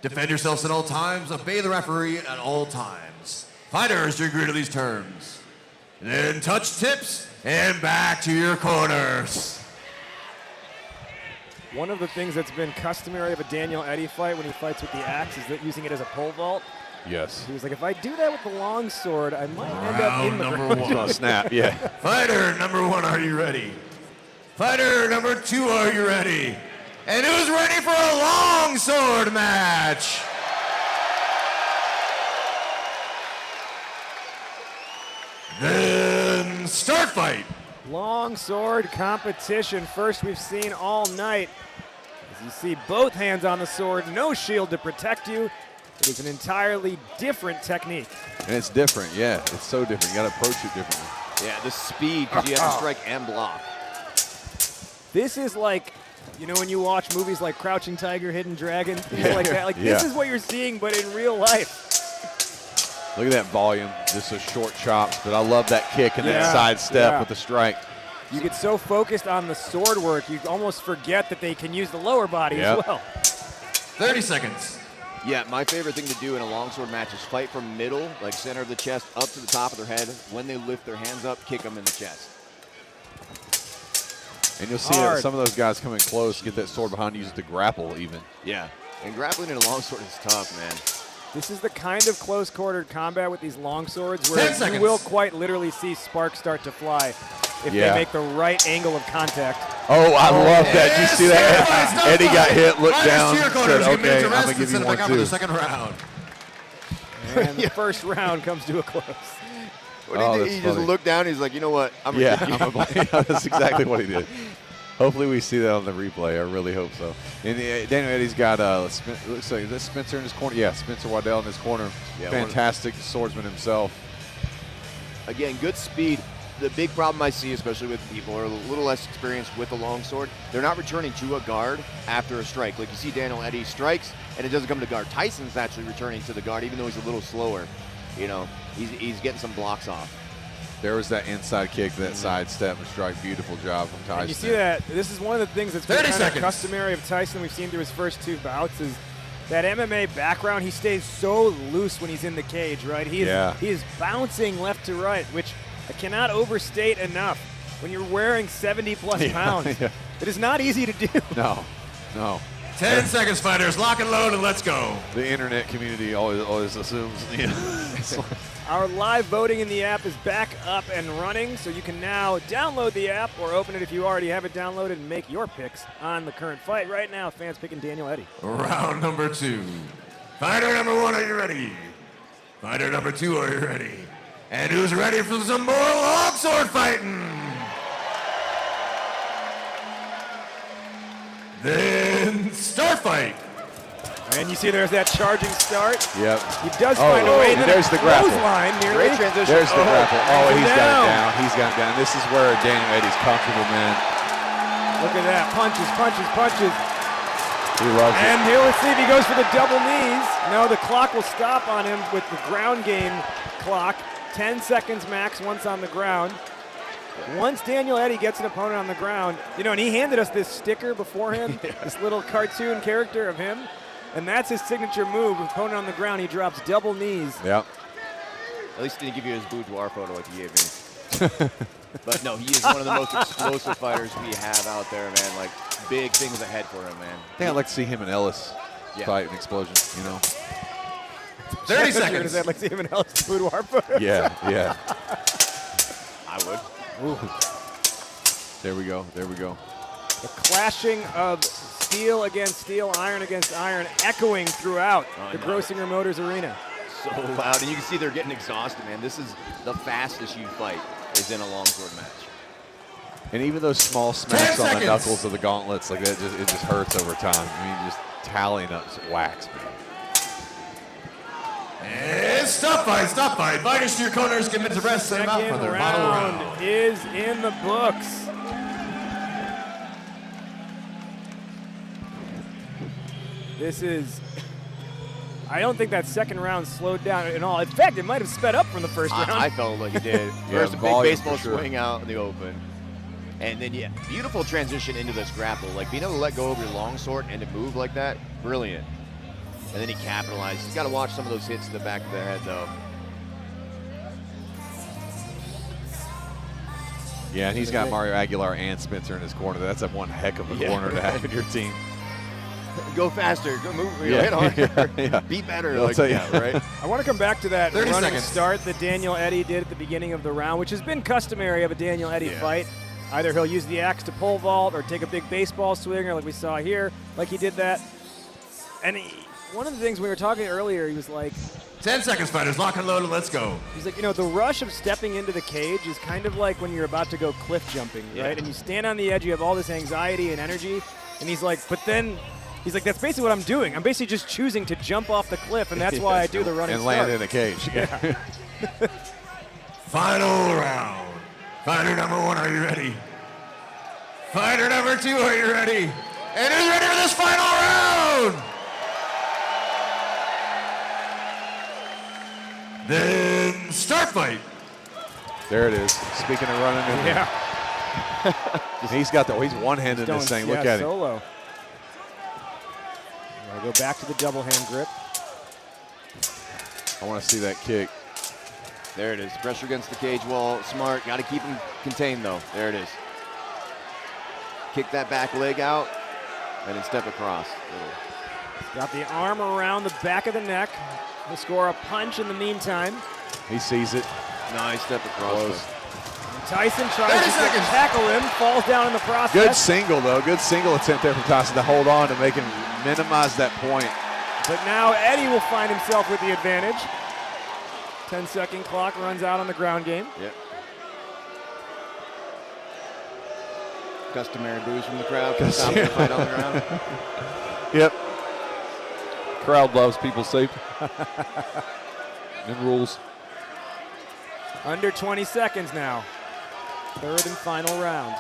[SPEAKER 15] Defend yourselves at all times. Obey the referee at all times. Fighters, do you agree to these terms? Then touch tips and back to your corners.
[SPEAKER 16] One of the things that's been customary of a Daniel Eddy fight when he fights with the axe is that using it as a pole vault.
[SPEAKER 13] Yes.
[SPEAKER 16] He was like, if I do that with the long sword, I might end up in the
[SPEAKER 15] number
[SPEAKER 16] ground.
[SPEAKER 15] 1.
[SPEAKER 13] Snap, yeah.
[SPEAKER 15] Fighter number 1, are you ready? Fighter number 2, are you ready? And who's ready for a long sword match? Then start fight.
[SPEAKER 16] Long sword competition. First we've seen all night. As you see, both hands on the sword, no shield to protect you. It is an entirely different technique.
[SPEAKER 13] And it's different, yeah. It's so different. You got to approach it differently.
[SPEAKER 12] Yeah, the speed, because you have to strike and block.
[SPEAKER 16] This is like, you know, when you watch movies like Crouching Tiger, Hidden Dragon, things like that. Like, this is what you're seeing, but in real life.
[SPEAKER 13] Look at that volume, just a short chops, but I love that kick and that side step with the strike.
[SPEAKER 16] You get so focused on the sword work, you almost forget that they can use the lower body as well.
[SPEAKER 15] 30 seconds.
[SPEAKER 12] Yeah, my favorite thing to do in a longsword match is fight from middle, like center of the chest, up to the top of their head. When they lift their hands up, kick them in the chest.
[SPEAKER 13] And you'll see that some of those guys coming close, get that sword behind, use it to grapple even.
[SPEAKER 12] Yeah, and grappling in a longsword is tough, man.
[SPEAKER 16] This is the kind of close-quartered combat with these long swords where you will quite literally see sparks start to fly if they make the right angle of contact.
[SPEAKER 13] Oh, I love that. Did you see that? Eddie got hit, looked down, said, okay, I'm going to give you one, too.
[SPEAKER 15] The second round.
[SPEAKER 16] And the first round comes to a close.
[SPEAKER 12] What did he do? He just looked down, he's like, you know what? I'm
[SPEAKER 13] going to that's exactly what he did. Hopefully we see that on the replay. I really hope so. And Daniel Eddy's got, looks like this Spencer in his corner. Yeah, Spencer Waddell in his corner. Yeah, fantastic swordsman himself.
[SPEAKER 12] Again, good speed. The big problem I see, especially with people who are a little less experienced with the longsword, they're not returning to a guard after a strike. Like you see Daniel Eddy strikes, and it doesn't come to guard. Tyson's actually returning to the guard, even though he's a little slower. You know, he's getting some blocks off.
[SPEAKER 13] There was that inside kick, that side step and strike. Beautiful job from Tyson.
[SPEAKER 16] And you see that this is one of the things that's been kind of customary of Tyson we've seen through his first 2 bouts is that MMA background. He stays so loose when he's in the cage, right? He is bouncing left to right, which I cannot overstate enough. When you're wearing 70-plus pounds, it is not easy to do.
[SPEAKER 13] No.
[SPEAKER 15] 10 seconds, fighters. Lock and load and let's go.
[SPEAKER 13] The internet community always assumes.
[SPEAKER 16] Our live voting in the app is back up and running, so you can now download the app or open it if you already have it downloaded and make your picks on the current fight. Right now, fans picking Daniel Eddy.
[SPEAKER 15] Round number 2. Fighter number 1, are you ready? Fighter number 2, are you ready? And who's ready for some more longsword fighting? Then start fight.
[SPEAKER 16] And you see there's that charging start.
[SPEAKER 13] Yep.
[SPEAKER 16] He does find a way.
[SPEAKER 13] There's the grapple.
[SPEAKER 16] Line nearly.
[SPEAKER 12] Great transition.
[SPEAKER 13] There's the grapple. Oh, he's got it
[SPEAKER 16] down.
[SPEAKER 13] down. He's got it down. This is where Daniel Eddy's comfortable, man.
[SPEAKER 16] Look at that. Punches, punches, punches.
[SPEAKER 13] He loves it.
[SPEAKER 16] And here, let's see if he goes for the double knees. No, the clock will stop on him with the ground game clock. 10 seconds max once on the ground. Once Daniel Eddy gets an opponent on the ground, you know, and he handed us this sticker beforehand, this little cartoon character of him, and that's his signature move. Opponent on the ground, he drops double knees.
[SPEAKER 13] Yep.
[SPEAKER 12] At least he didn't give you his boudoir photo like he gave me. But no, he is one of the most explosive fighters we have out there, man. Like, big things ahead for him, man.
[SPEAKER 13] I think I'd like to see him and Ellis fight an explosion, you know.
[SPEAKER 15] 30 seconds.
[SPEAKER 16] I'd like to see him in Ellis' boudoir photo.
[SPEAKER 13] Yeah, yeah.
[SPEAKER 12] I would.
[SPEAKER 16] Ooh.
[SPEAKER 13] There we go. There we go.
[SPEAKER 16] The clashing of steel against steel, iron against iron, echoing throughout the Grossinger Motors Arena.
[SPEAKER 12] So loud, and you can see they're getting exhausted, man. This is the fastest you fight is in a longsword match.
[SPEAKER 13] And even those small smacks on the knuckles of the gauntlets, like that, it just hurts over time. I mean, just tallying up wax, man.
[SPEAKER 15] And stop fight, stop fight. Fighters to your corners, give them to rest, set them out for their final round.
[SPEAKER 16] Is in the books. This is, I don't think that second round slowed down at all. In fact, it might have sped up from the first round.
[SPEAKER 12] I felt like it did. First, a big baseball swing out in the open. And then, yeah, beautiful transition into this grapple. Like, being able to let go of your longsword and to move like that, brilliant. And then he capitalized. He's got to watch some of those hits to the back of the head, though.
[SPEAKER 13] Yeah, and he's got Mario Aguilar and Spencer in his corner. That's a one heck of a corner to have in your team.
[SPEAKER 12] Go faster. Go move. Hit harder. Be better.
[SPEAKER 13] I'll tell you.
[SPEAKER 12] Right?
[SPEAKER 16] I want to come back to that
[SPEAKER 15] 30
[SPEAKER 16] running
[SPEAKER 15] seconds.
[SPEAKER 16] start that Daniel Eddy did at the beginning of the round, which has been customary of a Daniel Eddy fight. Either he'll use the axe to pole vault or take a big baseball swinger like we saw here, like he did that. And one of the things we were talking earlier, he was like,
[SPEAKER 15] 10 seconds, fighters. Lock and load and let's go.
[SPEAKER 16] he's like, you know, the rush of stepping into the cage is kind of like when you're about to go cliff jumping, right? And you stand on the edge, you have all this anxiety and energy. And he's like, but then, he's like, that's basically what I'm doing. I'm basically just choosing to jump off the cliff, and that's why I do the running
[SPEAKER 13] and
[SPEAKER 16] start.
[SPEAKER 13] land in a cage.
[SPEAKER 16] Yeah.
[SPEAKER 15] Final round. Fighter number 1, are you ready? Fighter number 2, are you ready? And who's ready for this final round? Then start fight.
[SPEAKER 13] There it is. Speaking of running in there. He's got he's one-handed this thing. Look at him.
[SPEAKER 16] Solo. We'll go back to the double hand grip.
[SPEAKER 13] I want to see that kick.
[SPEAKER 12] There it is. Pressure against the cage wall. Smart. Got to keep him contained, though. There it is. Kick that back leg out, and then step across.
[SPEAKER 16] Got the arm around the back of the neck. He'll score a punch in the meantime.
[SPEAKER 13] He sees it.
[SPEAKER 12] Nice step across.
[SPEAKER 16] Tyson tries to tackle him, falls down in the process.
[SPEAKER 13] Good single, though. Good single attempt there from Tyson to hold on to make him minimize that point.
[SPEAKER 16] But now Eddy will find himself with the advantage. 10-second clock runs out on the ground game.
[SPEAKER 12] Yep. Customary boos from the crowd. Stop the fight on the ground.
[SPEAKER 13] Yep. Crowd loves people's safety. And rules.
[SPEAKER 16] Under 20 seconds now. Third and final round.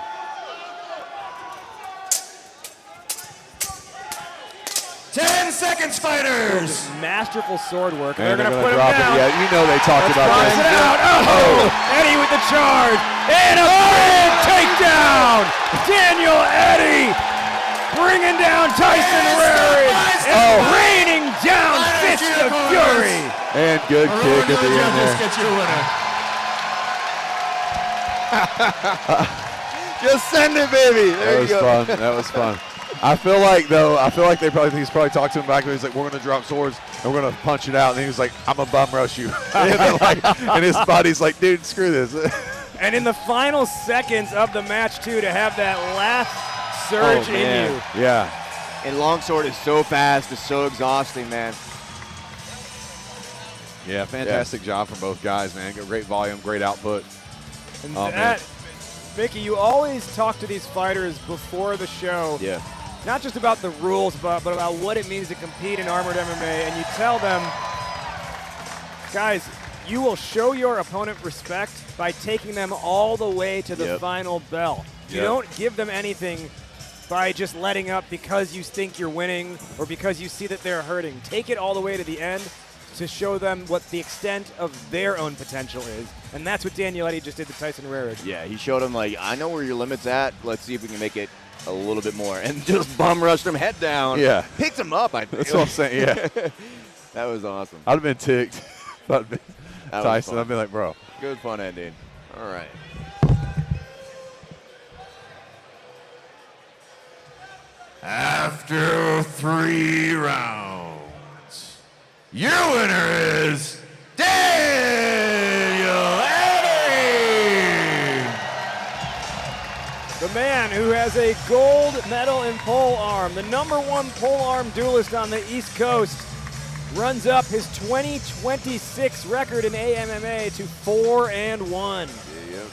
[SPEAKER 15] Ten seconds, fighters!
[SPEAKER 16] Masterful sword work.
[SPEAKER 13] And
[SPEAKER 16] they're going to put him
[SPEAKER 13] drop
[SPEAKER 16] down.
[SPEAKER 13] it. Yeah, you know they talked about
[SPEAKER 16] Box
[SPEAKER 13] that.
[SPEAKER 16] it out. Oh! Eddie with the charge. And a big takedown. Daniel Eddy bringing down Tyson Rarick. And raining down Fist of Fury.
[SPEAKER 13] And good kick at the end there.
[SPEAKER 15] Get your winner.
[SPEAKER 12] Just send it, baby. There you go.
[SPEAKER 13] That was fun. That was fun. I feel like he's probably talked to him back there. He's like, we're going to drop swords and we're going to punch it out. And he was like, I'm going to bum rush you. And his body's like, dude, screw this.
[SPEAKER 16] And in the final seconds of the match, too, to have that last surge in you.
[SPEAKER 13] Yeah.
[SPEAKER 12] And longsword is so fast. It's so exhausting, man.
[SPEAKER 13] Yeah, fantastic job from both guys, man. Great volume, great output.
[SPEAKER 16] And Mickey, you always talk to these fighters before the show.
[SPEAKER 12] Yeah.
[SPEAKER 16] not just about the rules, but about what it means to compete in Armored MMA, and you tell them, guys, you will show your opponent respect by taking them all the way to the final bell. You don't give them anything by just letting up because you think you're winning or because you see that they're hurting. Take it all the way to the end to show them what the extent of their own potential is. And that's what Daniel Eddy just did to Tyson Rarig.
[SPEAKER 12] Yeah, he showed him, like, I know where your limit's at. Let's see if we can make it a little bit more. And just bum rushed him head down.
[SPEAKER 13] Yeah.
[SPEAKER 12] Picked him up, I think.
[SPEAKER 13] That's what I'm saying, yeah.
[SPEAKER 12] That was awesome.
[SPEAKER 13] I'd have been ticked. I'd been Tyson, I'd be like, bro.
[SPEAKER 12] Good fun ending. All right.
[SPEAKER 15] After 3 rounds, your winner is Daniel Eddy!
[SPEAKER 16] The man who has a gold medal in pole arm, the #1 pole arm duelist on the East Coast, runs up his 2026 record in AMMA to 4-1.
[SPEAKER 12] Yep.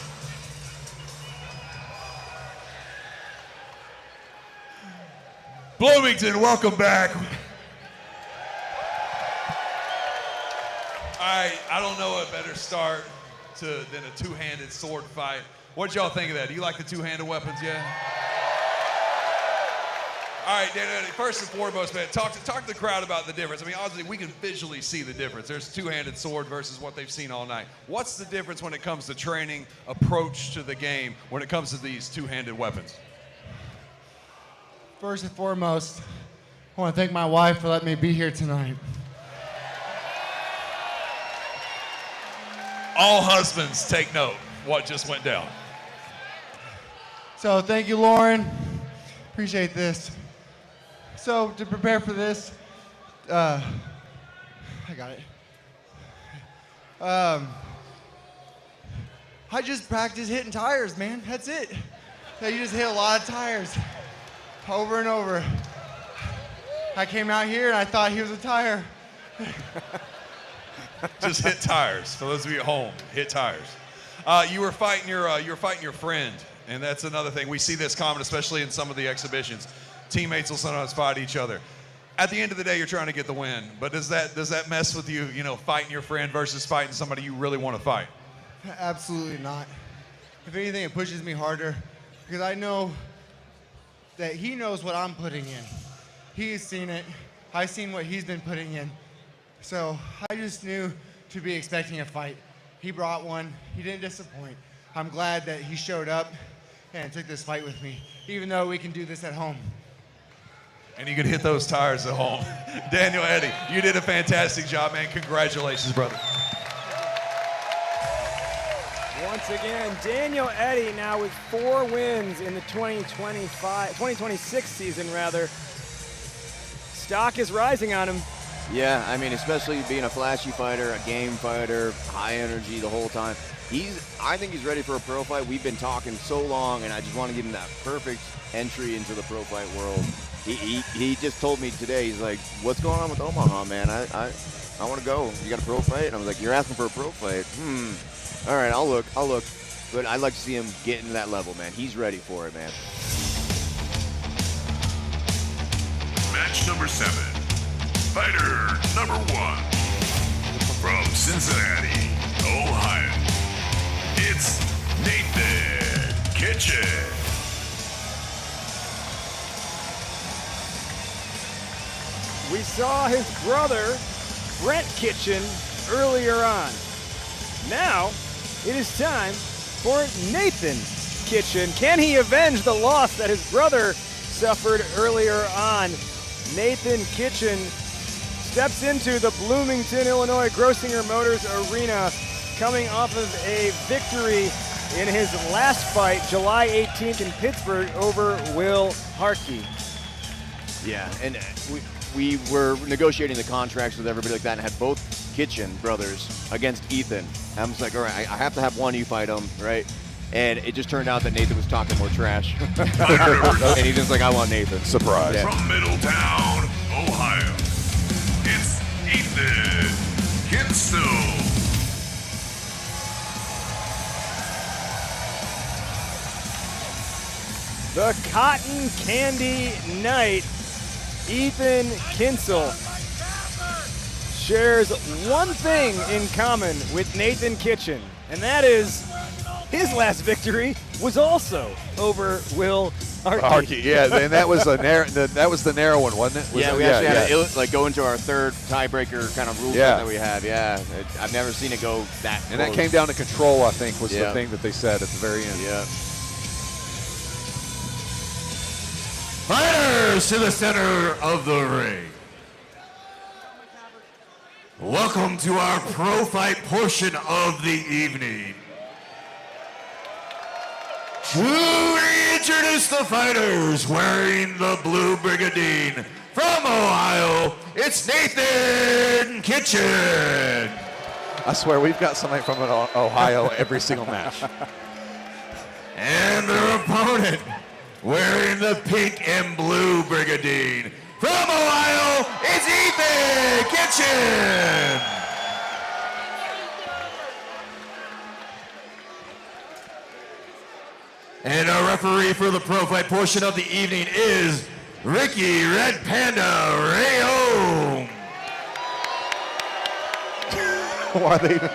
[SPEAKER 11] Bloomington, welcome back. I don't know a better start than a two-handed sword fight. What'd y'all think of that? Do you like the two-handed weapons, yeah? All right, Dan, first and foremost, man, talk to the crowd about the difference. I mean, obviously, we can visually see the difference. There's two-handed sword versus what they've seen all night. What's the difference when it comes to training, approach to the game, when it comes to these two-handed weapons?
[SPEAKER 18] First and foremost, I want to thank my wife for letting me be here tonight.
[SPEAKER 11] All husbands, take note what just went down.
[SPEAKER 18] So thank you, Lauren. Appreciate this. So to prepare for this, I got it. I just practice hitting tires, man. That's it. So you just hit a lot of tires over and over. I came out here and I thought he was a tire.
[SPEAKER 11] Just hit tires. For those of you at home, hit tires. You were fighting your friend, and that's another thing. We see this common, especially in some of the exhibitions. Teammates will sometimes fight each other. At the end of the day, you're trying to get the win. But does that mess with you? You know, fighting your friend versus fighting somebody you really want to fight?
[SPEAKER 18] Absolutely not. If anything, it pushes me harder because I know that he knows what I'm putting in. He's seen it. I've seen what he's been putting in. So I just knew to be expecting a fight. He brought one. He didn't disappoint. I'm glad that he showed up and took this fight with me, even though we can do this at home.
[SPEAKER 11] And you can hit those tires at home. Daniel Eddy, you did a fantastic job, man. Congratulations, brother.
[SPEAKER 16] Once again, Daniel Eddy now with 4 wins in the 2026 season, rather. Stock is rising on him.
[SPEAKER 12] Yeah, I mean, especially being a flashy fighter, a game fighter, high energy the whole time. I think he's ready for a pro fight. We've been talking so long, and I just want to give him that perfect entry into the pro fight world. He just told me today, he's like, what's going on with Omaha, man? I want to go. You got a pro fight? And I was like, you're asking for a pro fight? All right, I'll look. But I'd like to see him get into that level, man. He's ready for it, man.
[SPEAKER 7] Match number 7. Fighter number 1. From Cincinnati, Ohio. It's Nathan Kitchen.
[SPEAKER 16] We saw his brother, Brent Kitchen, earlier on. Now, it is time for Nathan Kitchen. Can he avenge the loss that his brother suffered earlier on? Nathan Kitchen steps into the Bloomington, Illinois Grossinger Motors Arena, coming off of a victory in his last fight, July 18th in Pittsburgh, over Will Harkey.
[SPEAKER 12] Yeah, and we were negotiating the contracts with everybody like that and had both Kitchen brothers against Ethan. And I was like, all right, I have to have one of you fight him, right? And it just turned out that Nathan was talking more trash. And he's just like, I want Nathan.
[SPEAKER 13] Surprise.
[SPEAKER 12] Yeah.
[SPEAKER 7] From Middletown, Ohio, it's Ethan Kinstall.
[SPEAKER 16] The Cotton Candy Knight, Ethan Kinsel, shares one thing in common with Nathan Kitchen, and that is his last victory was also over Will Archie.
[SPEAKER 13] Yeah, and that was the narrow one, wasn't it?
[SPEAKER 12] We actually had to go into our third tiebreaker kind of rule that we have. Yeah, I've never seen it go that close.
[SPEAKER 13] And that came down to control, I think, was the thing that they said at the very end.
[SPEAKER 12] Yeah.
[SPEAKER 15] Fighters to the center of the ring. Welcome to our pro fight portion of the evening. To reintroduce the fighters wearing the blue brigandine from Ohio, it's Nathan Kitchen.
[SPEAKER 13] I swear we've got somebody from Ohio every single match.
[SPEAKER 15] And their opponent wearing the pink and blue brigandine from Ohio, it's Ethan Kitchen. And our referee for the pro fight portion of the evening is Ricky Red Panda Rayom.
[SPEAKER 13] Why are they even...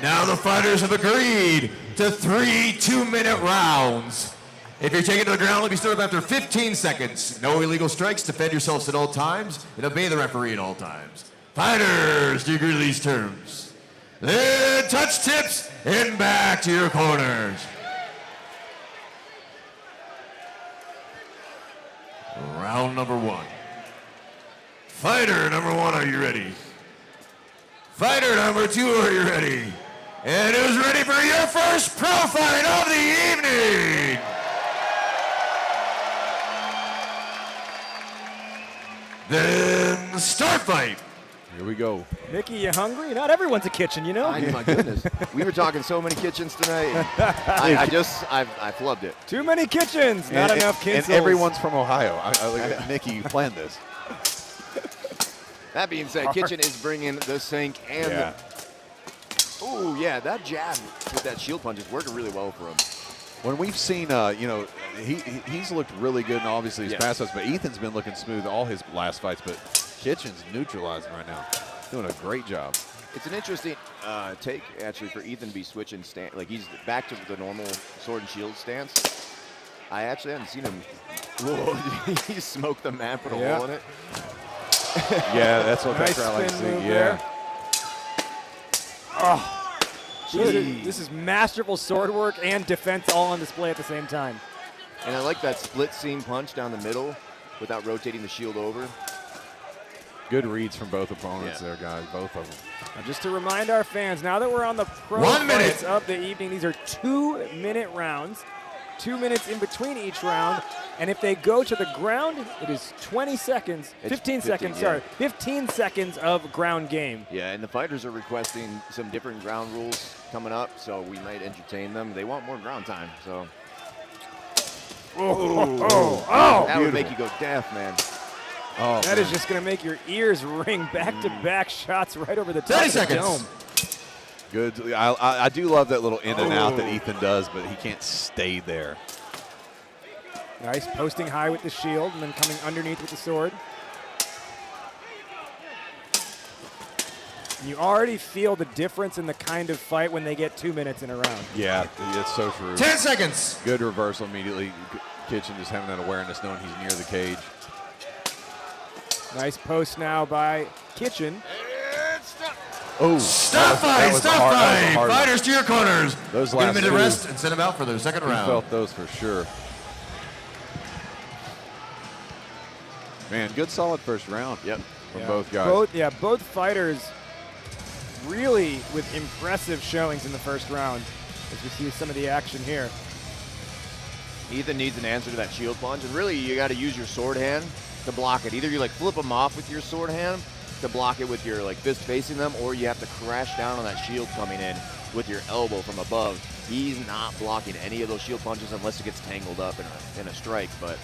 [SPEAKER 15] Now the fighters have agreed to 3 2-minute rounds. If you're taken to the ground, let me start after 15 seconds. No illegal strikes, defend yourselves at all times, and obey the referee at all times. Fighters, do you agree to these terms? Then touch tips and back to your corners. Round number 1. Fighter number 1, are you ready? Fighter number 2, are you ready? And who's ready for your first pro fight of the evening? Then start fight.
[SPEAKER 13] Here we go.
[SPEAKER 16] Mickey, you hungry? Not everyone's a kitchen, you know?
[SPEAKER 12] My goodness. We were talking so many kitchens tonight. I flubbed it.
[SPEAKER 16] Too many kitchens, not enough Kinsels.
[SPEAKER 13] And everyone's from Ohio. Mickey, you planned this.
[SPEAKER 12] That being said, Kitchen is bringing the sink and oh yeah, that jab with that shield punch is working really well for him.
[SPEAKER 13] When we've seen, he's looked really good in obviously his past fights, but Ethan's been looking smooth all his last fights, but Kitchen's neutralizing right now. Doing a great job.
[SPEAKER 12] It's an interesting take, actually, for Ethan to be switching stance. Like, he's back to the normal sword and shield stance. I actually haven't seen him. Whoa, he smoked the mat, put a hole in it.
[SPEAKER 13] Yeah, that's what that crowd likes to see. Yeah.
[SPEAKER 16] Oh, this is masterful sword work and defense all on display at the same time.
[SPEAKER 12] And I like that split seam punch down the middle without rotating the shield over.
[SPEAKER 13] Good reads from both opponents there, guys, both of them.
[SPEAKER 16] Now just to remind our fans, now that we're on the pro fights of the evening, these are 2-minute rounds, 2 minutes in between each round, and if they go to the ground, it is 20 seconds, 15 seconds, sorry, 15 seconds of ground game.
[SPEAKER 12] Yeah, and the fighters are requesting some different ground rules coming up, so we might entertain them. They want more ground time, so. That would make you go deaf, man.
[SPEAKER 13] Oh,
[SPEAKER 16] that is just going to make your ears ring. Back-to-back shots right over the top of the dome.
[SPEAKER 13] Good. I do love that little in and out that Ethan does, but he can't stay there.
[SPEAKER 16] Nice posting high with the shield and then coming underneath with the sword. You already feel the difference in the kind of fight when they get 2 minutes in a round.
[SPEAKER 13] Yeah, it's so true.
[SPEAKER 15] 10 seconds.
[SPEAKER 13] Good reversal immediately. Kitchen just having that awareness, knowing he's near the cage.
[SPEAKER 16] Nice post now by Kitchen.
[SPEAKER 13] Oh,
[SPEAKER 15] stop fight, stop fight. Fighters to your corners.
[SPEAKER 13] Those
[SPEAKER 15] Give
[SPEAKER 13] last
[SPEAKER 15] them a minute rest and send them out for their second round.
[SPEAKER 13] Felt those for sure. Man, good solid first round.
[SPEAKER 12] Yep.
[SPEAKER 13] From both guys.
[SPEAKER 16] Both fighters really with impressive showings in the first round as we see some of the action here.
[SPEAKER 12] Ethan needs an answer to that shield punch, and really you got to use your sword hand to block it. Either you like flip them off with your sword hand to block it with your like fist facing them, or you have to crash down on that shield coming in with your elbow from above. He's not blocking any of those shield punches unless it gets tangled up in a strike, but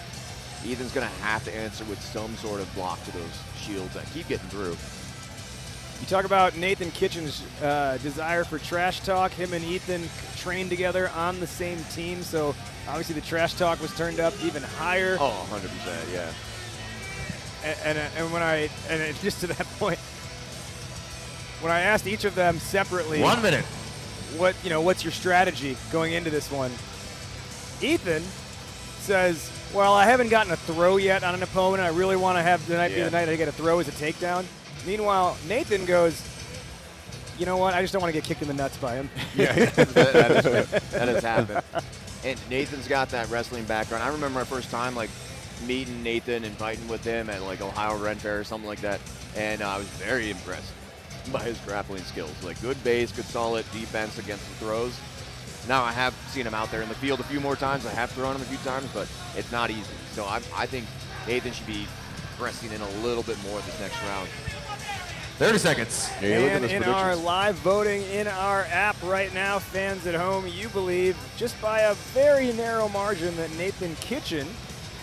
[SPEAKER 12] Ethan's going to have to answer with some sort of block to those shields that keep getting through.
[SPEAKER 16] You talk about Nathan Kitchen's desire for trash talk. Him and Ethan trained together on the same team, so obviously the trash talk was turned up even higher.
[SPEAKER 12] Oh, 100%, yeah.
[SPEAKER 16] And it's just to that point, when I asked each of them separately,
[SPEAKER 15] 1 minute,
[SPEAKER 16] what's your strategy going into this one? Ethan says, well, I haven't gotten a throw yet on an opponent. I really want to have the night be the night I get a throw as a takedown. Meanwhile, Nathan goes, you know what? I just don't want to get kicked in the nuts by him.
[SPEAKER 12] Yeah, that has happened. And Nathan's got that wrestling background. I remember my first time, like, meeting Nathan and fighting with him at, like, Ohio Ren Fair or something like that. And I was very impressed by his grappling skills. Like, good base, good solid defense against the throws. Now, I have seen him out there in the field a few more times. I have thrown him a few times, but it's not easy. So I think Nathan should be pressing in a little bit more this next round.
[SPEAKER 15] 30 seconds.
[SPEAKER 16] And in our live voting in our app right now, fans at home, you believe just by a very narrow margin that Nathan Kitchen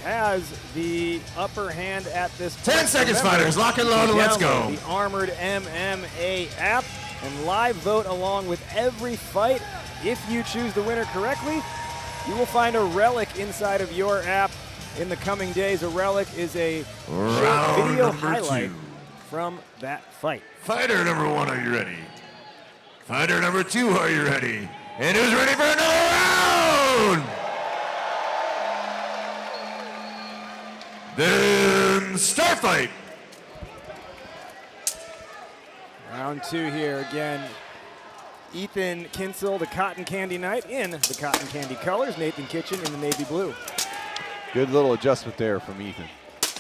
[SPEAKER 16] has the upper hand at this point.
[SPEAKER 15] 10 seconds, fighters. Lock and load, and let's go.
[SPEAKER 16] The Armored MMA app and live vote along with every fight. If you choose the winner correctly, you will find a relic inside of your app in the coming days. A relic is a video highlight from that fight.
[SPEAKER 15] Fighter number 1, are you ready? Fighter number 2, are you ready? And who's ready for another round? Then start fight.
[SPEAKER 16] Round 2 here again. Ethan Kinsel, the Cotton Candy Knight, in the Cotton Candy colors. Nathan Kitchen in the navy blue.
[SPEAKER 13] Good little adjustment there from Ethan.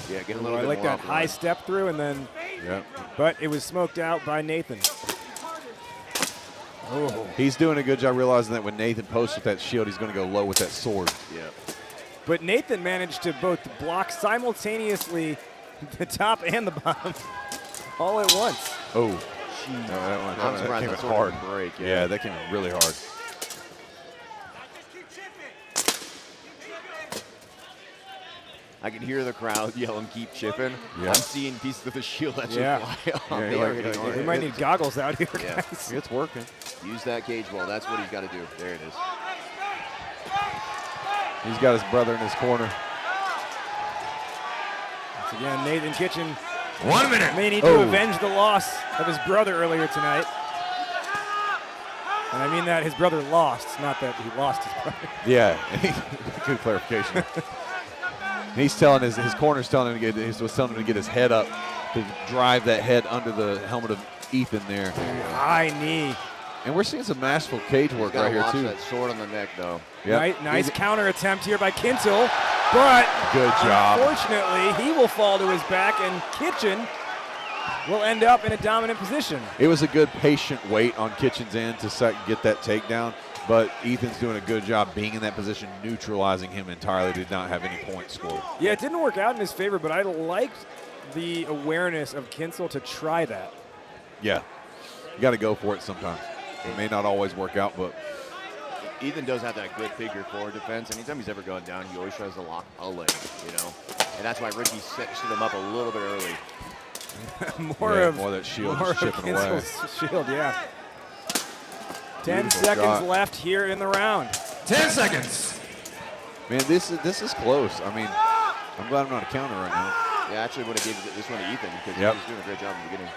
[SPEAKER 12] Yeah, get a little
[SPEAKER 16] I
[SPEAKER 12] bit
[SPEAKER 16] like
[SPEAKER 12] more
[SPEAKER 16] that
[SPEAKER 12] off the
[SPEAKER 16] high
[SPEAKER 12] line.
[SPEAKER 16] step through, and then,
[SPEAKER 13] Yep.
[SPEAKER 16] but it was smoked out by Nathan. Oh.
[SPEAKER 13] He's doing a good job realizing that when Nathan posts with that shield, he's going to go low with that sword.
[SPEAKER 12] Yeah.
[SPEAKER 16] But Nathan managed to both block simultaneously the top and the bottom all at once.
[SPEAKER 13] Oh.
[SPEAKER 12] I'm
[SPEAKER 13] that
[SPEAKER 12] surprised
[SPEAKER 13] came
[SPEAKER 12] that
[SPEAKER 13] in
[SPEAKER 12] sword
[SPEAKER 13] hard.
[SPEAKER 12] didn't break,
[SPEAKER 13] Yeah, that came in really hard.
[SPEAKER 12] I can hear the crowd yelling, keep chipping.
[SPEAKER 13] Yeah.
[SPEAKER 12] I'm seeing pieces of the shield actually
[SPEAKER 16] Yeah.
[SPEAKER 12] fly off.
[SPEAKER 13] Yeah,
[SPEAKER 12] They are hitting
[SPEAKER 16] We
[SPEAKER 12] hard.
[SPEAKER 16] might need goggles out here,
[SPEAKER 12] Yeah.
[SPEAKER 16] guys.
[SPEAKER 13] It's working.
[SPEAKER 12] Use that cage ball. That's what he's got to do. There it is.
[SPEAKER 13] He's got his brother in his corner.
[SPEAKER 16] Once again, Nathan Kitchen
[SPEAKER 15] 1 minute.
[SPEAKER 16] may need to avenge the loss of his brother earlier tonight. And I mean that his brother lost, not that he lost his brother.
[SPEAKER 13] Yeah, good clarification. He's telling his corner's telling him to get his head up to drive that head under the helmet of Ethan there.
[SPEAKER 16] High knee.
[SPEAKER 13] And we're seeing some masterful cage work
[SPEAKER 12] Gotta
[SPEAKER 13] right here
[SPEAKER 12] watch
[SPEAKER 13] too.
[SPEAKER 12] that sword on the neck though.
[SPEAKER 13] Yep.
[SPEAKER 16] Nice counter attempt here by Kinsel, but
[SPEAKER 13] Good job.
[SPEAKER 16] unfortunately he will fall to his back, and Kitchen will end up in a dominant position.
[SPEAKER 13] It was a good patient wait on Kitchen's end to get that takedown, but Ethan's doing a good job being in that position, neutralizing him entirely. Did not have any points scored.
[SPEAKER 16] Yeah, it didn't work out in his favor, but I liked the awareness of Kinsel to try that.
[SPEAKER 13] Yeah, you got to go for it sometimes. It may not always work out, but
[SPEAKER 12] Ethan does have that good figure four defense. Anytime he's ever gone down, he always tries to lock a leg, you know? And that's why Ricky set him up a little bit early.
[SPEAKER 16] more of
[SPEAKER 13] that shield
[SPEAKER 16] more
[SPEAKER 13] just
[SPEAKER 16] of
[SPEAKER 13] chipping away.
[SPEAKER 16] Kinsel's shield, yeah. 10
[SPEAKER 13] Beautiful
[SPEAKER 16] seconds
[SPEAKER 13] shot.
[SPEAKER 16] left here in the round.
[SPEAKER 15] 10 seconds.
[SPEAKER 13] Man, this is close. I mean, I'm glad I'm not a counter right now.
[SPEAKER 12] Yeah, I actually would have given this one to Ethan because
[SPEAKER 13] Yep.
[SPEAKER 12] he was doing a great job in the beginning.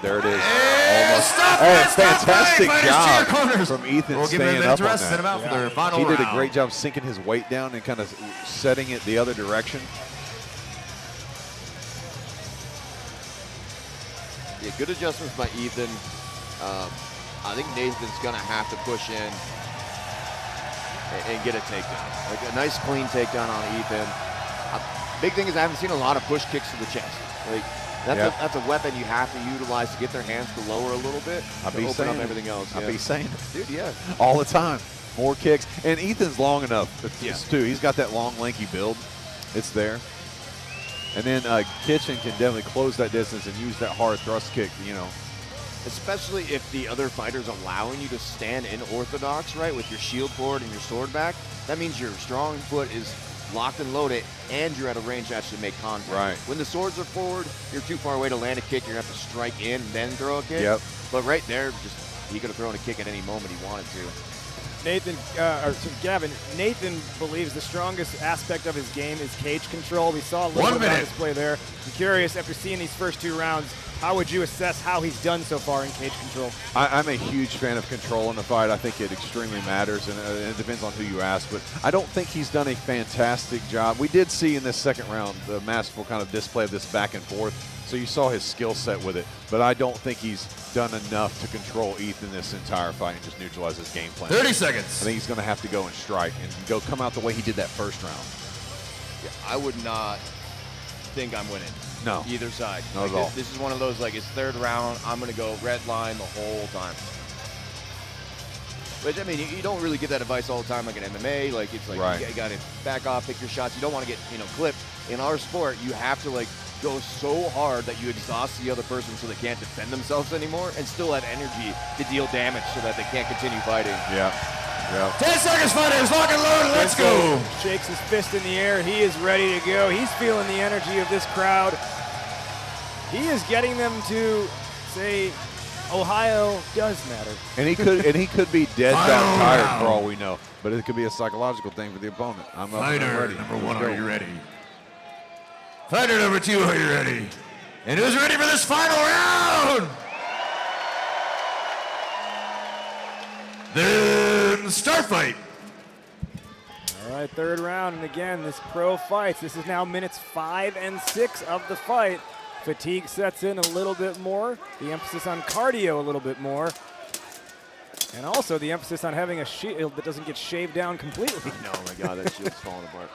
[SPEAKER 13] There it is.
[SPEAKER 15] Almost. Stop
[SPEAKER 13] Hey,
[SPEAKER 15] fight, stop
[SPEAKER 13] fantastic
[SPEAKER 15] fight. Fighters to
[SPEAKER 13] job
[SPEAKER 15] your corners.
[SPEAKER 13] from Ethan
[SPEAKER 15] We'll give him a
[SPEAKER 13] staying
[SPEAKER 15] minute
[SPEAKER 13] up
[SPEAKER 15] to
[SPEAKER 13] on
[SPEAKER 15] rest,
[SPEAKER 13] that.
[SPEAKER 15] send him out for their final
[SPEAKER 13] He did a
[SPEAKER 15] round.
[SPEAKER 13] great job sinking his weight down and kind of setting it the other direction.
[SPEAKER 12] Yeah, good adjustments by Ethan. I think Nathan's going to have to push in and get a takedown. Like a nice clean takedown on Ethan. Big thing is I haven't seen a lot of push kicks to the chest. Like that's a weapon you have to utilize to get their hands to lower a little bit
[SPEAKER 13] I'll
[SPEAKER 12] to
[SPEAKER 13] be
[SPEAKER 12] open
[SPEAKER 13] saying
[SPEAKER 12] up
[SPEAKER 13] it.
[SPEAKER 12] everything else.
[SPEAKER 13] I'll
[SPEAKER 12] yeah.
[SPEAKER 13] be saying it.
[SPEAKER 12] Dude, yeah.
[SPEAKER 13] All the time. More kicks. And Ethan's long enough, too. He's got that long, lanky build. It's there. And then Kitchen can definitely close that distance and use that hard thrust kick, you know.
[SPEAKER 12] Especially if the other fighter's allowing you to stand in orthodox, right, with your shield forward and your sword back. That means your strong foot is locked and loaded, and you're at a range to actually make contact.
[SPEAKER 13] Right.
[SPEAKER 12] When the swords are forward, you're too far away to land a kick. You're going to have to strike in and then throw a kick.
[SPEAKER 13] Yep.
[SPEAKER 12] But right there, he could have thrown a kick at any moment he wanted to.
[SPEAKER 16] Gavin, Nathan believes the strongest aspect of his game is cage control. We saw a little bit on display there. I'm curious, after seeing these first 2 rounds, how would you assess how he's done so far in cage control?
[SPEAKER 13] I'm a huge fan of control in the fight. I think it extremely matters, and it depends on who you ask. But I don't think he's done a fantastic job. We did see in this second round the masterful kind of display of this back and forth. So you saw his skill set with it. But I don't think he's done enough to control Ethan this entire fight and just neutralize his game plan.
[SPEAKER 15] 30 seconds.
[SPEAKER 13] I think he's going to have to go and strike and come out the way he did that first round.
[SPEAKER 12] Yeah, I would not think I'm winning.
[SPEAKER 13] No.
[SPEAKER 12] Either side.
[SPEAKER 13] Not at all.
[SPEAKER 12] This is one of those, like, it's third round, I'm going to go red line the whole time. But, I mean, you don't really get that advice all the time, like in MMA. Like, it's like,
[SPEAKER 13] right.
[SPEAKER 12] you got to back off, pick your shots. You don't want to get, clipped. In our sport, you have to, like, go so hard that you exhaust the other person so they can't defend themselves anymore and still have energy to deal damage so that they can't continue fighting.
[SPEAKER 13] Yeah.
[SPEAKER 15] 10 seconds, fighters. Lock and load. Let's go.
[SPEAKER 16] Shakes his fist in the air. He is ready to go. He's feeling the energy of this crowd. He is getting them to say, Ohio does matter.
[SPEAKER 13] And he could be dead down tired for all we know. But it could be a psychological thing for the opponent. I'm
[SPEAKER 15] Fighter
[SPEAKER 13] ready.
[SPEAKER 15] number 1, are you ready? Fighter number 2, are you ready? And who's ready for this final round? Then start fight.
[SPEAKER 16] All right, third round, and again, this pro fights. This is now minutes 5 and 6 of the fight. Fatigue sets in a little bit more. The emphasis on cardio a little bit more. And also the emphasis on having a shield that doesn't get shaved down completely.
[SPEAKER 12] No, my God, that shield's falling apart.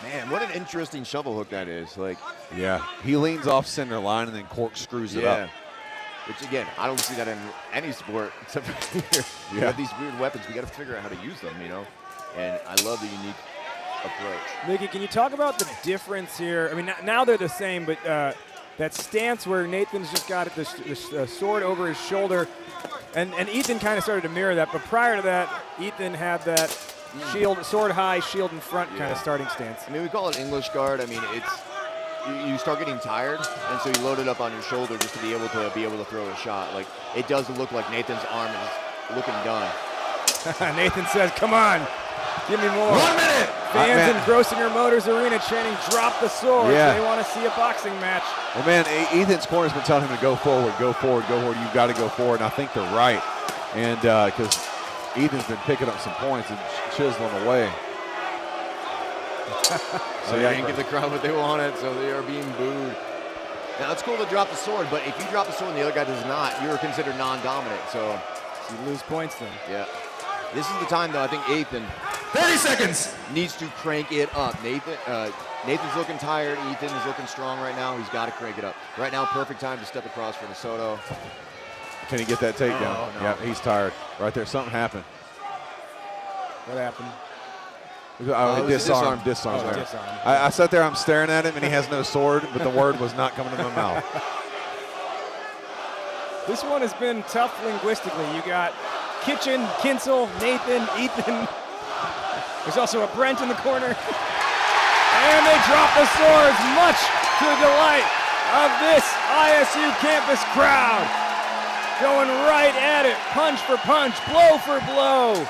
[SPEAKER 12] Man, what an interesting shovel hook that is. Like,
[SPEAKER 13] yeah, he leans off center line and then corkscrews it up.
[SPEAKER 12] Which, again, I don't see that in any sport except for here. We have these weird weapons. We got to figure out how to use them, And I love the unique approach.
[SPEAKER 16] Mickey, can you talk about the difference here? I mean, now they're the same, but that stance where Nathan's just got the sword over his shoulder, and Ethan kind of started to mirror that. But prior to that, Ethan had that shield, sword high, shield in front kind of starting stance.
[SPEAKER 12] I mean, we call it English guard. I mean, it's you start getting tired, and so you load it up on your shoulder just to be able to throw a shot. Like, it does look like Nathan's arm is looking done.
[SPEAKER 16] Nathan says, "Come on, give me more."
[SPEAKER 15] 1 minute.
[SPEAKER 16] Fans in Grossinger Motors Arena chanting, "Drop the sword."
[SPEAKER 13] Yeah.
[SPEAKER 16] They want to see a boxing match.
[SPEAKER 13] Well, man, Ethan's corner's been telling him to go forward, go forward, go forward. You've got to go forward, and I think they're right. And because Ethan's been picking up some points and chiseling away.
[SPEAKER 12] So they didn't give the crowd what they wanted, so they are being booed. Now, it's cool to drop the sword, but if you drop the sword and the other guy does not, you're considered non-dominant. So
[SPEAKER 16] you lose points then.
[SPEAKER 12] Yeah. This is the time, though, I think Ethan
[SPEAKER 15] 30 seconds
[SPEAKER 12] needs to crank it up. Nathan's looking tired. Ethan is looking strong right now. He's got to crank it up. Right now, perfect time to step across for DeSoto.
[SPEAKER 13] Can he get that takedown?
[SPEAKER 12] Oh, no.
[SPEAKER 13] Yeah, he's tired. Right there, something happened.
[SPEAKER 16] What happened?
[SPEAKER 13] Disarm. I sat there, I'm staring at him, and he has no sword, but the word was not coming to my mouth.
[SPEAKER 16] This one has been tough linguistically. You got Kitchen, Kinsel, Nathan, Ethan. There's also a Brent in the corner. And they drop the swords, much to the delight of this ISU campus crowd. Going right at it, punch for punch, blow for blow.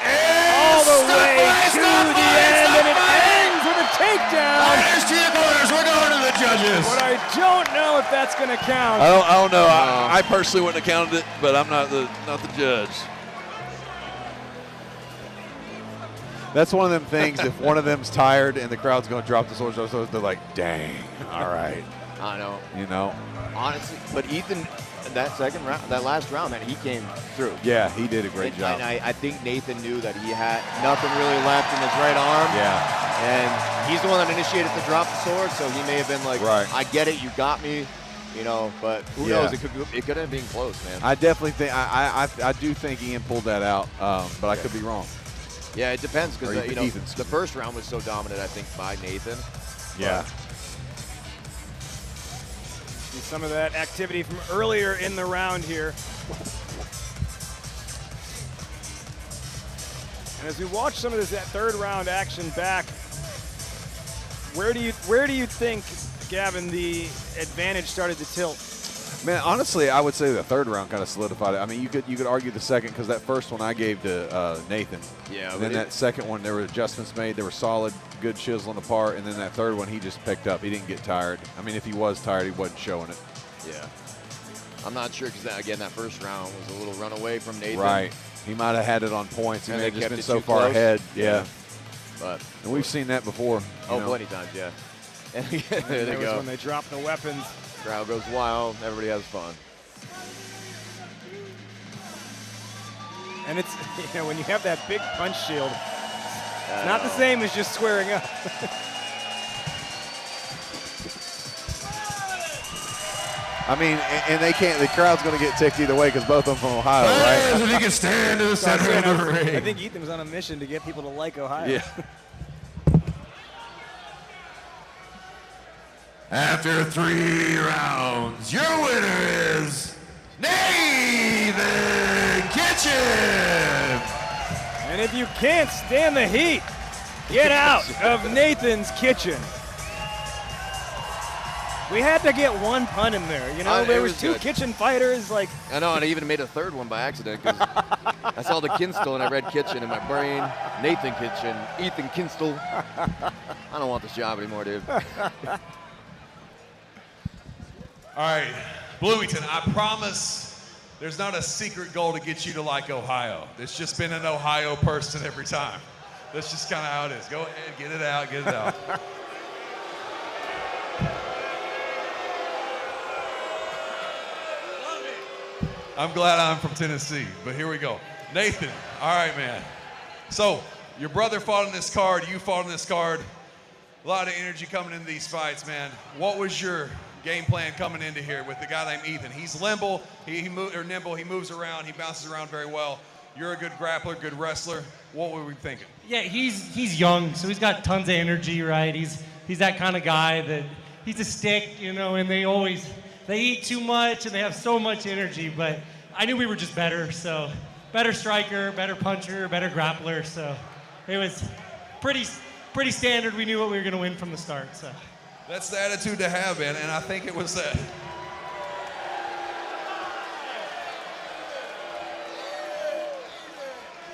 [SPEAKER 16] All the way to the end, and it ends with a takedown.
[SPEAKER 15] Fighters to the corners, we're going to the judges.
[SPEAKER 16] But I don't know if that's going to count.
[SPEAKER 19] I don't know. I personally wouldn't have counted it, but I'm not the judge.
[SPEAKER 13] That's one of them things, if one of them's tired and the crowd's going to drop the sword, they're like, dang, all right.
[SPEAKER 12] I know.
[SPEAKER 13] You know?
[SPEAKER 12] Honestly, but Ethan, that second round, that last round, man, he came through.
[SPEAKER 13] Yeah, he did a great job.
[SPEAKER 12] And I think Nathan knew that he had nothing really left in his right arm.
[SPEAKER 13] Yeah.
[SPEAKER 12] And he's the one that initiated the drop the sword, so he may have been like,
[SPEAKER 13] right.
[SPEAKER 12] I get it, you got me. But who knows? It could have been close, man.
[SPEAKER 13] I definitely think I do think Ian pulled that out, but I could be wrong.
[SPEAKER 12] Yeah, it depends because the first round was so dominant, I think, by Nathan.
[SPEAKER 13] Yeah.
[SPEAKER 16] See some of that activity from earlier in the round here. And as we watch some of this third round action back, where do you think, Gavin, the advantage started to tilt?
[SPEAKER 13] Man, honestly, I would say the third round kind of solidified it. I mean, you could argue the second because that first one I gave to Nathan.
[SPEAKER 12] Yeah.
[SPEAKER 13] And then that second one, there were adjustments made. They were solid, good chiseling apart. And then that third one, he just picked up. He didn't get tired. I mean, if he was tired, he wasn't showing it.
[SPEAKER 12] Yeah. I'm not sure because, again, that first round was a little runaway from Nathan.
[SPEAKER 13] Right. He might have had it on points. He
[SPEAKER 12] And
[SPEAKER 13] may
[SPEAKER 12] they
[SPEAKER 13] have just
[SPEAKER 12] kept
[SPEAKER 13] been
[SPEAKER 12] it
[SPEAKER 13] so
[SPEAKER 12] too
[SPEAKER 13] far
[SPEAKER 12] close.
[SPEAKER 13] ahead.
[SPEAKER 12] Yeah. But
[SPEAKER 13] and we've seen that before.
[SPEAKER 12] Oh,
[SPEAKER 13] you know.
[SPEAKER 12] plenty times, yeah. And there they
[SPEAKER 16] That was
[SPEAKER 12] go.
[SPEAKER 16] when they dropped the weapons.
[SPEAKER 12] Crowd goes wild. Everybody has fun.
[SPEAKER 16] And it's, you know, when you have that big punch shield, it's not the same as just squaring up.
[SPEAKER 13] I mean, and they can't. The crowd's going to get ticked either way because both of them from Ohio, right?
[SPEAKER 15] If he can stand in the center of the ring.
[SPEAKER 16] I think Ethan was on a mission to get people to like Ohio.
[SPEAKER 13] Yeah.
[SPEAKER 15] After 3 rounds, your winner is Nathan Kitchen.
[SPEAKER 16] And if you can't stand the heat, get out of Nathan's kitchen. We had to get one pun in there, you know. There was two
[SPEAKER 12] good.
[SPEAKER 16] kitchen fighters, like.
[SPEAKER 12] I know, and I even made a third one by accident because I saw the Kinstall and I read kitchen in my brain. Nathan Kitchen, Ethan Kinstall. I don't want this job anymore, dude.
[SPEAKER 11] All right, Bloomington, I promise there's not a secret goal to get you to like Ohio. There's just been an Ohio person every time. That's just kind of how it is. Go ahead, get it out, get it out. I'm glad I'm from Tennessee, but here we go. Nathan, all right, man. So your brother fought in this card, you fought in this card. A lot of energy coming into these fights, man. What was your game plan coming into here with the guy named Ethan? He's nimble, he moves around, he bounces around very well. You're a good grappler, good wrestler. What were we thinking?
[SPEAKER 20] Yeah, he's young, so he's got tons of energy, right? He's that kind of guy that he's a stick, you know, and they eat too much and they have so much energy, but I knew we were just better, so better striker, better puncher, better grappler, so it was pretty standard. We knew what we were going to win from the start, so.
[SPEAKER 11] That's the attitude to have, man, and I think it was that.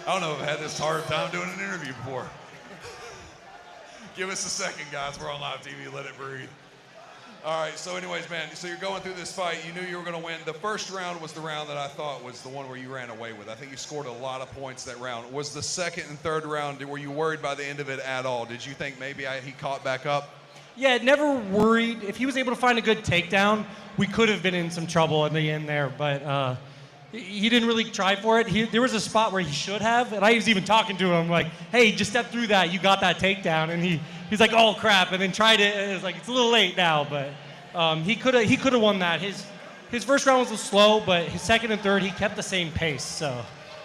[SPEAKER 11] I don't know if I've had this hard time doing an interview before. Give us a second, guys. We're on live TV. Let it breathe. All right, so anyways, man, so you're going through this fight. You knew you were going to win. The first round was the round that I thought was the one where you ran away with. I think you scored a lot of points that round. Was the second and third round, were you worried by the end of it at all? Did you think maybe he caught back up?
[SPEAKER 20] Yeah, never worried. If he was able to find a good takedown, we could have been in some trouble in the end there, but he didn't really try for it. There was a spot where he should have, and I was even talking to him like, hey, just step through that. You got that takedown. And he's like, oh, crap, and then tried it. And it was like, it's a little late now, but he could have won that. His first round was a little slow, but his second and third, he kept the same pace, so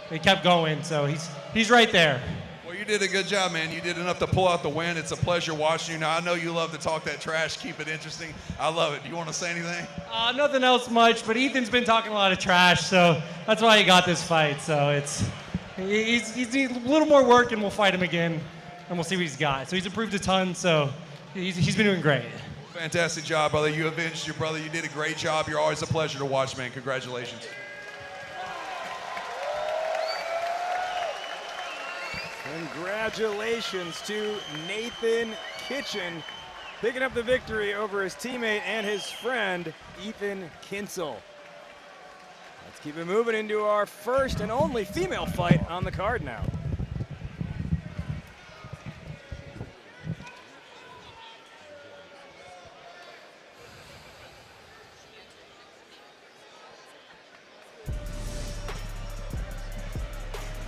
[SPEAKER 20] he kept going. So he's right there.
[SPEAKER 11] Well, you did a good job, man. You did enough to pull out the win. It's a pleasure watching you. Now, I know you love to talk that trash, keep it interesting. I love it. Do you want to say anything?
[SPEAKER 20] Nothing else much, but Ethan's been talking a lot of trash, so that's why he got this fight. So he's a little more work, and we'll fight him again, and we'll see what he's got. So he's improved a ton, so he's been doing great.
[SPEAKER 11] Fantastic job, brother. You avenged your brother. You did a great job. You're always a pleasure to watch, man. Congratulations.
[SPEAKER 16] Congratulations to Nathan Kitchen, picking up the victory over his teammate and his friend, Ethan Kinstall. Let's keep it moving into our first and only female fight on the card now.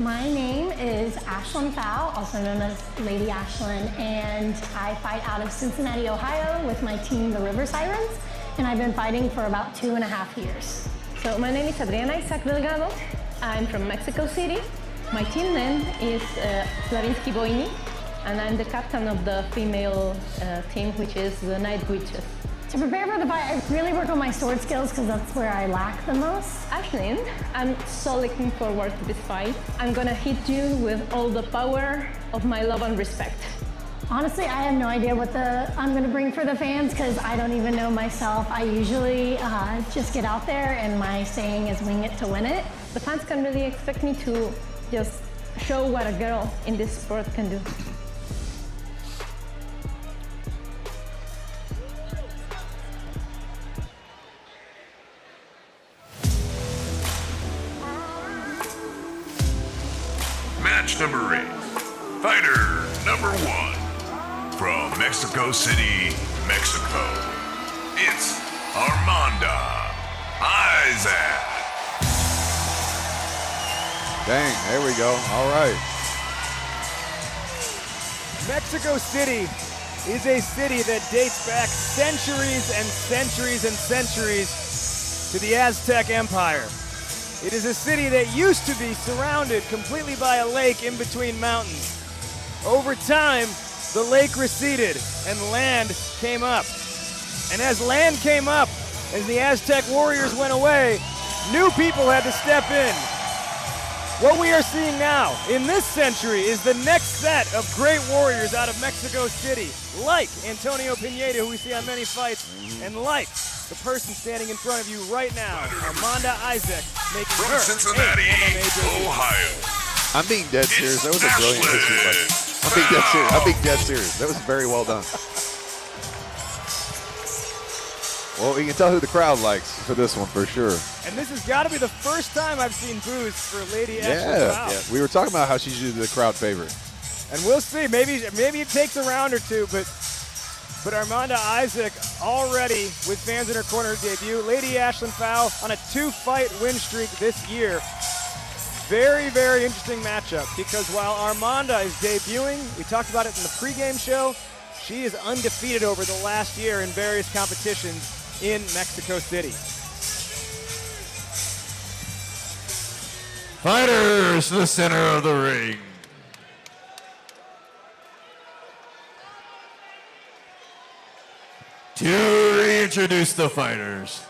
[SPEAKER 21] My name is Ashlyn Pfau, also known as Lady Ashlyn, and I fight out of Cincinnati, Ohio with my team, the River Sirens, and I've been fighting for about 2.5 years. So my name is Adriana Isaac Delgado. I'm from Mexico City. My team name is Slavinsky Boini, and I'm the captain of the female team, which is the Night Witches. To prepare for the fight, I really work on my sword skills because that's where I lack the most.
[SPEAKER 10] Ashlyn, I'm so looking forward to this fight. I'm gonna hit you with all the power of my love and respect.
[SPEAKER 21] Honestly, I have no idea what I'm gonna bring for the fans because I don't even know myself. I usually just get out there, and my saying is wing it to win it.
[SPEAKER 10] The fans can really expect me to just show what a girl in this sport can do.
[SPEAKER 7] Match number 8. Fighter number 1. From Mexico City, Mexico. It's Armanda Isaac.
[SPEAKER 13] Dang, there we go. All right.
[SPEAKER 16] Mexico City is a city that dates back centuries and centuries and centuries to the Aztec Empire. It is a city that used to be surrounded completely by a lake in between mountains. Over time, the lake receded and land came up. And as land came up, as the Aztec warriors went away, new people had to step in. What we are seeing now in this century is the next set of great warriors out of Mexico City, like Antonio Pineda, who we see on many fights, and like the person standing in front of you right now, Armanda Isaac, making
[SPEAKER 7] From
[SPEAKER 16] her
[SPEAKER 7] Cincinnati,
[SPEAKER 16] MMA debut.
[SPEAKER 7] Ohio.
[SPEAKER 13] I'm being dead serious. That was a brilliant history lesson. I'm being dead serious. I'm being dead serious. That was very well done. Well, you can tell who the crowd likes for this one for sure.
[SPEAKER 16] And this has got to be the first time I've seen boos for Lady Ashlyn
[SPEAKER 13] Yeah.
[SPEAKER 16] Fowl.
[SPEAKER 13] We were talking about how she's usually the crowd favorite.
[SPEAKER 16] And we'll see. Maybe it takes a round or two, but Armanda Isaac already with fans in her corner debut. Lady Ashlyn Fowl on a 2-fight win streak this year. Very, very interesting matchup because while Armanda is debuting, we talked about it in the pregame show, she is undefeated over the last year in various competitions in Mexico City.
[SPEAKER 15] Fighters to the center of the ring. To reintroduce the fighters,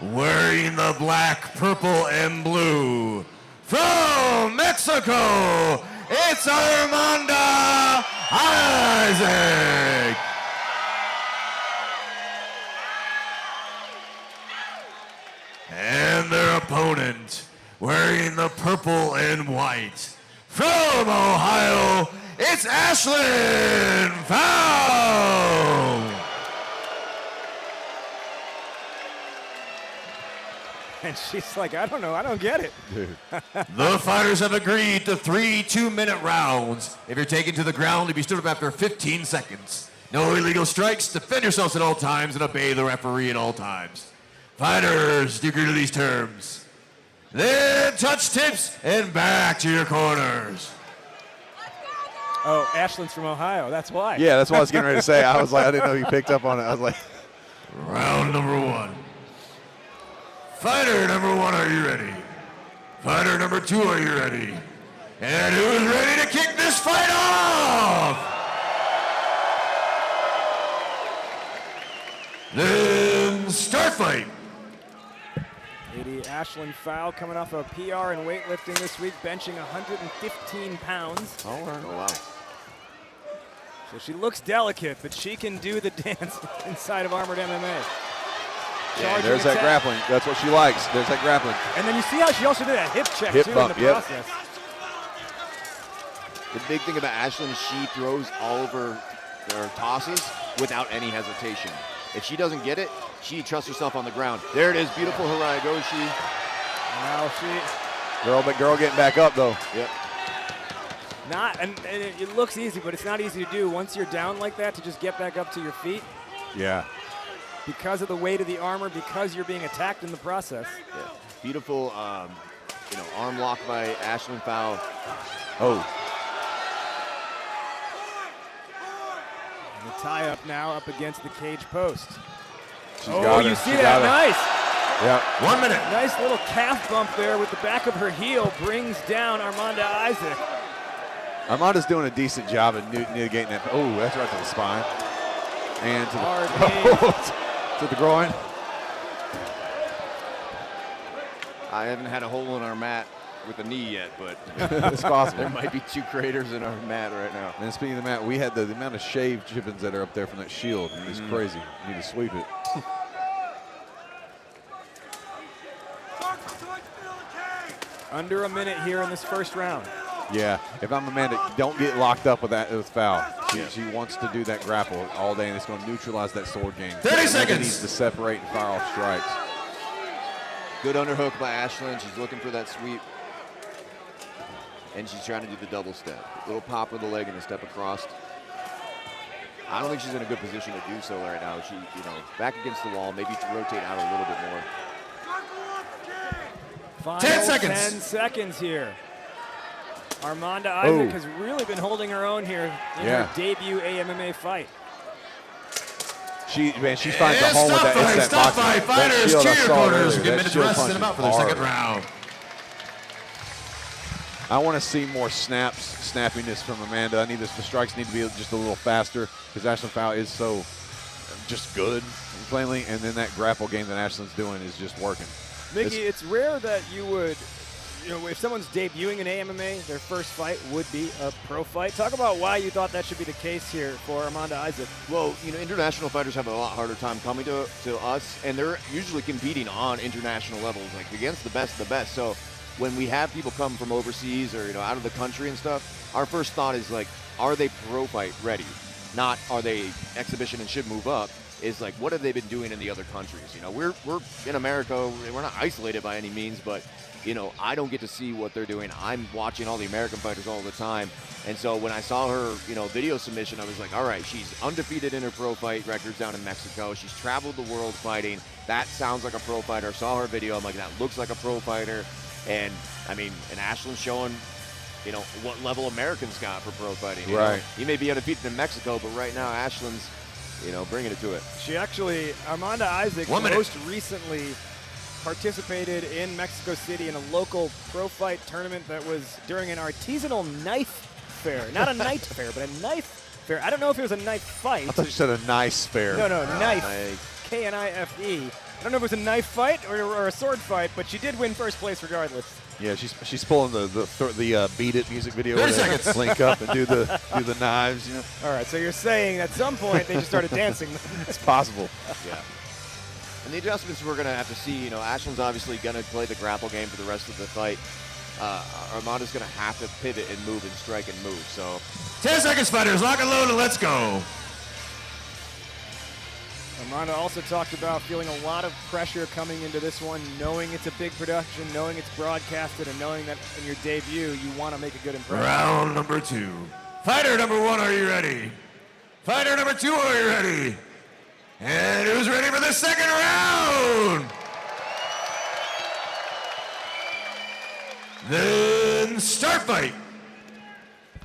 [SPEAKER 15] wearing the black, purple, and blue, from Mexico, it's Armanda Isaac. And their opponent, wearing the purple and white, from Ohio, it's Ashlyn Fowl.
[SPEAKER 16] And she's like, I don't know, I don't get it.
[SPEAKER 15] The fighters have agreed to 3 2-minute rounds. If you're taken to the ground, you'll be stood up after 15 seconds. No illegal strikes. Defend yourselves at all times and obey the referee at all times. Fighters, do you agree to these terms? Then touch tips and back to your corners.
[SPEAKER 16] Oh, Ashlyn's from Ohio, that's why.
[SPEAKER 13] Yeah, that's what I was getting ready to say. I was like, I didn't know you picked up on it. I was like.
[SPEAKER 15] Round number 1. Fighter number 1, are you ready? Fighter number 2, are you ready? And who's ready to kick this fight off? Then start fight.
[SPEAKER 16] Lady Ashlyn Fowl coming off a PR in weightlifting this week, benching 115 pounds.
[SPEAKER 13] Oh, wow.
[SPEAKER 16] So she looks delicate, but she can do the dance inside of Armored MMA.
[SPEAKER 13] Yeah, there's that grappling. That's what she likes. There's that grappling.
[SPEAKER 16] And then you see how she also did that hip check
[SPEAKER 13] Hip
[SPEAKER 16] too
[SPEAKER 13] bump,
[SPEAKER 16] in the process.
[SPEAKER 12] The big thing about Ashlyn is she throws all of her tosses without any hesitation. If she doesn't get it, she trusts herself on the ground. There it is, beautiful Hiraigoshi.
[SPEAKER 16] Now
[SPEAKER 13] Girl getting back up though.
[SPEAKER 12] Yep.
[SPEAKER 16] And it looks easy, but it's not easy to do once you're down like that to just get back up to your feet.
[SPEAKER 13] Yeah.
[SPEAKER 16] Because of the weight of the armor, because you're being attacked in the process.
[SPEAKER 12] Yeah. Beautiful, arm lock by Ashlyn Fowl.
[SPEAKER 13] Oh.
[SPEAKER 16] And the tie up now up against the cage post.
[SPEAKER 13] She's got
[SPEAKER 16] you
[SPEAKER 13] her.
[SPEAKER 16] see
[SPEAKER 13] She
[SPEAKER 16] that?
[SPEAKER 13] got her.
[SPEAKER 16] Nice.
[SPEAKER 13] Yeah.
[SPEAKER 15] 1 minute.
[SPEAKER 16] Nice little calf bump there with the back of her heel brings down Armanda Isaac.
[SPEAKER 13] Armanda's doing a decent job at mitigating that. Oh, that's right to the spine. And to to the groin.
[SPEAKER 12] I haven't had a hole in our mat with a knee yet, but
[SPEAKER 13] It's possible.
[SPEAKER 12] There might be 2 craters in our mat right now.
[SPEAKER 13] And speaking of the mat, we had the amount of shaved chippings that are up there from that shield. It's crazy. You need to sweep it.
[SPEAKER 16] Under a minute here in this first round.
[SPEAKER 13] Yeah, if I'm Amanda, don't get locked up with that foul. She wants to do that grapple all day, and it's going to neutralize that sword game.
[SPEAKER 15] 30 seconds.
[SPEAKER 13] Needs to separate and fire off strikes.
[SPEAKER 12] Good underhook by Ashlyn. She's looking for that sweep. And she's trying to do the double step. Little pop with the leg and a step across. I don't think she's in a good position to do so right now. She, back against the wall, maybe to rotate out a little bit more.
[SPEAKER 16] Final
[SPEAKER 15] 10 seconds.
[SPEAKER 16] 10 seconds here. Armanda Isaac has really been holding her own here in her debut AMMA fight.
[SPEAKER 13] She finds a home with that instant
[SPEAKER 15] Stop
[SPEAKER 13] boxing.
[SPEAKER 15] fight. Fighters,
[SPEAKER 13] shield,
[SPEAKER 15] cheer
[SPEAKER 13] I
[SPEAKER 15] your
[SPEAKER 13] saw it
[SPEAKER 15] corners.
[SPEAKER 13] earlier.
[SPEAKER 15] Get
[SPEAKER 13] That
[SPEAKER 15] minutes
[SPEAKER 13] shield
[SPEAKER 15] rest
[SPEAKER 13] punch
[SPEAKER 15] in them
[SPEAKER 13] is
[SPEAKER 15] out for the
[SPEAKER 13] hard.
[SPEAKER 15] second round.
[SPEAKER 13] I want to see more snappiness from Amanda. I need the strikes need to be just a little faster because Ashlyn Fowl is so just good, plainly, and then that grapple game that Ashlyn's doing is just working.
[SPEAKER 16] Mickey, it's rare that you would, if someone's debuting in AMMA, their first fight would be a pro fight. Talk about why you thought that should be the case here for Armanda Isaac.
[SPEAKER 12] Well, international fighters have a lot harder time coming to us, and they're usually competing on international levels, like against the best of the best. So when we have people come from overseas or out of the country and stuff, our first thought is like, are they pro fight ready? Not are they exhibition and should move up. Is like, what have they been doing in the other countries? We're in America. We're not isolated by any means, but I don't get to see what they're doing. I'm watching all the American fighters all the time, and so when I saw her video submission, I was like, all right, she's undefeated in her pro fight records down in Mexico. She's traveled the world fighting. That sounds like a pro fighter. I saw her video. I'm like, that looks like a pro fighter. And I mean, and Ashlyn's showing, what level Americans got for pro fighting.
[SPEAKER 13] Right.
[SPEAKER 12] He may be undefeated in Mexico, but right now Ashlyn's, bringing it to it.
[SPEAKER 16] She actually, Armanda Isaac, most recently participated in Mexico City in a local pro fight tournament that was during an artisanal knife fair. Not a knife fair, but a knife fair. I don't know if it was a knife fight.
[SPEAKER 13] I thought you said a nice fair.
[SPEAKER 16] No, knife. K-N-I-F-E. I don't know if it was a knife fight or a sword fight, but she did win first place regardless.
[SPEAKER 13] Yeah, she's pulling the Beat It music video.
[SPEAKER 15] 30 seconds.
[SPEAKER 13] Link up and do the knives.
[SPEAKER 16] All right, so you're saying at some point they just started dancing.
[SPEAKER 13] It's possible.
[SPEAKER 12] Yeah. And the adjustments we're going to have to see, Ashlyn's obviously going to play the grapple game for the rest of the fight. Armanda's going to have to pivot and move and strike and move. So
[SPEAKER 15] 10 seconds, fighters. Lock and load and let's go.
[SPEAKER 16] Armanda also talked about feeling a lot of pressure coming into this one, knowing it's a big production, knowing it's broadcasted, and knowing that in your debut you want to make a good impression.
[SPEAKER 15] Round number 2. Fighter number 1, are you ready? Fighter number 2, are you ready? And who's ready for the second round? Then start fight.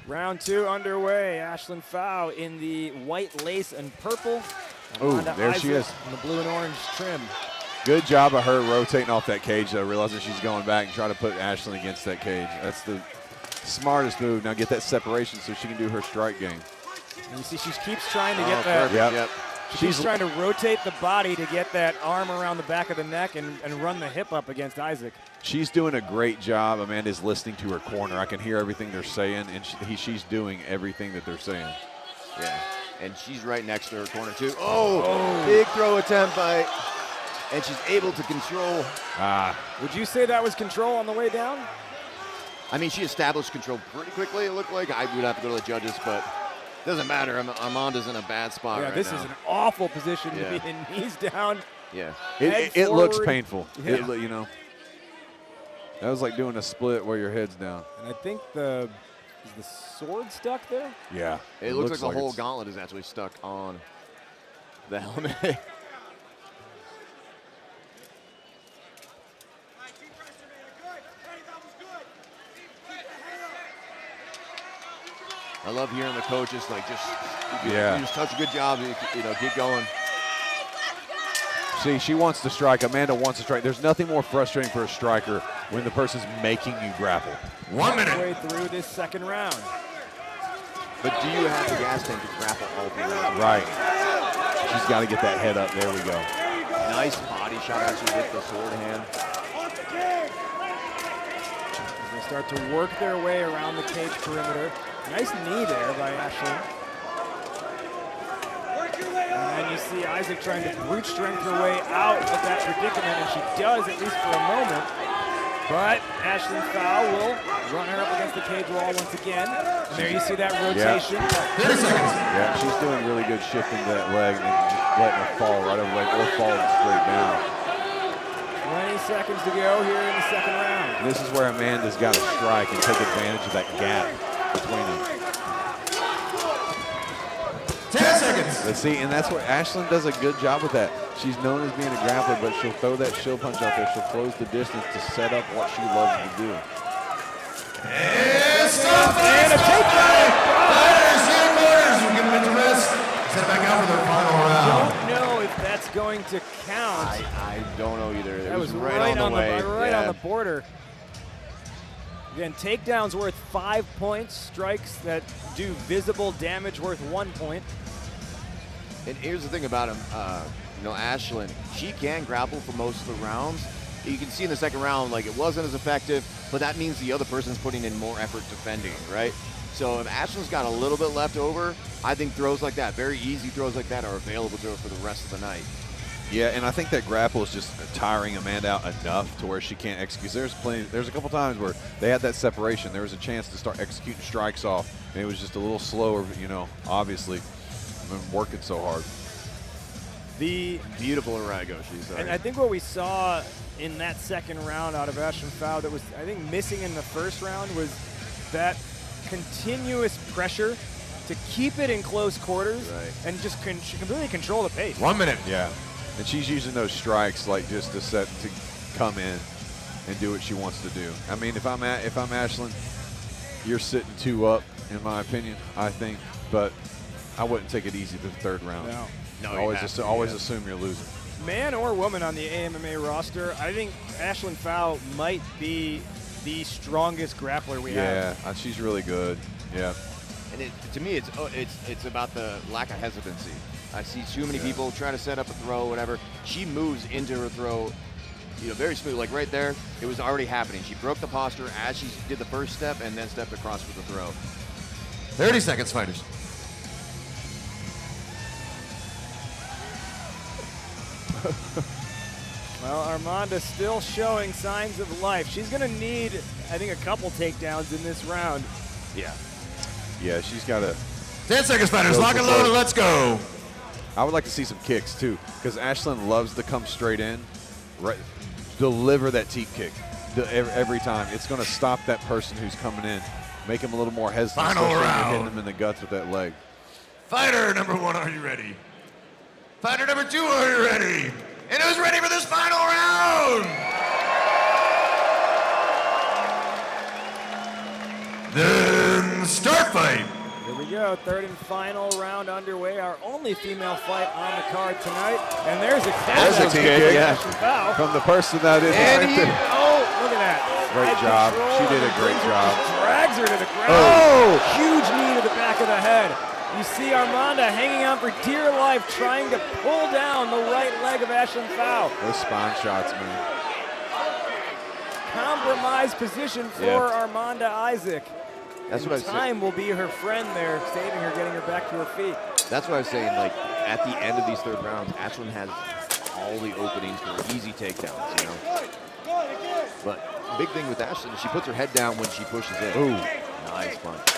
[SPEAKER 16] Round 2 underway. Ashlyn Fowl in the white lace and purple.
[SPEAKER 13] Oh, there she is.
[SPEAKER 16] In the blue and orange trim.
[SPEAKER 13] Good job of her rotating off that cage, though, realizing she's going back and trying to put Ashlyn against that cage. That's the smartest move. Now get that separation so she can do her strike game.
[SPEAKER 16] And you see she keeps trying to get that.
[SPEAKER 13] Yep.
[SPEAKER 16] She's trying to rotate the body to get that arm around the back of the neck and run the hip up against Isaac.
[SPEAKER 13] She's doing a great job. Amanda's listening to her corner. I can hear everything they're saying, and she's doing everything that they're saying.
[SPEAKER 12] Yeah, and she's right next to her corner, too. Oh, big throw attempt by, and she's able to control.
[SPEAKER 16] Would you say that was control on the way down?
[SPEAKER 12] I mean, she established control pretty quickly, it looked like. I would have to go to the judges, but doesn't matter. Amanda's in a bad spot right now.
[SPEAKER 16] This is an awful position to be in. Knees down.
[SPEAKER 12] Yeah.
[SPEAKER 13] It looks painful.
[SPEAKER 16] Yeah.
[SPEAKER 13] That was like doing a split where your head's down.
[SPEAKER 16] And I think is the sword stuck there?
[SPEAKER 13] Yeah.
[SPEAKER 12] It looks like the whole gauntlet is actually stuck on the helmet. I love hearing the coaches you just touch a good job, keep going.
[SPEAKER 13] See, she wants to strike. Amanda wants to strike. There's nothing more frustrating for a striker when the person's making you grapple.
[SPEAKER 15] 1 minute.
[SPEAKER 16] Halfway through this second round.
[SPEAKER 12] But do you have the gas tank to grapple all the way?
[SPEAKER 13] Right. She's got to get that head up. There we go.
[SPEAKER 12] Nice body shot actually with the sword hand.
[SPEAKER 16] As they start to work their way around the cage perimeter. Nice knee there by Ashlyn. And then you see Isaac trying to brute strength her way out of that predicament, and she does, at least for a moment. But Ashlyn Fowl will run her up against the cage wall once again. And there you see that rotation.
[SPEAKER 13] Yeah. 30 seconds. Yeah, she's doing really good shifting to that leg and just letting her fall right over the leg or falling straight down.
[SPEAKER 16] 20 seconds to go here in the second round.
[SPEAKER 13] And this is where Amanda's got to strike and take advantage of that gap between them.
[SPEAKER 15] 10 seconds.
[SPEAKER 13] Let's see, and that's where Ashlyn does a good job with that. She's known as being a grappler, but she'll throw that shield punch out there. She'll close the distance to set up what she loves to do.
[SPEAKER 15] And stop and a takedown. Fighters in corners. We'll give them to rest. Set it back out for their final round.
[SPEAKER 16] Don't know if that's going to count.
[SPEAKER 12] I don't know either.
[SPEAKER 16] That was right on the way. Right on the border. Again, takedowns worth 5 points. Strikes that do visible damage worth 1 point.
[SPEAKER 12] And here's the thing about him, Ashlyn, she can grapple for most of the rounds. You can see in the second round, like, it wasn't as effective, but that means the other person's putting in more effort defending, right? So if Ashlyn's got a little bit left over, I think throws like that, very easy throws like that, are available to her for the rest of the night.
[SPEAKER 13] Yeah, and I think that grapple is just tiring Amanda out enough to where she can't execute. There's a couple times where they had that separation. There was a chance to start executing strikes off, and it was just a little slower, obviously. Been working so hard.
[SPEAKER 16] The
[SPEAKER 12] beautiful Arago, she's
[SPEAKER 16] and I think what we saw in that second round out of Ashlyn Fowl that was, I think, missing in the first round was that continuous pressure to keep it in close quarters and just completely control the pace.
[SPEAKER 15] 1 minute.
[SPEAKER 13] Yeah, and she's using those strikes like just to come in and do what she wants to do. I mean, if I'm Ashlyn, you're sitting 2 up, in my opinion, I think, but I wouldn't take it easy the third round.
[SPEAKER 12] No,
[SPEAKER 13] always assume you're losing.
[SPEAKER 16] Man or woman on the AMMA roster, I think Ashlyn Fowl might be the strongest grappler we have.
[SPEAKER 13] Yeah, she's really good. Yeah.
[SPEAKER 12] And to me, it's about the lack of hesitancy. I see too many people trying to set up a throw, whatever. She moves into her throw, very smooth. Like right there, it was already happening. She broke the posture as she did the first step and then stepped across for the throw.
[SPEAKER 15] 30 seconds, fighters.
[SPEAKER 16] Well, Armanda still showing signs of life. She's going to need, I think, a couple takedowns in this round.
[SPEAKER 13] Yeah. Yeah, she's got to.
[SPEAKER 15] 10 seconds, fighters. Lock and load and let's go.
[SPEAKER 13] I would like to see some kicks, too, because Ashlyn loves to come straight in, deliver that teep kick every time. It's going to stop that person who's coming in, make him a little more hesitant,
[SPEAKER 15] Final
[SPEAKER 13] especially when
[SPEAKER 15] round.
[SPEAKER 13] you're hitting him in the guts with that leg.
[SPEAKER 15] Fighter number 1, are you ready? Fighter number 2, are you ready? And who's ready for this final round? Then start fight.
[SPEAKER 16] Here we go, third and final round underway. Our only female fight on the card tonight. And there's a
[SPEAKER 13] teep kick, from the person that is right there.
[SPEAKER 16] Oh, look at that.
[SPEAKER 13] Great job. She did a great job.
[SPEAKER 16] Drags her to the ground. Huge knee to the back of the head. You see Armanda hanging on for dear life, trying to pull down the right leg of Ashlyn Fowl.
[SPEAKER 13] Those spine shots, man.
[SPEAKER 16] Compromised position for Armanda Isaac.
[SPEAKER 12] That's what I was saying.
[SPEAKER 16] Time will be her friend there, saving her, getting her back to her feet.
[SPEAKER 12] That's what I was saying. Like at the end of these third rounds, Ashlyn has all the openings for easy takedowns. But the big thing with Ashlyn is she puts her head down when she pushes in.
[SPEAKER 13] Ooh,
[SPEAKER 12] nice punch.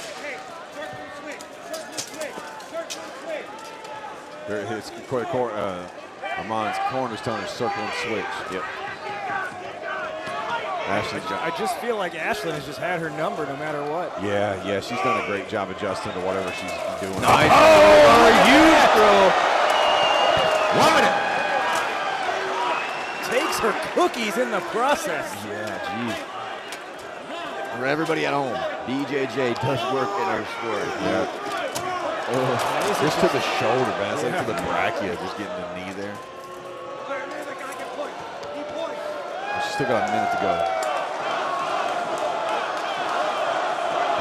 [SPEAKER 13] His Amon's corner's telling her circle and switch. Yep.
[SPEAKER 16] I just feel like Ashlyn has just had her number no matter what.
[SPEAKER 13] Yeah, she's done a great job adjusting to whatever she's doing.
[SPEAKER 12] Nice.
[SPEAKER 15] Huge throw. 1 minute.
[SPEAKER 16] Takes her cookies in the process.
[SPEAKER 12] Yeah, geez. For everybody at home, BJJ does work in our sport.
[SPEAKER 13] Yeah. Just to the shoulder, man. It's like to the brachia, just getting the knee there. She's still got a minute to go.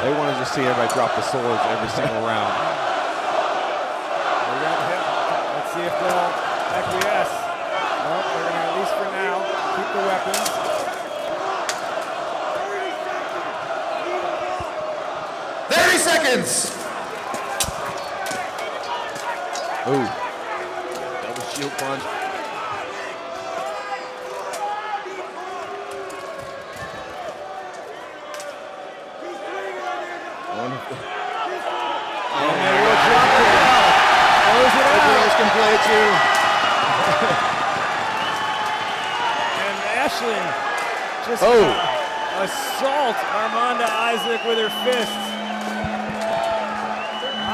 [SPEAKER 13] They want to just see everybody drop the swords every single round.
[SPEAKER 16] Let's see if they'll acquiesce. Well, they're going to, at least for now, keep the weapons.
[SPEAKER 15] Seconds.
[SPEAKER 12] Ooh. Double shield punch.
[SPEAKER 16] And they will drop it out. Close it out.
[SPEAKER 12] The girls can play too.
[SPEAKER 16] And Ashlyn just assault Armanda Isaac with her fists.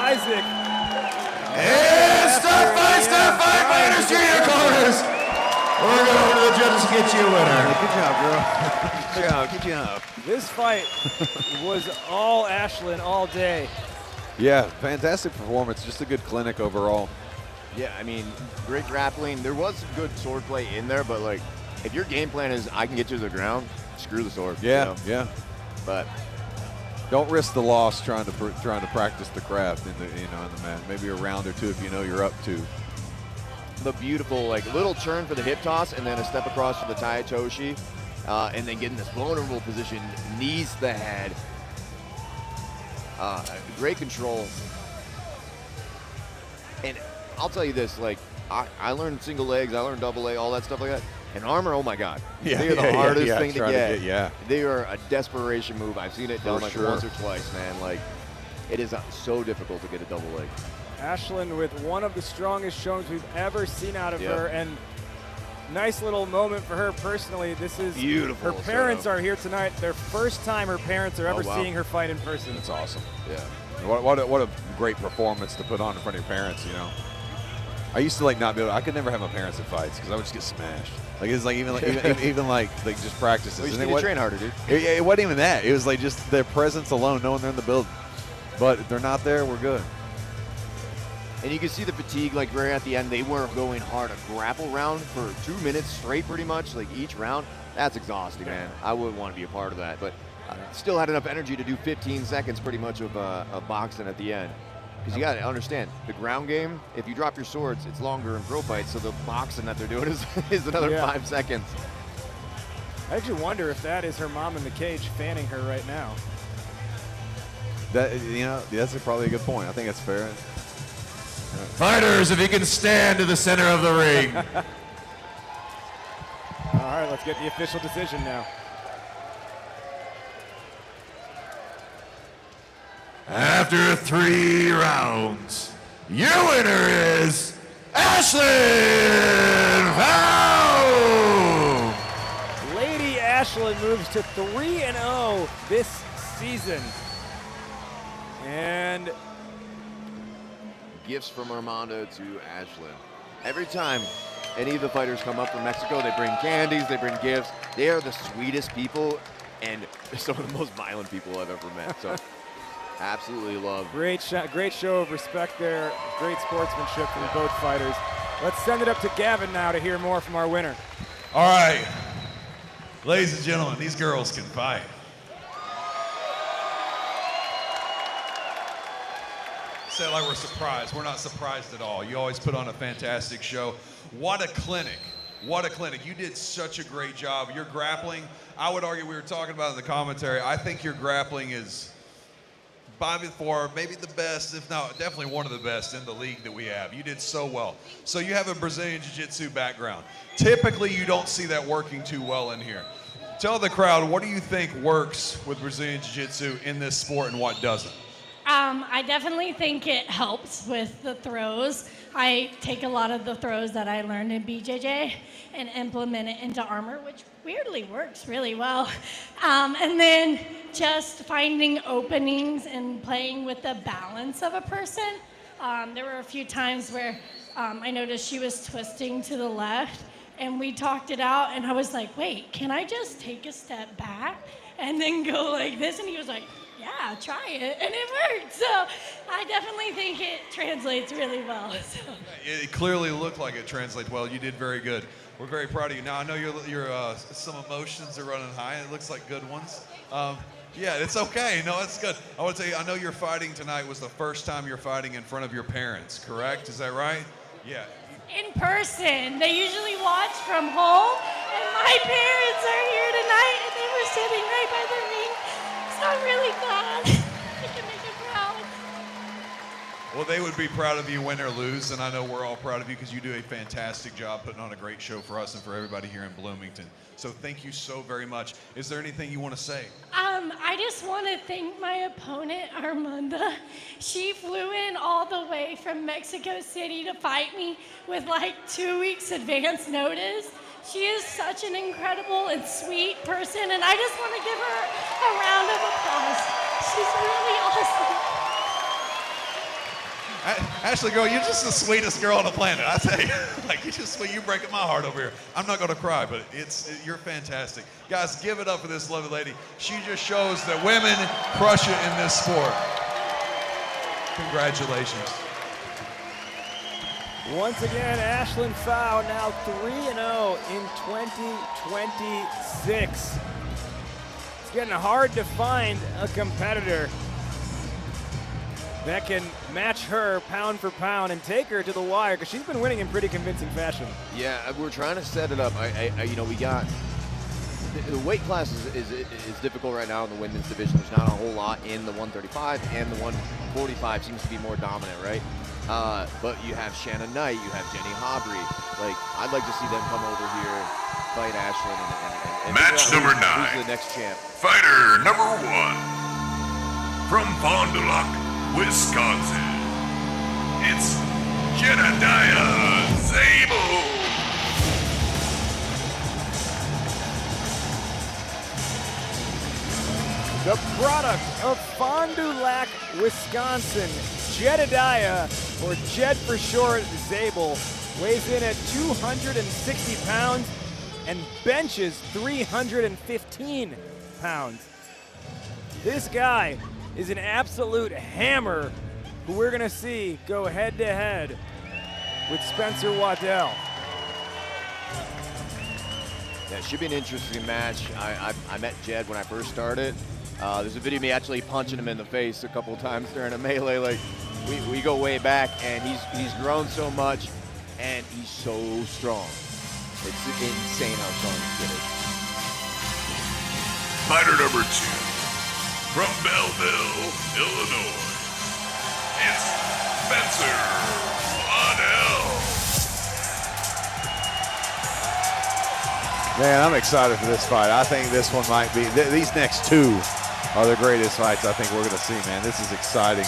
[SPEAKER 16] Isaac.
[SPEAKER 15] And stop fight, fighters, junior corners. We're going to the judges to get you a winner.
[SPEAKER 12] Good job, girl. Good job.
[SPEAKER 16] This fight was all Ashlyn all day.
[SPEAKER 13] Yeah, fantastic performance. Just a good clinic overall.
[SPEAKER 12] Yeah, I mean, great grappling. There was some good sword play in there, but like, if your game plan is I can get you to the ground, screw the sword.
[SPEAKER 13] Yeah,
[SPEAKER 12] you know?
[SPEAKER 13] yeah.
[SPEAKER 12] But
[SPEAKER 13] don't risk the loss trying to practice the craft in the mat. Maybe a round or two if you know you're up to.
[SPEAKER 12] The beautiful like little turn for the hip toss and then a step across for the Taitoshi, and then get in this vulnerable position, knees the head. Great control. And I'll tell you this, like I learned single legs, I learned double leg, all that stuff like that. And armor, oh my God,
[SPEAKER 13] yeah,
[SPEAKER 12] they are the hardest thing to get.
[SPEAKER 13] Yeah,
[SPEAKER 12] they are a desperation move. I've seen it done like
[SPEAKER 13] sure.
[SPEAKER 12] once or twice, man. Like it is so difficult to get a double leg.
[SPEAKER 16] Ashlyn with one of the strongest showings we've ever seen out of her, and nice little moment for her personally. This is
[SPEAKER 12] beautiful.
[SPEAKER 16] Her parents are here tonight. Their first time her parents are ever seeing her fight in person.
[SPEAKER 13] That's awesome. Yeah. What a great performance to put on in front of your parents, you know. I used to like not be able. I could never have my parents in fights because I would just get smashed. Like it's like even like just practices.
[SPEAKER 12] Well, you just need to train harder, dude.
[SPEAKER 13] It wasn't even that. It was like just their presence alone, knowing they're in the building. But if they're not there, we're good.
[SPEAKER 12] And you can see the fatigue, like right at the end, they were going hard. A grapple round for 2 minutes straight, pretty much, like each round. That's exhausting, man. I wouldn't want to be a part of that, but still had enough energy to do 15 seconds pretty much of boxing at the end. Because you got to understand, the ground game, if you drop your swords, it's longer in pro fights, so the boxing that they're doing is another 5 seconds.
[SPEAKER 16] I actually wonder if that is her mom in the cage fanning her right now.
[SPEAKER 13] That that's probably a good point. I think that's fair.
[SPEAKER 15] Fighters, if you can stand to the center of the ring.
[SPEAKER 16] All right, let's get the official decision now.
[SPEAKER 15] After 3 rounds, your winner is Ashlyn Fowl!
[SPEAKER 16] Lady Ashlyn moves to 3-0 this season. And
[SPEAKER 12] gifts from Armando to Ashlyn. Every time any of the fighters come up from Mexico, they bring candies, they bring gifts. They are the sweetest people and some of the most violent people I've ever met. So absolutely love.
[SPEAKER 16] Great show of respect there. Great sportsmanship from both fighters. Let's send it up to Gavin now to hear more from our winner.
[SPEAKER 11] All right, ladies and gentlemen, these girls can fight. Say it like we're surprised. We're not surprised at all. You always put on a fantastic show. What a clinic. What a clinic. You did such a great job. Your grappling, I would argue, we were talking about in the commentary, I think your grappling is by far maybe the best, if not definitely one of the best in the league that we have. You did so well. So you have a Brazilian Jiu-Jitsu background. Typically, you don't see that working too well in here. Tell the crowd, what do you think works with Brazilian Jiu-Jitsu in this sport and what doesn't?
[SPEAKER 10] I definitely think it helps with the throws. I take a lot of the throws that I learned in BJJ and implement it into armor, which weirdly works really well. And then just finding openings and playing with the balance of a person. There were a few times where I noticed she was twisting to the left, and we talked it out, and I was like, wait, can I just take a step back and then go like this? And he was like, yeah, try it, and it worked. So I definitely think it translates really well. So.
[SPEAKER 11] It clearly looked like it translates well. You did very good. We're very proud of you. Now I know your some emotions are running high. It looks like good ones. Yeah, it's okay. No, it's good. I want to tell you, I know your fighting tonight was the first time you're fighting in front of your parents, correct? Is that right? Yeah.
[SPEAKER 10] in person. They usually watch from home, and my parents are here tonight, and they were sitting right by the ring. So I'm really glad I can make them proud.
[SPEAKER 11] Well, they would be proud of you, win or lose, and I know we're all proud of you because you do a fantastic job putting on a great show for us and for everybody here in Bloomington. So thank you so very much. Is there anything you want to say?
[SPEAKER 10] I just want to thank my opponent, Armanda. She flew in all the way from Mexico City to fight me with like 2 weeks advance notice. She is such an incredible and sweet person, and I just want to give her a round of applause. She's really awesome.
[SPEAKER 11] Ashley, girl, you're just the sweetest girl on the planet. I tell you, like you're breaking my heart over here. I'm not gonna cry, but you're fantastic, guys. Give it up for this lovely lady. She just shows that women crush it in this sport. Congratulations.
[SPEAKER 16] Once again, Ashlyn Pfau now 3-0 in 2026. It's getting hard to find a competitor that can match her pound for pound and take her to the wire, because she's been winning in pretty convincing fashion.
[SPEAKER 12] Yeah, we're trying to set it up. We got the weight class is difficult right now in the women's division. There's not a whole lot in the 135, and the 145 seems to be more dominant, right? But you have Shannon Knight, you have Jenny Hobry. Like, I'd like to see them come over here, fight Ashlyn, and
[SPEAKER 7] Match number 9.
[SPEAKER 12] Who's the next champ?
[SPEAKER 7] Fighter number 1 from Fond du Lac, Wisconsin. It's Jedediah Zabel.
[SPEAKER 16] The product of Fond du Lac, Wisconsin, Jedediah, or Jed for short, Zabel, weighs in at 260 pounds and benches 315 pounds. This guy is an absolute hammer who we're gonna see go head to head with Spencer Waddell.
[SPEAKER 12] Yeah, it should be an interesting match. I met Jed when I first started. There's a video of me actually punching him in the face a couple of times during a melee. Like, we go way back, and he's grown so much, and he's so strong. It's insane how strong he's getting.
[SPEAKER 7] Fighter number 2 from Belleville, Illinois. It's Spencer Waddell.
[SPEAKER 13] Man, I'm excited for this fight. I think this one might be, these next two are the greatest fights I think we're going to see, man. This is exciting.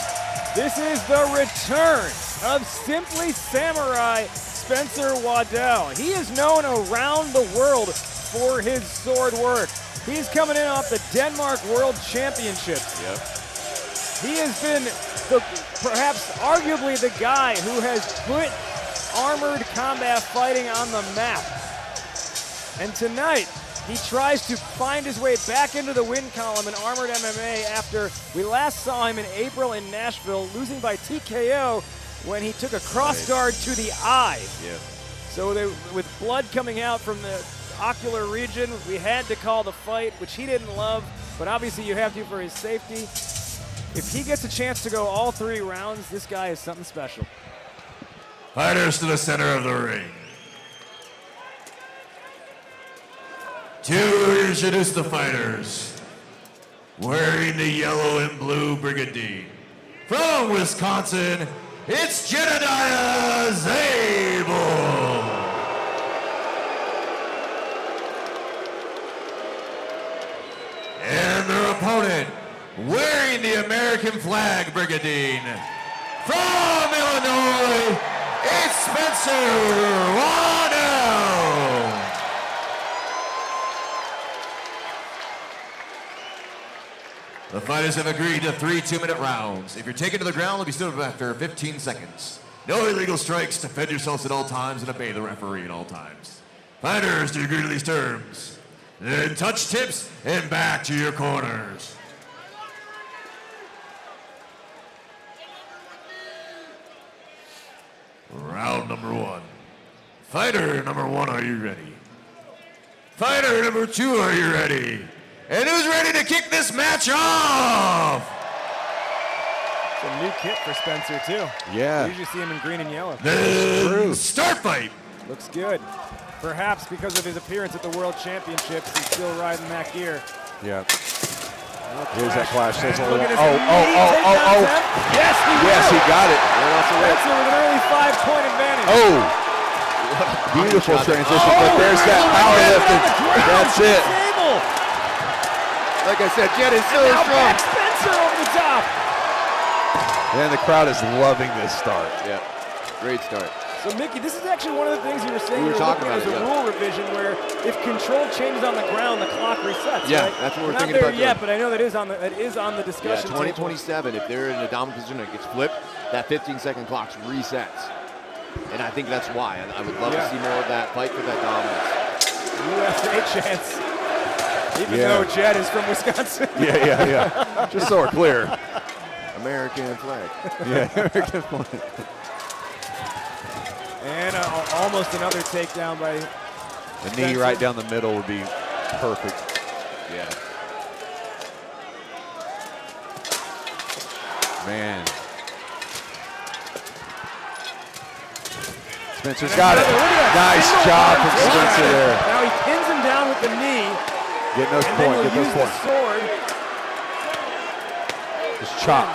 [SPEAKER 16] This is the return of Simply Samurai Spencer Waddell. He is known around the world for his sword work. He's coming in off the Denmark World Championships.
[SPEAKER 12] Yep.
[SPEAKER 16] He has been perhaps arguably the guy who has put armored combat fighting on the map. And tonight, he tries to find his way back into the win column in Armored MMA after we last saw him in April in Nashville, losing by TKO when he took a cross guard to the eye.
[SPEAKER 12] Yeah.
[SPEAKER 16] So with blood coming out from the ocular region, we had to call the fight, which he didn't love, but obviously you have to for his safety. If he gets a chance to go all 3 rounds, this guy is something special.
[SPEAKER 15] Fighters to the center of the ring. To introduce the fighters, wearing the yellow and blue brigandine, from Wisconsin, it's Jedediah Zabel. And their opponent, wearing the American flag brigandine, from Illinois, it's Spencer Waddell. The fighters have agreed to 3 2-minute rounds. If you're taken to the ground, you'll be stood up after 15 seconds. No illegal strikes. Defend yourselves at all times and obey the referee at all times. Fighters, do you agree to these terms? Then touch tips and back to your corners. Round number 1. Fighter number 1, are you ready? Fighter number 2, are you ready? And who's ready to kick this match off?
[SPEAKER 16] A new kit for Spencer, too.
[SPEAKER 13] Yeah.
[SPEAKER 16] We usually see him in green and yellow.
[SPEAKER 15] Then start fight.
[SPEAKER 16] Looks good. Perhaps because of his appearance at the World Championships, he's still riding that gear.
[SPEAKER 13] Yeah. Here's that flash.
[SPEAKER 16] Look
[SPEAKER 13] Oh,
[SPEAKER 16] at his
[SPEAKER 13] oh,
[SPEAKER 16] knee
[SPEAKER 13] oh, oh, oh.
[SPEAKER 16] takedown. Yes,
[SPEAKER 13] He got it.
[SPEAKER 16] Spencer with an early 5-point advantage.
[SPEAKER 13] Oh. Beautiful transition, but there's that powerlifting. That's it.
[SPEAKER 12] Like I said, Jed is so
[SPEAKER 16] now
[SPEAKER 12] strong.
[SPEAKER 16] back Spencer over the top.
[SPEAKER 13] And the crowd is loving this start.
[SPEAKER 12] Yeah, great start.
[SPEAKER 16] So, Mickey, this is actually one of the things you were saying.
[SPEAKER 12] We were talking
[SPEAKER 16] looking
[SPEAKER 12] about
[SPEAKER 16] as a rule revision where if control changes on the ground, the clock resets.
[SPEAKER 12] Yeah,
[SPEAKER 16] right?
[SPEAKER 12] that's what we're
[SPEAKER 16] not
[SPEAKER 12] thinking
[SPEAKER 16] there
[SPEAKER 12] about
[SPEAKER 16] yet,
[SPEAKER 12] doing.
[SPEAKER 16] but I know that is on the
[SPEAKER 12] Yeah,
[SPEAKER 16] discussion.
[SPEAKER 12] 2027, if they're in a dominant position and it gets flipped, that 15-second clock resets. And I think that's why. I would love to see more of that fight for that dominance.
[SPEAKER 16] USA chance. Even though Jed is from Wisconsin.
[SPEAKER 13] Yeah. Just so we're clear.
[SPEAKER 12] American flag.
[SPEAKER 13] Yeah, American flag.
[SPEAKER 16] And almost another takedown by
[SPEAKER 13] The knee right down the middle would be perfect.
[SPEAKER 12] Yeah.
[SPEAKER 13] Man. Spencer's got it. Nice job from Spencer there.
[SPEAKER 16] Now he pins him down with the knee.
[SPEAKER 13] Getting those
[SPEAKER 16] and
[SPEAKER 13] points.
[SPEAKER 16] then
[SPEAKER 13] Get
[SPEAKER 16] he'll
[SPEAKER 13] those
[SPEAKER 16] use
[SPEAKER 13] points.
[SPEAKER 16] the sword.
[SPEAKER 13] Just chop.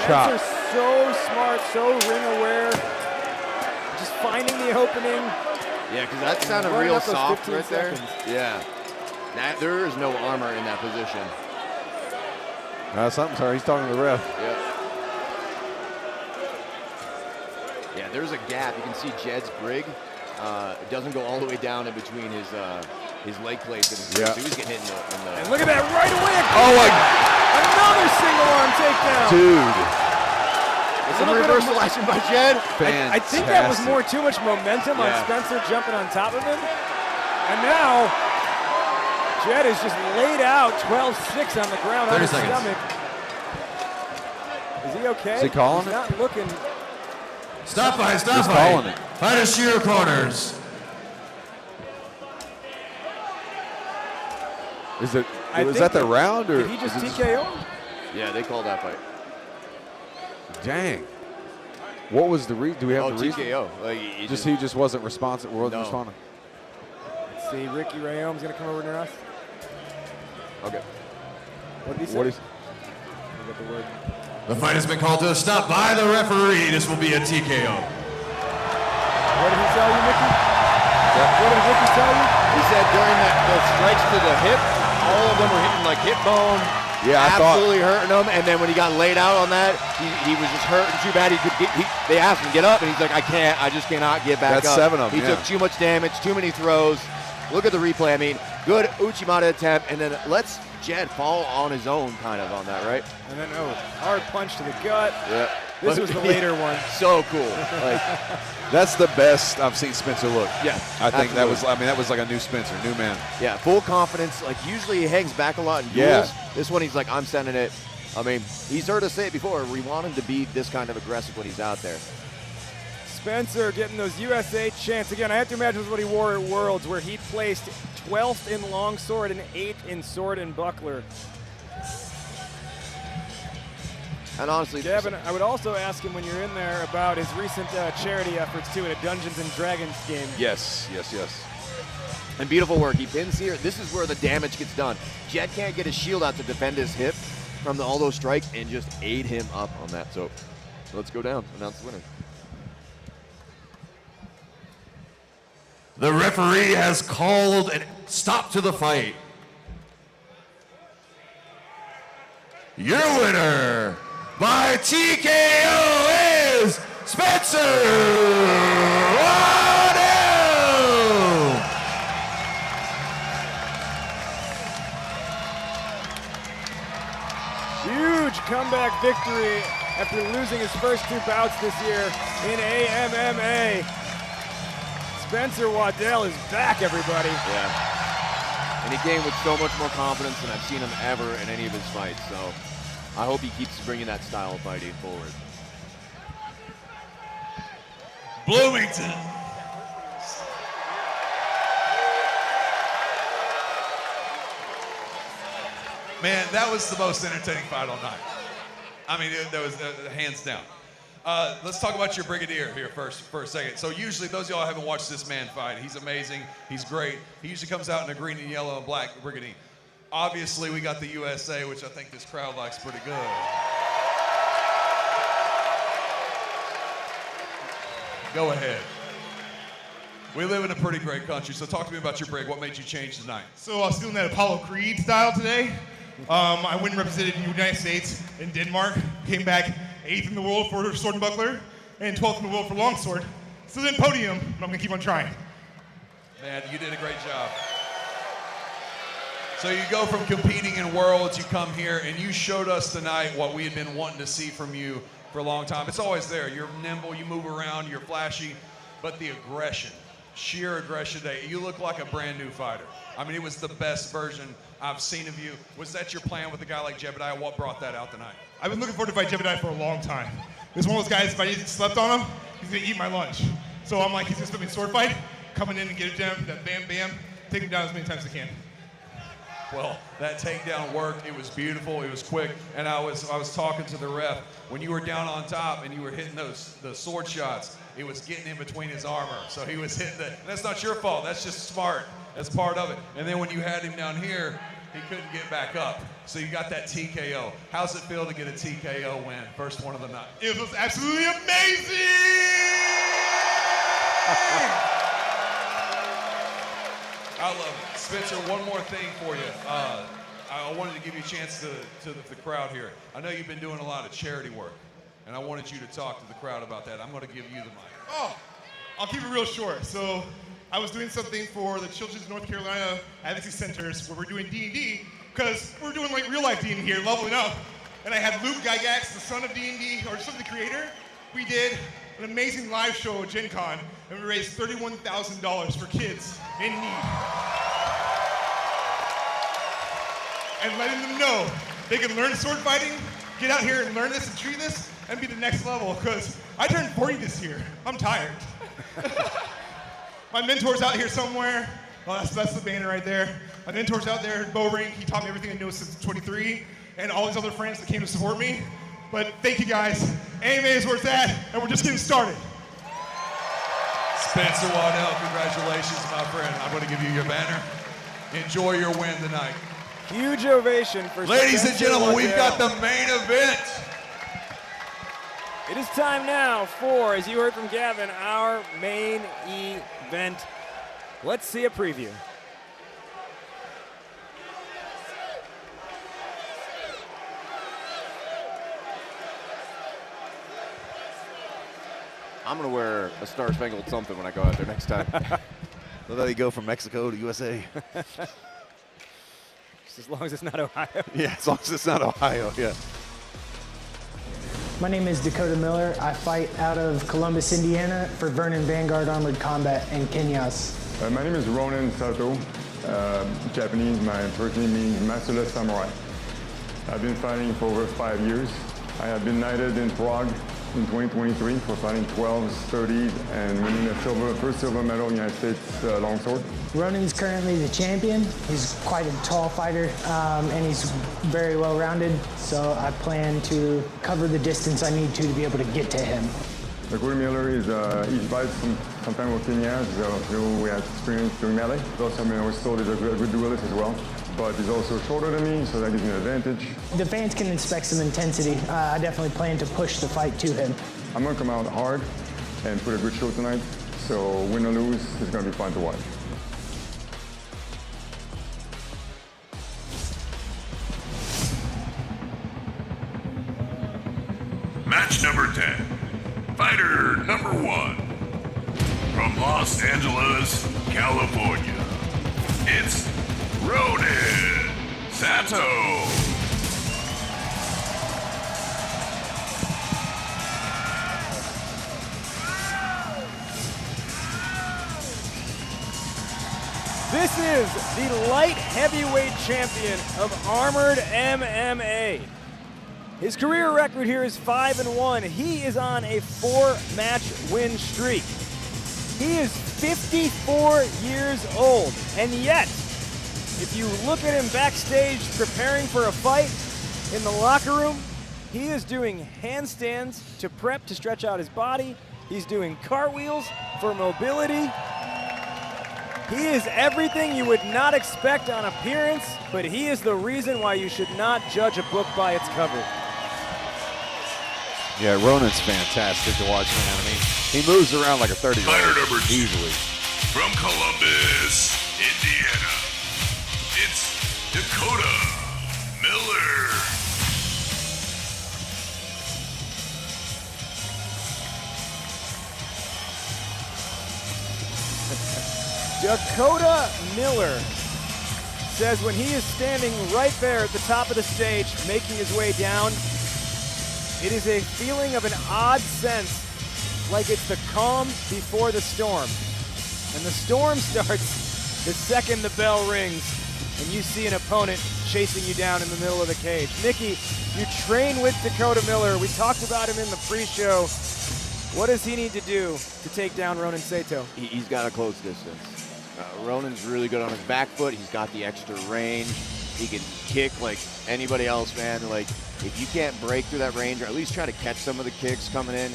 [SPEAKER 16] Spencer's so smart, so ring aware. Just finding the opening.
[SPEAKER 12] Yeah, because that sounded
[SPEAKER 16] Running
[SPEAKER 12] real
[SPEAKER 16] up those
[SPEAKER 12] soft
[SPEAKER 16] 15
[SPEAKER 12] right there.
[SPEAKER 16] seconds.
[SPEAKER 12] Yeah. There is no armor in that position.
[SPEAKER 13] Something, sorry. He's talking to the ref.
[SPEAKER 12] Yep. Yeah, there's a gap. You can see Jed's brig. It doesn't go all the way down in between his leg plates and his ribs. So he was getting hit in the
[SPEAKER 16] And look at that right away.
[SPEAKER 12] Oh, my.
[SPEAKER 16] Another single arm takedown.
[SPEAKER 13] Dude.
[SPEAKER 12] It's a reversal action by Jed.
[SPEAKER 16] I think that was too much momentum on Spencer jumping on top of him. And now, Jed is just laid out 12-6 on the ground on his stomach. Is he okay?
[SPEAKER 13] Is he calling
[SPEAKER 16] He's
[SPEAKER 13] it?
[SPEAKER 16] not looking.
[SPEAKER 15] Stop fight, stop
[SPEAKER 13] He's
[SPEAKER 15] fight.
[SPEAKER 13] calling it.
[SPEAKER 15] Fighters to your corners.
[SPEAKER 13] Is that the round or
[SPEAKER 16] Did he just
[SPEAKER 13] is it
[SPEAKER 16] TKO him?
[SPEAKER 12] Yeah, they called that fight.
[SPEAKER 13] Dang. What was the reason? Do we have the reason?
[SPEAKER 12] TKO.
[SPEAKER 13] He just wasn't responsive. Wasn't responding.
[SPEAKER 16] Let's see, Ricky Rayome's going to come over near us.
[SPEAKER 12] Okay.
[SPEAKER 16] What did he say?
[SPEAKER 13] What is?
[SPEAKER 16] We got the word.
[SPEAKER 15] The fight has been called to a stop by the referee. This will be a TKO.
[SPEAKER 16] What did he tell you, Mickey? What did Ricky tell you?
[SPEAKER 12] He said during the strikes to the hip, all of them were hitting like hip bone.
[SPEAKER 13] Yeah,
[SPEAKER 12] absolutely hurting him. And then when he got laid out on that, he was just hurting too bad. They asked him to get up, and he's like, I just cannot get back up.
[SPEAKER 13] That's 7 of them.
[SPEAKER 12] He took too much damage, too many throws. Look at the replay. I mean, good Uchimata attempt, and then lets Jed fall on his own kind of on that, right?
[SPEAKER 16] And then, hard punch to the gut.
[SPEAKER 12] Yeah.
[SPEAKER 16] This was the later one.
[SPEAKER 12] So cool. Like,
[SPEAKER 13] that's the best I've seen Spencer look.
[SPEAKER 12] Yeah,
[SPEAKER 13] I think
[SPEAKER 12] absolutely.
[SPEAKER 13] that was like a new Spencer, new man.
[SPEAKER 12] Yeah, full confidence. Like usually he hangs back a lot in duels.
[SPEAKER 13] Yeah.
[SPEAKER 12] This one he's like, I'm sending it. I mean, he's heard us say it before. We want him to be this kind of aggressive when he's out there.
[SPEAKER 16] Spencer getting those USA chants. Again, I have to imagine this is what he wore at Worlds, where he placed 12th in longsword and 8th in sword and buckler.
[SPEAKER 12] And honestly,
[SPEAKER 16] Gavin, I would also ask him when you're in there about his recent charity efforts too at a Dungeons and Dragons game.
[SPEAKER 13] Yes.
[SPEAKER 12] And beautiful work. He pins here. This is where the damage gets done. Jed can't get his shield out to defend his hip from all those strikes and just ate him up on that. So let's go down. Announce the winner.
[SPEAKER 15] The referee has called a stop to the fight. Your winner by TKO is Spencer Waddell.
[SPEAKER 16] Huge comeback victory after losing his first 2 bouts this year in AMMA. Spencer Waddell is back, everybody.
[SPEAKER 12] Yeah. And he came with so much more confidence than I've seen him ever in any of his fights. So I hope he keeps bringing that style of fighting forward.
[SPEAKER 11] Bloomington. Man, that was the most entertaining fight all night. I mean, that was hands down. Let's talk about your Brigadier here first for a second. So usually, those of y'all haven't watched this man fight. He's amazing. He's great. He usually comes out in a green and yellow and black Brigadier. Obviously, we got the USA, which I think this crowd likes pretty good. Go ahead. We live in a pretty great country, so talk to me about your brig. What made you change tonight?
[SPEAKER 9] So I was doing that Apollo Creed style today. I went and represented the United States in Denmark. Came back 8th in the world for sword and buckler, and 12th in the world for longsword. Still didn't podium, but I'm gonna keep on trying.
[SPEAKER 11] Man, you did a great job. So you go from competing in worlds, you come here, and you showed us tonight what we had been wanting to see from you for a long time. It's always there. You're nimble, you move around, you're flashy, but the aggression, sheer aggression today, you look like a brand new fighter. I mean, it was the best version I've seen of you. Was that your plan with a guy like Jebediah? What brought that out tonight?
[SPEAKER 9] I've been looking forward to fight Jebediah for a long time. He's one of those guys, if I slept on him, he's gonna eat my lunch. So I'm like, he's gonna split me a sword fight, coming in and get it down, that bam, bam, take him down as many times as I can.
[SPEAKER 11] Well, that takedown worked. It was beautiful. It was quick. And I was talking to the ref. When you were down on top and you were hitting the sword shots, it was getting in between his armor. So he was hitting and that's not your fault. That's just smart. That's part of it. And then when you had him down here, he couldn't get back up. So you got that TKO. How's it feel to get a TKO win? First one of the night.
[SPEAKER 9] It was absolutely amazing!
[SPEAKER 11] I love it. Spencer, one more thing for you. I wanted to give you a chance to the crowd here. I know you've been doing a lot of charity work, and I wanted you to talk to the crowd about that. I'm going to give you the mic.
[SPEAKER 9] Oh, I'll keep it real short. So I was doing something for the Children's North Carolina Advocacy Centers where we're doing D&D, because we're doing like real life D&D here, leveling up. And I had Luke Gygax, the son of D&D, or son of the creator. We did an amazing live show at Gen Con, and we raised $31,000 for kids in need. And letting them know they can learn sword fighting, get out here and learn this and treat this, and be the next level, because I turned 40 this year. I'm tired. My mentor's out here somewhere. Oh, that's the banner right there. My mentor's out there at Bowring. He taught me everything I know since 23, and all these other friends that came to support me. But thank you guys. AMA is where it's at, and we're just getting started.
[SPEAKER 11] Spencer Waddell, congratulations, my friend. I'm going to give you your banner. Enjoy your win tonight.
[SPEAKER 16] Huge ovation for
[SPEAKER 11] Ladies and gentlemen, we've got the main event.
[SPEAKER 16] It is time now for, as you heard from Gavin, our main event. Let's see a preview.
[SPEAKER 12] I'm going to wear a star-spangled something when I go out there next time.
[SPEAKER 22] Look how you go from Mexico to USA.
[SPEAKER 16] Just as long as it's not Ohio.
[SPEAKER 22] Yeah, as long as it's not Ohio, yeah.
[SPEAKER 23] My name is Dakota Miller. I fight out of Columbus, Indiana for Vernon Vanguard Armored Combat in Kenyas.
[SPEAKER 24] My name is Ronan Sato. Japanese, my first name means Masterless Samurai. I've been fighting for over 5 years. I have been knighted in Prague in 2023 for fighting 12s, 30s, and winning the first silver medal in the United States longsword.
[SPEAKER 23] Ronan's currently the champion. He's quite a tall fighter, and he's very well-rounded, so I plan to cover the distance I need to be able to get to him.
[SPEAKER 24] Dakota Miller is, he fights sometimes with Kenyans, so we have experience doing melee. Also, I was told he's a good duelist as well. But he's also shorter than me, so that gives me an advantage.
[SPEAKER 23] The fans can expect some intensity. I definitely plan to push the fight to him.
[SPEAKER 24] I'm going to come out hard and put a good show tonight, so win or lose, it's going to be fun to watch.
[SPEAKER 7] Match number 10. Fighter number 1. From Los Angeles, California. It's Ronan Sato.
[SPEAKER 16] This is the light heavyweight champion of Armored MMA. His career record here is 5-1. He is on a 4-match win streak. He is 54 years old, and yet, if you look at him backstage preparing for a fight in the locker room, He is doing handstands to prep to stretch out his body. He's doing cartwheels for mobility. He is everything you would not expect on appearance, but he is the reason why you should not judge a book by its cover.
[SPEAKER 13] Yeah, Ronan's fantastic to watch, man. I mean, he moves around like a 30-year-old
[SPEAKER 7] Fighter number 2,
[SPEAKER 13] easily.
[SPEAKER 7] from Columbus, Indiana, it's Dakota Miller.
[SPEAKER 16] Dakota Miller says when he is standing right there at the top of the stage, making his way down, it is a feeling of an odd sense, like it's the calm before the storm. And the storm starts the second the bell rings and you see an opponent chasing you down in the middle of the cage. Mickey, you train with Dakota Miller. We talked about him in the pre-show. What does he need to do to take down Ronan Sato?
[SPEAKER 12] He's got a close distance. Ronan's really good on his back foot. He's got the extra range. He can kick like anybody else, man. Like, if you can't break through that range or at least try to catch some of the kicks coming in,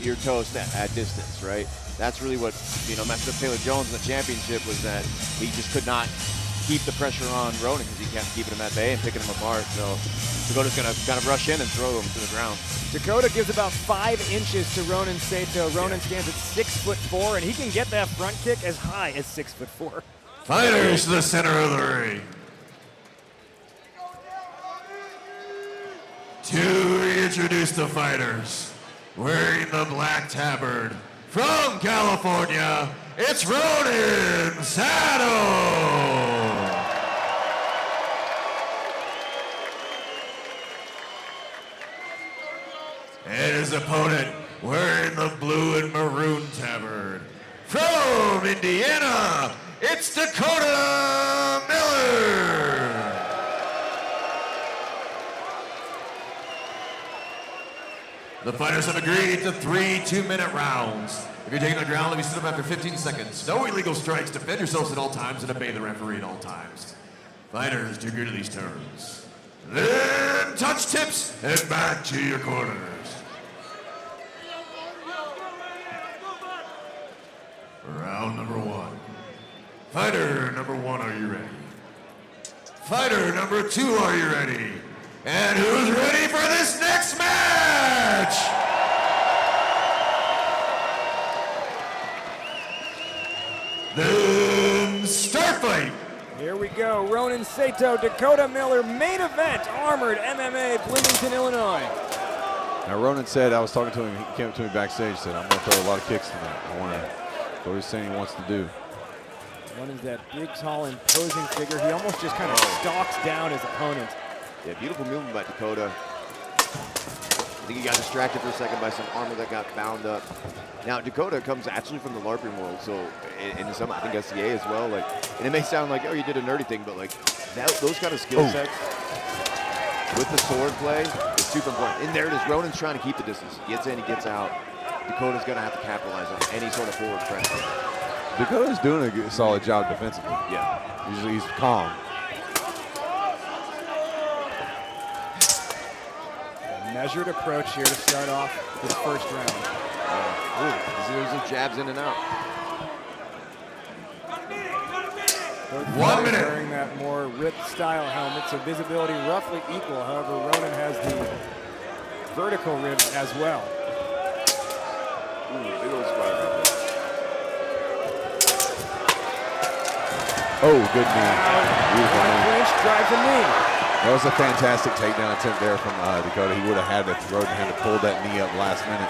[SPEAKER 12] you're toast at distance, right? That's really what, messed up Taylor Jones in the championship, was that he just could not keep the pressure on Ronan because he kept keeping him at bay and picking him apart. So Dakota's going to kind of rush in and throw him to the ground.
[SPEAKER 16] Dakota gives about 5 inches to Ronan Sato. Ronan stands at 6'4", and he can get that front kick as high as 6'4".
[SPEAKER 15] Fighters to the center of the ring. To introduce the fighters, wearing the black tabard, from California, it's Ronan Sato. And his opponent, wearing the blue and maroon tabard, from Indiana, it's Dakota Miller. The fighters have agreed to 3 2-minute rounds. If you're taking the ground, let me sit up after 15 seconds. No illegal strikes. Defend yourselves at all times and obey the referee at all times. Fighters, do agree to these terms. Then touch tips and back to your corners. Round number 1. Fighter number 1, are you ready? Fighter number 2, are you ready? And who's ready for this next match? Then start fight.
[SPEAKER 16] Here we go. Ronan Sato, Dakota Miller, main event, Armored MMA, Bloomington, Illinois.
[SPEAKER 13] Now, Ronan said, I was talking to him, he came up to me backstage, said, I'm going to throw a lot of kicks tonight. What he's saying he wants to do.
[SPEAKER 16] Ronan's that big, tall, imposing figure. He almost just kind of stalks down his opponent.
[SPEAKER 12] Yeah, beautiful movement by Dakota. I think he got distracted for a second by some armor that got bound up. Now, Dakota comes actually from the LARPing world, so in some, I think SCA as well. Like, and it may sound like, oh, you did a nerdy thing, but like those kind of skill sets with the sword play is super important. And there it is. Ronan's trying to keep the distance. He gets in, he gets out. Dakota's going to have to capitalize on any sort of forward pressure.
[SPEAKER 13] Dakota's doing a solid job defensively.
[SPEAKER 12] Yeah.
[SPEAKER 13] Usually he's calm.
[SPEAKER 16] A measured approach here to start off this first round.
[SPEAKER 12] There's some jabs in and out.
[SPEAKER 15] 1 minute.
[SPEAKER 16] Wearing that more ripped style helmet, so visibility roughly equal. However, Ronan has the vertical ribs as well.
[SPEAKER 12] Ooh, big old spider.
[SPEAKER 13] Oh, good knee. Beautiful knee.
[SPEAKER 16] Clinch drives a knee.
[SPEAKER 13] That was a fantastic takedown attempt there from Dakota. He would have had to throw it and had to pull that knee up last minute.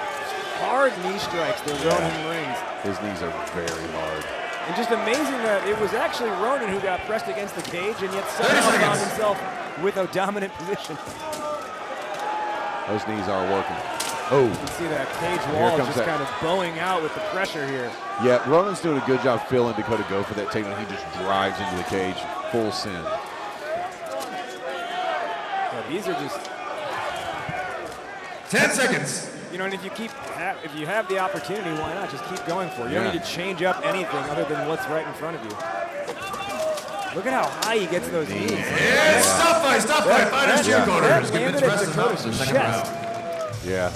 [SPEAKER 16] Hard knee strikes that Ronan brings.
[SPEAKER 13] His knees are very hard.
[SPEAKER 16] And just amazing that it was actually Ronan who got pressed against the cage and yet somehow found himself with a dominant position.
[SPEAKER 13] Those knees are working. Oh.
[SPEAKER 16] You can see that cage wall just kind of bowing out with the pressure here.
[SPEAKER 13] Yeah, Ronan's doing a good job feeling Dakota go for that takedown. He just drives into the cage, full send.
[SPEAKER 16] Yeah, these are just
[SPEAKER 15] 10 seconds.
[SPEAKER 16] You know, and if you have the opportunity, why not just keep going for it? You don't need to change up anything other than what's right in front of you. Look at how high he gets those knees.
[SPEAKER 15] Yeah, stop fight. Fighters, two corners. Give it rest
[SPEAKER 16] Dakota's
[SPEAKER 15] in the second
[SPEAKER 16] chest.
[SPEAKER 15] round.
[SPEAKER 13] Yeah.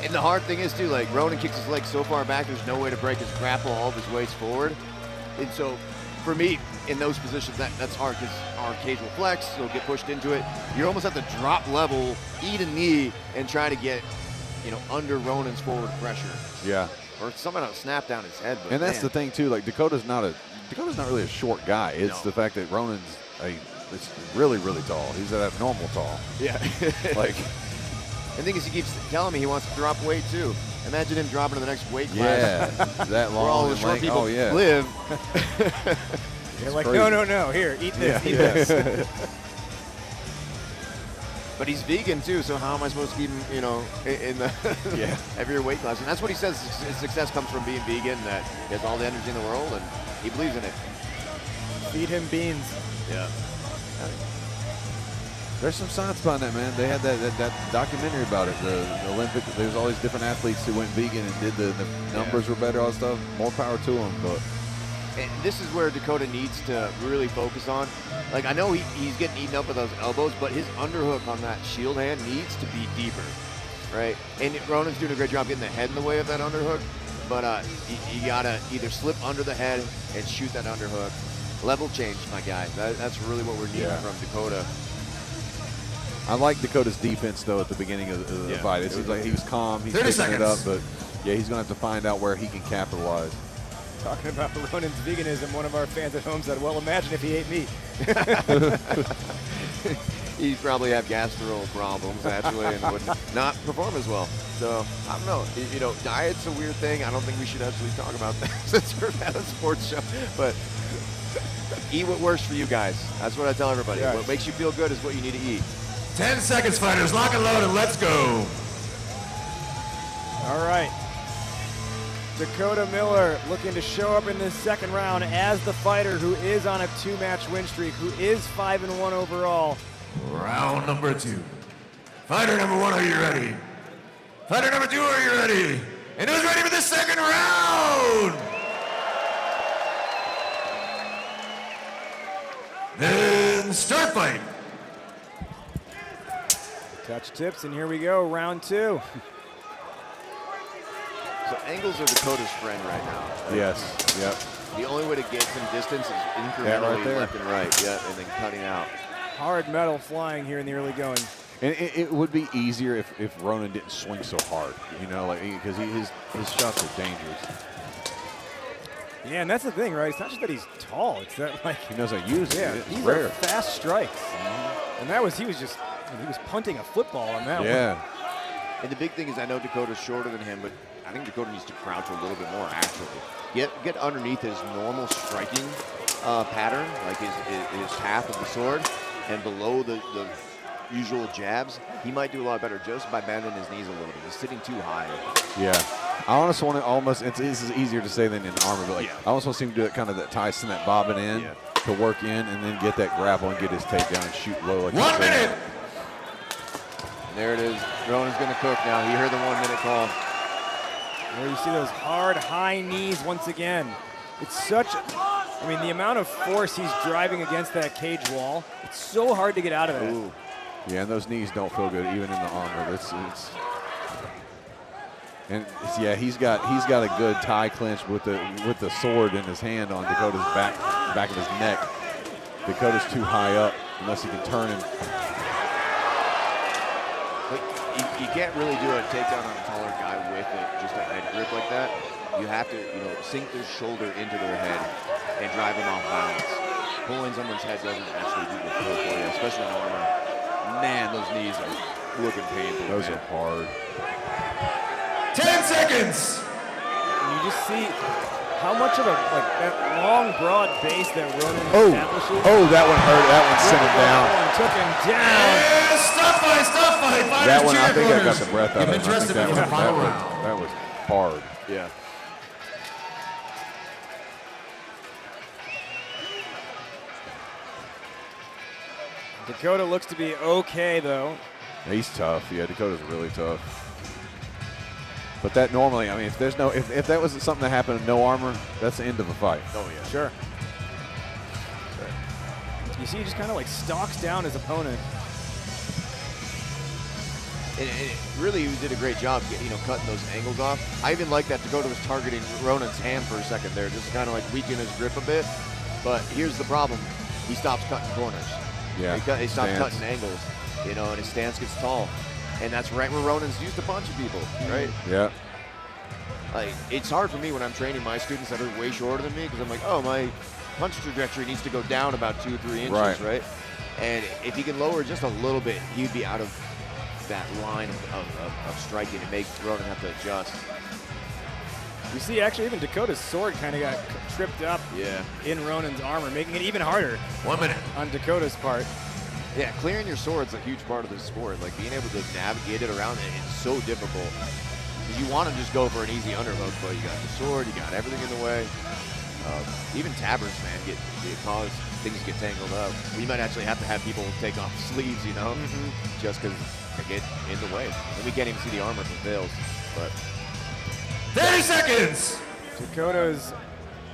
[SPEAKER 12] And the hard thing is, too, like, Ronan kicks his leg so far back, there's no way to break his grapple, all of his weight's forward. And so, for me, in those positions, that's hard because our cage will flex, so get pushed into it. You almost have to drop level, eat a knee, and try to get, under Ronan's forward pressure.
[SPEAKER 13] Yeah.
[SPEAKER 12] Or somehow snap down his head. But
[SPEAKER 13] And that's the thing, too. Like, Dakota's not really a short guy. It's the fact that Ronan's it's really, really tall. He's at abnormal tall.
[SPEAKER 12] Yeah.
[SPEAKER 13] Like.
[SPEAKER 12] The thing is, he keeps telling me he wants to drop weight, too. Imagine him dropping to the next weight class.
[SPEAKER 13] Yeah, that long.
[SPEAKER 12] Where all the short people live.
[SPEAKER 16] You're like, no, here, eat this, eat this.
[SPEAKER 12] But he's vegan, too, so how am I supposed to keep him, in the heavier weight class? And that's what he says, his success comes from being vegan, that he has all the energy in the world, and he believes in it.
[SPEAKER 16] Feed him beans.
[SPEAKER 12] Yeah.
[SPEAKER 13] There's some science behind that, man. They had that documentary about it. The Olympic. There's all these different athletes who went vegan and did the numbers were better, all that stuff. More power to them, but.
[SPEAKER 12] And this is where Dakota needs to really focus on. Like, I know he's getting eaten up with those elbows, but his underhook on that shield hand needs to be deeper, right? And Ronan's doing a great job getting the head in the way of that underhook, but you gotta either slip under the head and shoot that underhook. Level change, my guy. That's really what we're needing from Dakota.
[SPEAKER 13] I like Dakota's defense, though, at the beginning of the fight. It seems like he was calm. He's picking it up, but, yeah, he's going to have to find out where he can capitalize.
[SPEAKER 16] Talking about Ronan's veganism, one of our fans at home said, well, imagine if he ate meat.
[SPEAKER 12] He'd probably have gastro problems, actually, and would not perform as well. So, I don't know. Diet's a weird thing. I don't think we should actually talk about that since we're at a sports show. But eat what works for you guys. That's what I tell everybody.
[SPEAKER 16] Yes.
[SPEAKER 12] What makes you feel good is what you need to eat.
[SPEAKER 15] 10 seconds, fighters. Lock and load, and let's go.
[SPEAKER 16] All right. Dakota Miller looking to show up in this second round as the fighter who is on a 2-match win streak, who is 5-1 overall.
[SPEAKER 15] Round number 2. Fighter number 1, are you ready? Fighter number 2, are you ready? And who's ready for the second round? Then start fight.
[SPEAKER 16] Touch tips, and here we go, round 2.
[SPEAKER 12] So angles are Dakota's friend right now. Right?
[SPEAKER 13] Yes, yep.
[SPEAKER 12] The only way to get some distance is incrementally left and right, and then cutting out.
[SPEAKER 16] Hard metal flying here in the early going.
[SPEAKER 13] And it would be easier if Ronan didn't swing so hard, because his shots are dangerous.
[SPEAKER 16] Yeah, and that's the thing, right? It's not just that he's tall; it's that
[SPEAKER 13] he knows how to use it.
[SPEAKER 16] Yeah,
[SPEAKER 13] It's
[SPEAKER 16] these
[SPEAKER 13] rare.
[SPEAKER 16] are fast strikes, and he was punting a football on that one.
[SPEAKER 13] Yeah.
[SPEAKER 12] And the big thing is, I know Dakota's shorter than him, but I think Dakota needs to crouch a little bit more, actually. Get underneath his normal striking pattern, like his path of the sword, and below the usual jabs. He might do a lot better just by bending his knees a little bit. He's sitting too high.
[SPEAKER 13] Yeah. I honestly want to this is easier to say than in armor, but I almost want to see him do that kind of that Tyson, that bobbing in to work in, and then get that grapple and get his takedown and shoot low. Like
[SPEAKER 15] 1 minute.
[SPEAKER 12] And there it is. Ronan's going to cook now. He heard the 1 minute call.
[SPEAKER 16] Where you see those hard, high knees once again. It's the amount of force he's driving against that cage wall, it's so hard to get out of that.
[SPEAKER 13] Ooh. Yeah, and those knees don't feel good even in the armor. He's got a good tie clinch with the sword in his hand on Dakota's back of his neck. Dakota's too high up unless he can turn him.
[SPEAKER 12] You can't really do a takedown on a taller guy with just a head grip like that. You have to, sink their shoulder into their head and drive them off balance. Pulling someone's head doesn't actually do the throw for you, especially in armor. Man, those knees are looking painful.
[SPEAKER 13] Those are hard.
[SPEAKER 15] 10 seconds.
[SPEAKER 16] And you just see how much of that long, broad base that Ronan establishes.
[SPEAKER 13] Oh, that one hurt. That one sent him down.
[SPEAKER 16] That one took him down.
[SPEAKER 15] Yeah, stop fight.
[SPEAKER 13] That one, I think I got the breath out of it.
[SPEAKER 15] That
[SPEAKER 13] was hard.
[SPEAKER 12] Yeah.
[SPEAKER 16] Dakota looks to be okay, though.
[SPEAKER 13] He's tough. Yeah, Dakota's really tough. But that normally, if that was something that happened in no armor, that's the end of a fight.
[SPEAKER 12] Oh yeah.
[SPEAKER 16] Sure. You see he just kind of like stalks down his opponent.
[SPEAKER 12] And really, he did a great job, cutting those angles off. I even like that Dakota was targeting Ronan's hand for a second there, just kind of like weaken his grip a bit. But here's the problem: he stops cutting corners.
[SPEAKER 13] Yeah,
[SPEAKER 12] he stops
[SPEAKER 13] stance.
[SPEAKER 12] cutting angles, and his stance gets tall. And that's right where Ronan's used to punching people, right?
[SPEAKER 13] Yeah.
[SPEAKER 12] Like, it's hard for me when I'm training my students that are way shorter than me, because I'm like, oh, my punch trajectory needs to go down about 2-3 inches, right? And if he can lower just a little bit, he'd be out of that line of striking and make Ronan have to adjust.
[SPEAKER 16] You see, actually, even Dakota's sword kind of got tripped up in Ronan's armor, making it even harder.
[SPEAKER 15] 1 minute.
[SPEAKER 16] On Dakota's part.
[SPEAKER 12] Yeah, clearing your sword's a huge part of this sport. Like, being able to navigate it around it's so difficult. Because you want to just go for an easy underhook, but you got the sword, you got everything in the way. Even tabards, man, cause things get tangled up. We might actually have to have people take off sleeves, just because they get in the way. And we can't even see the armor from Vales. But
[SPEAKER 15] 30 seconds!
[SPEAKER 16] Dakota's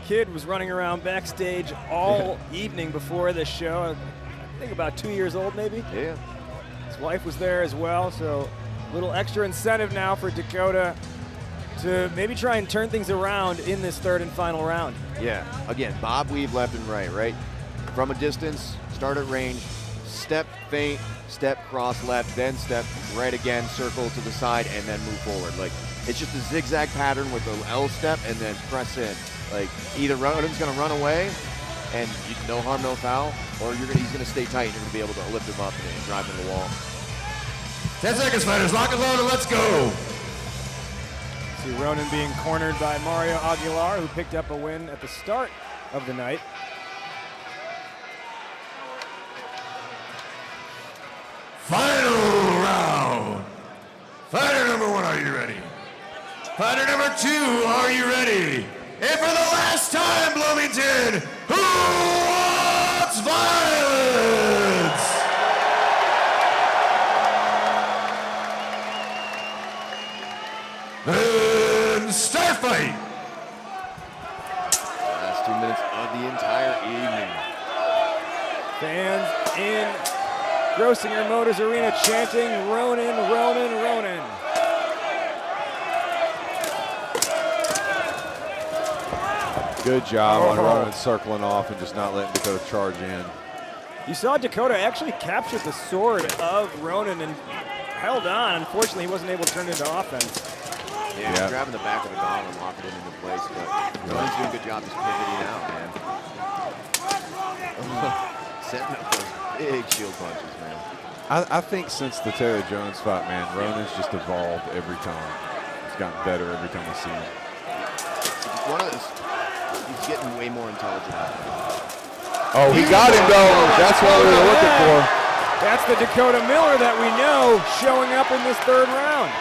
[SPEAKER 16] kid was running around backstage all evening before the show. I think about 2 years old, maybe.
[SPEAKER 12] Yeah.
[SPEAKER 16] His wife was there as well, so a little extra incentive now for Dakota to maybe try and turn things around in this third and final round.
[SPEAKER 12] Yeah, again, bob weave left and right? From a distance, start at range, step feint, step cross left, then step right again, circle to the side, and then move forward. Like, it's just a zigzag pattern with the L step and then press in. Like, either Ronan's gonna run away and no harm, no foul, or he's gonna stay tight and you're gonna be able to lift him up and drive him to the wall.
[SPEAKER 15] 10 seconds, fighters. Lock and load, and let's go.
[SPEAKER 16] See Ronan being cornered by Mario Aguilar, who picked up a win at the start of the night.
[SPEAKER 15] Final round. Fighter number 1, are you ready? Fighter number 2, are you ready? And for the last time, Bloomington, who wants violence? And start fight.
[SPEAKER 12] Last 2 minutes of the entire evening.
[SPEAKER 16] Fans in Grossinger Motors Arena chanting, Ronan, Ronan, Ronan.
[SPEAKER 13] Good job on Ronan circling off and just not letting Dakota charge in.
[SPEAKER 16] You saw Dakota actually capture the sword of Ronan and held on. Unfortunately, he wasn't able to turn it into offense.
[SPEAKER 12] Yeah, he's grabbing the back of the gong and locking it into place, but Ronan's doing a good job just pivoting out, man. Setting up those big shield punches, man.
[SPEAKER 13] I think since the Terry Jones fight, man, Ronan's just evolved every time. He's gotten better every time I see him.
[SPEAKER 12] One of those, he's getting way more intelligent.
[SPEAKER 13] Oh, he got him though. That's what we were looking for.
[SPEAKER 16] That's the Dakota Miller that we know showing up in this third round.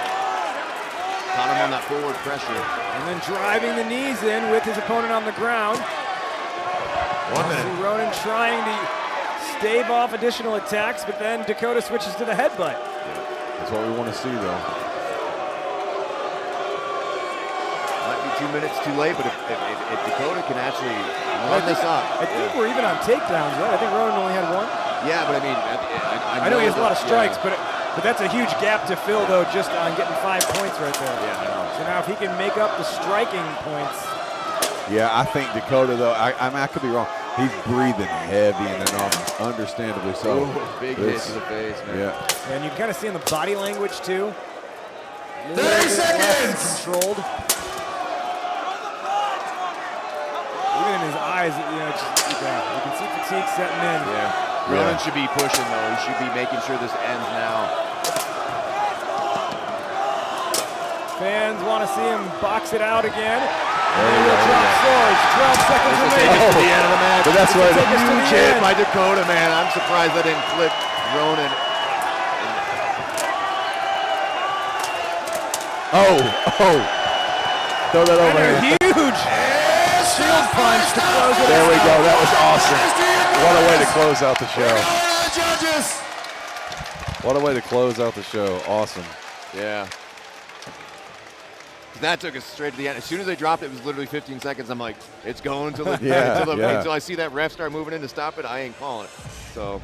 [SPEAKER 12] Caught him on that forward pressure.
[SPEAKER 16] And then driving the knees in with his opponent on the ground.
[SPEAKER 15] 1 minute.
[SPEAKER 16] See Ronan trying to stave off additional attacks, but then Dakota switches to the headbutt.
[SPEAKER 13] That's what we want to see, though.
[SPEAKER 12] Might be 2 minutes too late, but if Dakota can actually run this up.
[SPEAKER 16] I think we're even on takedowns, right? I think Ronan only had 1.
[SPEAKER 12] Yeah, but I mean,
[SPEAKER 16] I know he has a lot of strikes, but that's a huge gap to fill, though, just on getting 5 points right there.
[SPEAKER 12] Yeah, I know.
[SPEAKER 16] So now if he can make up the striking points.
[SPEAKER 13] Yeah, I think Dakota, though, I could be wrong. He's breathing heavy, and then understandably so.
[SPEAKER 12] Ooh, big hit to the face, man.
[SPEAKER 13] Yeah.
[SPEAKER 16] And you kind of see in the body language, too.
[SPEAKER 15] 30 seconds!
[SPEAKER 16] Controlled. Even in his eyes, you can see fatigue setting in.
[SPEAKER 12] Yeah. Ronan should be pushing, though. He should be making sure this ends now.
[SPEAKER 16] Fans want to see him box it out again. And he'll drop swords. 12 seconds remaining.
[SPEAKER 12] To the end of the match.
[SPEAKER 13] But that's what
[SPEAKER 12] huge hit by Dakota, man. I'm surprised I didn't flip Ronan.
[SPEAKER 13] Oh. Throw that over here.
[SPEAKER 16] Huge shield punch to close it out.
[SPEAKER 13] There we go. That was awesome. What a way to close out the show.
[SPEAKER 15] Judges.
[SPEAKER 13] What a way to close out the show. Awesome.
[SPEAKER 12] Yeah. That took us straight to the end. As soon as they dropped it, it was literally 15 seconds. I'm like, it's going until the,
[SPEAKER 13] Yeah,
[SPEAKER 12] until I see that ref start moving in to stop it. I ain't calling it. So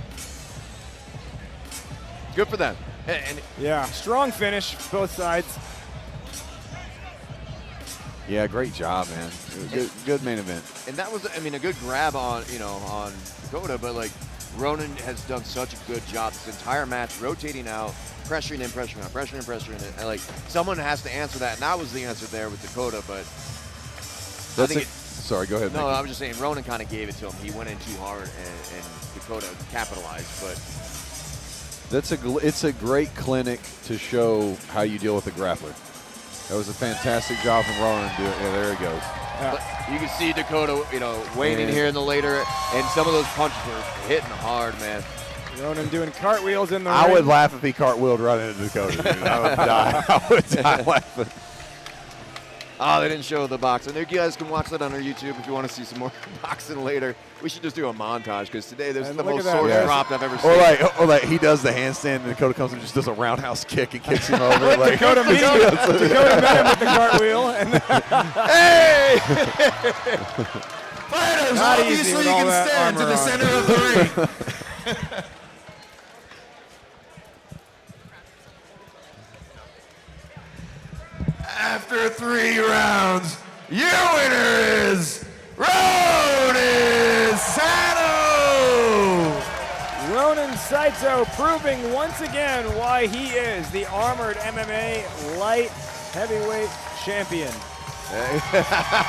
[SPEAKER 12] good for them. And
[SPEAKER 16] yeah, strong finish, both sides.
[SPEAKER 13] Yeah, great job, man. Good main event.
[SPEAKER 12] And that was, I mean, a good grab on, on Dakota, but like Ronan has done such a good job this entire match, rotating out, pressuring in, pressuring out, pressuring in, pressuring in. And like someone has to answer that, and that was the answer there with Dakota, but
[SPEAKER 13] sorry, go ahead.
[SPEAKER 12] No,
[SPEAKER 13] Mickey.
[SPEAKER 12] I was just saying Ronan kind of gave it to him. He went in too hard, and Dakota capitalized, but
[SPEAKER 13] It's a great clinic to show how you deal with a grappler. That was a fantastic job from Ronan. Yeah, there he goes.
[SPEAKER 12] But you can see Dakota, waiting here in the later, and some of those punches were hitting hard, man.
[SPEAKER 16] Ronan doing cartwheels in the
[SPEAKER 13] I
[SPEAKER 16] ring.
[SPEAKER 13] would laugh if he cartwheeled right into Dakota. Dude. I would die. I would die laughing.
[SPEAKER 12] Oh, they didn't show the boxing. You guys can watch that on our YouTube if you want to see some more boxing later. We should just do a montage because today there's the most sword dropped I've ever seen.
[SPEAKER 13] Or like he does the handstand and Dakota comes and just does a roundhouse kick and kicks him over. like
[SPEAKER 16] Dakota met him with the cartwheel. And
[SPEAKER 12] hey!
[SPEAKER 15] Fighters,
[SPEAKER 16] Not
[SPEAKER 15] obviously
[SPEAKER 16] easy
[SPEAKER 15] you
[SPEAKER 16] with all
[SPEAKER 15] can
[SPEAKER 16] that
[SPEAKER 15] stand to
[SPEAKER 16] armor
[SPEAKER 15] the
[SPEAKER 16] on.
[SPEAKER 15] center of the ring. After 3 rounds, your winner is Ronan Sato!
[SPEAKER 16] Ronan Saito proving once again why he is the Armored MMA light heavyweight champion.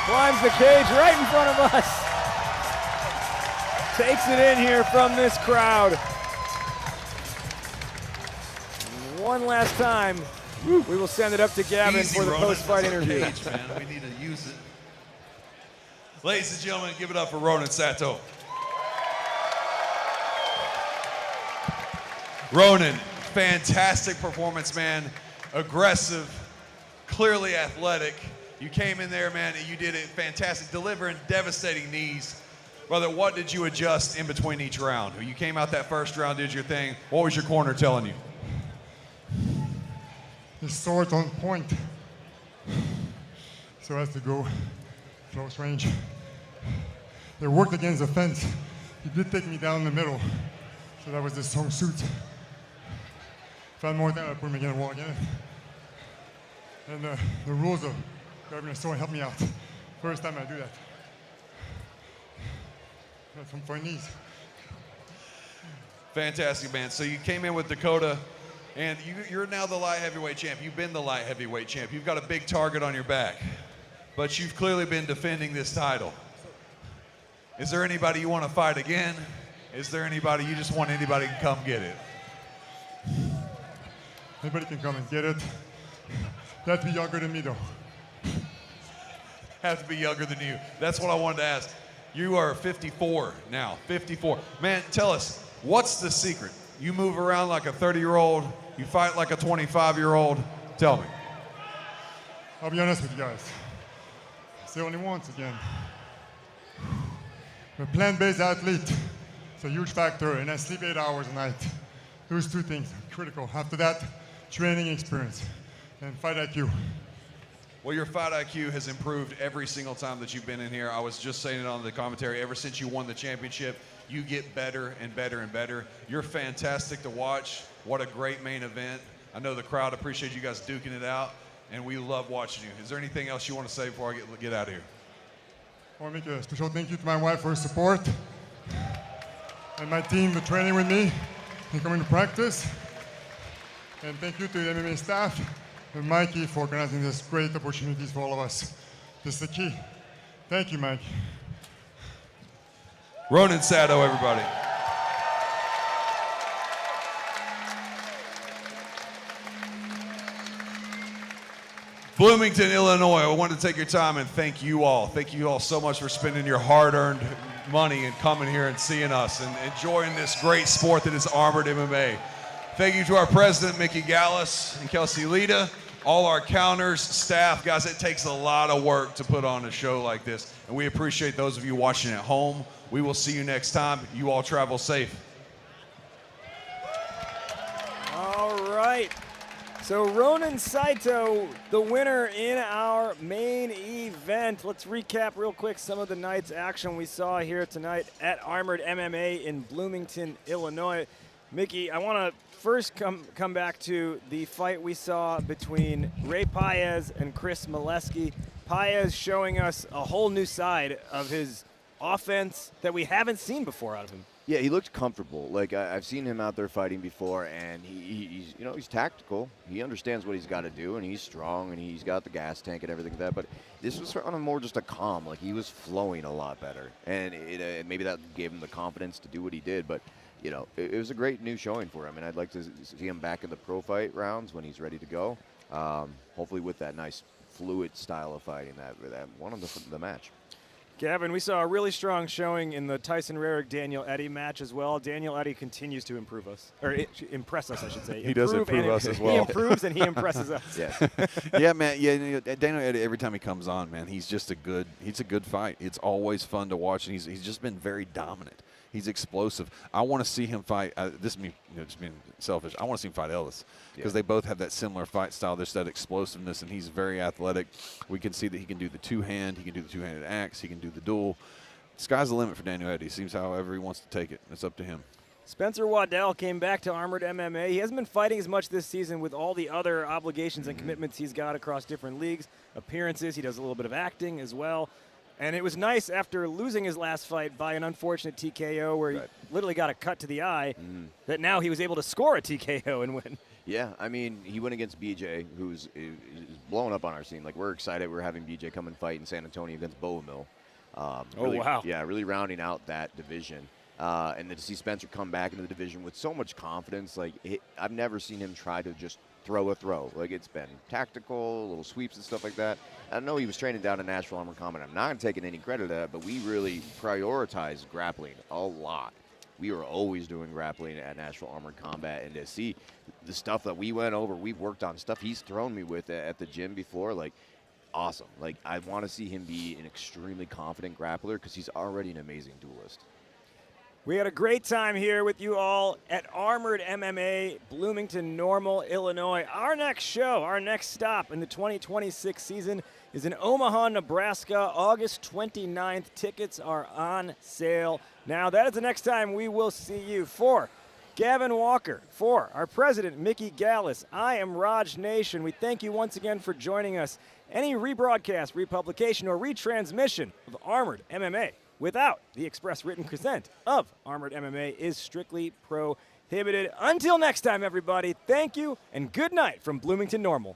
[SPEAKER 16] Climbs the cage right in front of us. Takes it in here from this crowd. One last time. We will send it up to Gavin
[SPEAKER 11] Easy,
[SPEAKER 16] for the
[SPEAKER 11] Ronan.
[SPEAKER 16] post-fight
[SPEAKER 11] That's our
[SPEAKER 16] interview.
[SPEAKER 11] cage, man. We need to use it. Ladies and gentlemen, give it up for Ronan Sato. Ronan, fantastic performance, man. Aggressive, clearly athletic. You came in there, man, and you did it fantastic, delivering devastating knees. Brother, what did you adjust in between each round? You came out that first round, did your thing. What was your corner telling you?
[SPEAKER 18] His sword's on point, so as to go close range. They worked against the fence. He did take me down the middle, so that was the strong suit. If I had more time, I'd put him against the wall again. And the rules of grabbing a sword helped me out. First time I do that. That's from for knees.
[SPEAKER 11] Fantastic, man. So you came in with Dakota, and you're now the light heavyweight champ. You've been the light heavyweight champ. You've got a big target on your back, but you've clearly been defending this title. Is there anybody you want to fight again? Is there anybody you just want anybody to come get it?
[SPEAKER 18] Anybody can come and get it. You have to be younger than me, though.
[SPEAKER 11] Have to be younger than you. That's what I wanted to ask. You are 54 now, 54. Man, tell us, what's the secret? You move around like a 30-year-old, you fight like a 25-year-old. Tell me.
[SPEAKER 18] I'll be honest with you guys. I say only once again. I'm a plant-based athlete. It's a huge factor, and I sleep 8 hours a night. Those 2 things are critical. After that, training experience and fight IQ.
[SPEAKER 11] Well, your fight IQ has improved every single time that you've been in here. I was just saying it on the commentary. Ever since you won the championship, you get better and better and better. You're fantastic to watch. What a great main event. I know the crowd appreciates you guys duking it out, and we love watching you. Is there anything else you want to say before I get out of here?
[SPEAKER 18] I want to make a special thank you to my wife for her support, and my team for training with me and coming to practice. And thank you to the MMA staff and Mikey for organizing this great opportunities for all of us. This is the key. Thank you, Mike.
[SPEAKER 11] Ronan Sato, everybody. Bloomington, Illinois, I want to take your time and thank you all. Thank you all so much for spending your hard-earned money and coming here and seeing us and enjoying this great sport that is Armored MMA. Thank you to our president, Mickey Gallus and Kelsey Lita, all our counters, staff. Guys, it takes a lot of work to put on a show like this, and we appreciate those of you watching at home. We will see you next time. You all travel safe.
[SPEAKER 16] All right. So Ronan Saito, the winner in our main event. Let's recap real quick some of the night's action we saw here tonight at Armored MMA in Bloomington, Illinois. Mickey, I want to first come back to the fight we saw between Ray Paez and Chris Molesky. Paez showing us a whole new side of his offense that we haven't seen before out of him.
[SPEAKER 12] Yeah, he looked comfortable. Like I've seen him out there fighting before, and he's he's tactical. He understands what he's got to do, and he's strong, and he's got the gas tank and everything like that. But this was on a more just a calm. Like he was flowing a lot better, and maybe that gave him the confidence to do what he did. But it was a great new showing for him, and I'd like to see him back in the pro fight rounds when he's ready to go. Hopefully with that nice fluid style of fighting that won the match.
[SPEAKER 16] Gavin, we saw a really strong showing in the Tyson Rarick-Daniel Eddy match as well. Daniel Eddy continues to impress us, I should say.
[SPEAKER 13] He does improve us as well.
[SPEAKER 16] He improves and he impresses us.
[SPEAKER 12] Yes.
[SPEAKER 13] Yeah, man. Yeah, Daniel Eddy, every time he comes on, man, he's a good fight. It's always fun to watch, and he's just been very dominant. He's explosive. I want to see him fight. This is me, just being selfish. I want to see him fight Ellis because they both have that similar fight style. There's that explosiveness, and he's very athletic. We can see that he can do the two-hand. He can do the two-handed axe. He can do the duel. Sky's the limit for Daniel Eddy. Seems however he wants to take it. It's up to him.
[SPEAKER 16] Spencer Waddell came back to Armored MMA. He hasn't been fighting as much this season with all the other obligations and commitments he's got across different leagues, appearances. He does a little bit of acting as well. And it was nice after losing his last fight by an unfortunate TKO where he literally got a cut to the eye that now he was able to score a TKO and win.
[SPEAKER 12] Yeah, I mean, he went against BJ, who's blowing up on our scene. Like, we're excited. We're having BJ come and fight in San Antonio against Bowmill. Really,
[SPEAKER 16] wow.
[SPEAKER 12] Yeah, really rounding out that division. And then to see Spencer come back into the division with so much confidence, like, I've never seen him try to just throw a throw. Like, it's been tactical, little sweeps and stuff like that. I know he was training down in Nashville Armored Combat. I'm not taking any credit to that, but we really prioritized grappling a lot. We were always doing grappling at Nashville Armored Combat, and to see the stuff that we went over, we've worked on stuff he's thrown me with at the gym before, like, awesome. Like, I want to see him be an extremely confident grappler because he's already an amazing duelist.
[SPEAKER 16] We had a great time here with you all at Armored MMA, Bloomington Normal, Illinois. Our next show, our next stop in the 2026 season is in Omaha, Nebraska, August 29th. Tickets are on sale now. That is the next time we will see you. For Gavin Walker, for our president, Mickey Gallus, I am Raj Nation. We thank you once again for joining us. Any rebroadcast, republication, or retransmission of Armored MMA without the express written consent of Armored MMA is strictly prohibited. Until next time, everybody, thank you and good night from Bloomington Normal.